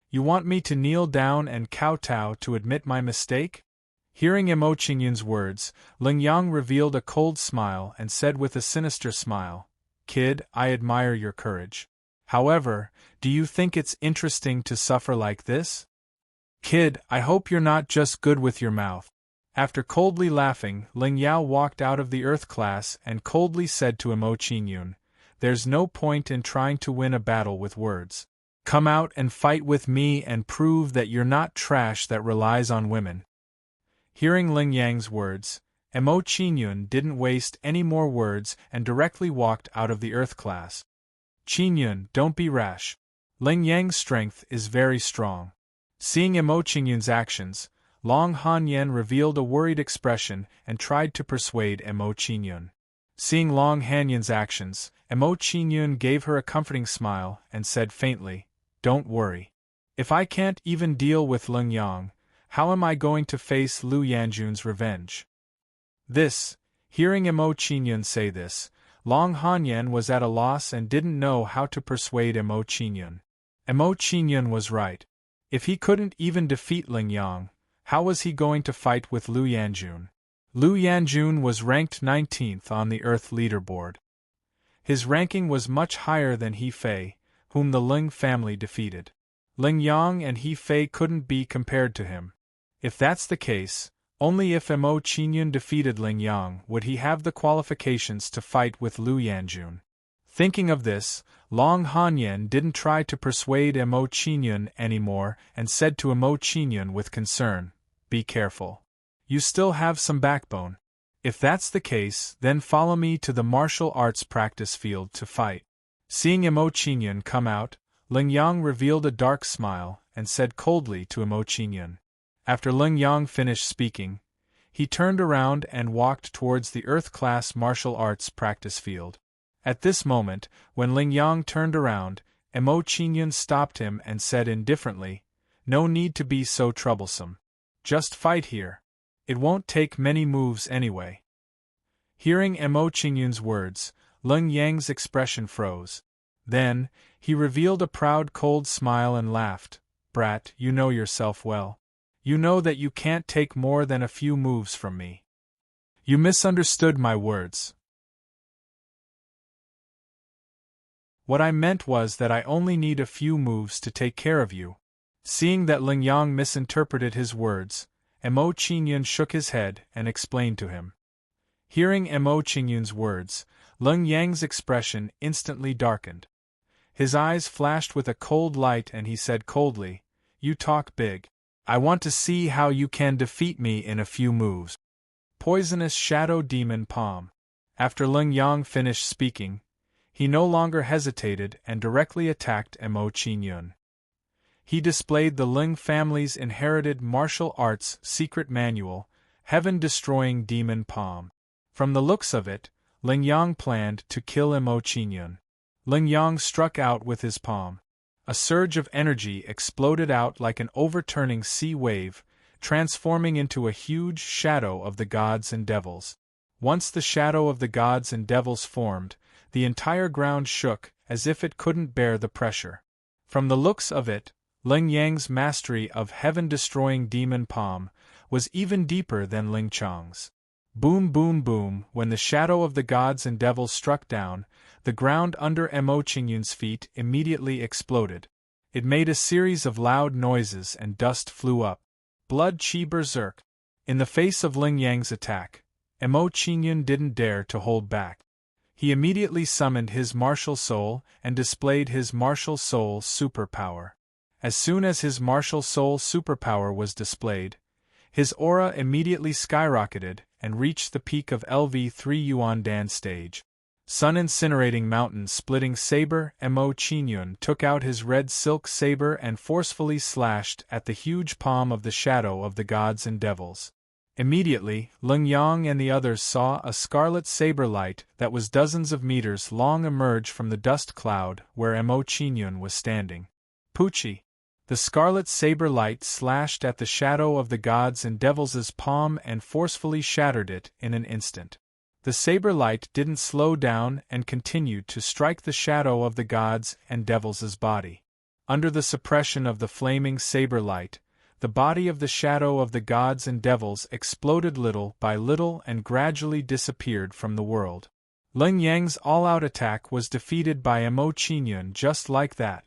You want me to kneel down and kowtow to admit my mistake? Hearing Mo Qingyun's words, Ling Yang revealed a cold smile and said with a sinister smile, "Kid, I admire your courage. However, do you think it's interesting to suffer like this? Kid, I hope you're not just good with your mouth." After coldly laughing, Ling Yao walked out of the Earth class and coldly said to Mo Qingyun, "There's no point in trying to win a battle with words. Come out and fight with me and prove that you're not trash that relies on women." Hearing Ling Yang's words, Mo Qingyun didn't waste any more words and directly walked out of the Earth class. "Qingyun, don't be rash. Ling Yang's strength is very strong." Seeing Mo Qingyun's actions, Long Hanyan revealed a worried expression and tried to persuade Mo Qingyun. Seeing Long Hanyan's actions, Mo Qingyun gave her a comforting smile and said faintly, "Don't worry. If I can't even deal with Ling Yang, how am I going to face Lu Yanjun's revenge?" Hearing Mo Qingyun say this, Long Hanyan was at a loss and didn't know how to persuade Mo Qingyun. Mo Qingyun was right. If he couldn't even defeat Ling Yang, how was he going to fight with Lu Yanjun? Lu Yanjun was ranked 19th on the Earth leaderboard. His ranking was much higher than He Fei, whom the Ling family defeated. Ling Yang and He Fei couldn't be compared to him. If that's the case, only if Mo Qingyun defeated Ling Yang would he have the qualifications to fight with Lu Yanjun. Thinking of this, Long Hanyan didn't try to persuade Mo Qingyun anymore and said to Mo Qingyun with concern, "Be careful. You still have some backbone. If that's the case, then follow me to the martial arts practice field to fight." Seeing Mo Qingyun come out, Ling Yang revealed a dark smile and said coldly to Mo Qingyun. After Ling Yang finished speaking, he turned around and walked towards the Earth-class martial arts practice field. At this moment, when Ling Yang turned around, Emo Qingyun stopped him and said indifferently, "No need to be so troublesome. Just fight here. It won't take many moves anyway." Hearing Emo Qingyun's words, Ling Yang's expression froze. Then, he revealed a proud cold smile and laughed. "Brat, you know yourself well. You know that you can't take more than a few moves from me. You misunderstood my words. What I meant was that I only need a few moves to take care of you." Seeing that Ling Yang misinterpreted his words, Emo Qingyun shook his head and explained to him. Hearing Emo Qingyun's words, Ling Yang's expression instantly darkened. His eyes flashed with a cold light and he said coldly, "You talk big. I want to see how you can defeat me in a few moves." Poisonous Shadow Demon Palm. After Ling Yang finished speaking, he no longer hesitated and directly attacked Emo Qingyun. He displayed the Ling family's inherited martial arts secret manual, Heaven-Destroying Demon Palm. From the looks of it, Ling Yang planned to kill Emo Qingyun. Ling Yang struck out with his palm. A surge of energy exploded out like an overturning sea wave, transforming into a huge shadow of the gods and devils. Once the shadow of the gods and devils formed, the entire ground shook as if it couldn't bear the pressure. From the looks of it, Ling Yang's mastery of heaven-destroying demon palm was even deeper than Ling Chang's. Boom boom boom, when the shadow of the gods and devils struck down, the ground under Emo Qingyun's feet immediately exploded. It made a series of loud noises and dust flew up. Blood Chi berserk. In the face of Ling Yang's attack, Emo Qingyun didn't dare to hold back. He immediately summoned his martial soul and displayed his martial soul superpower. As soon as his martial soul superpower was displayed, his aura immediately skyrocketed and reached the peak of LV3 Yuandan stage. Sun Incinerating Mountain Splitting Saber. Emo Qingyun took out his red silk saber and forcefully slashed at the huge palm of the shadow of the gods and devils. Immediately, Ling Yang and the others saw a scarlet saber light that was dozens of meters long emerge from the dust cloud where Emo Qingyun was standing. Poochie! The scarlet saber light slashed at the shadow of the gods and devils' palm and forcefully shattered it in an instant. The saber light didn't slow down and continued to strike the shadow of the gods and devils' body. Under the suppression of the flaming saber light, the body of the shadow of the gods and devils exploded little by little and gradually disappeared from the world. Ling Yang's all-out attack was defeated by Emo Qingyun just like that.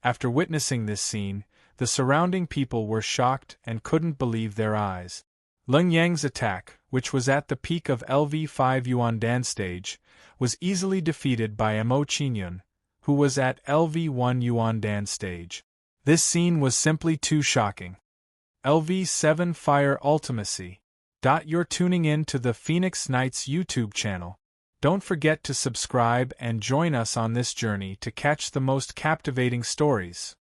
After witnessing this scene, the surrounding people were shocked and couldn't believe their eyes. Ling Yang's attack, which was at the peak of LV5 Yuandan stage, was easily defeated by Emo Qingyun, who was at LV1 Yuandan stage. This scene was simply too shocking. LV7 Fire Ultimacy. You're tuning in to the Phoenix Knights YouTube channel. Don't forget to subscribe and join us on this journey to catch the most captivating stories.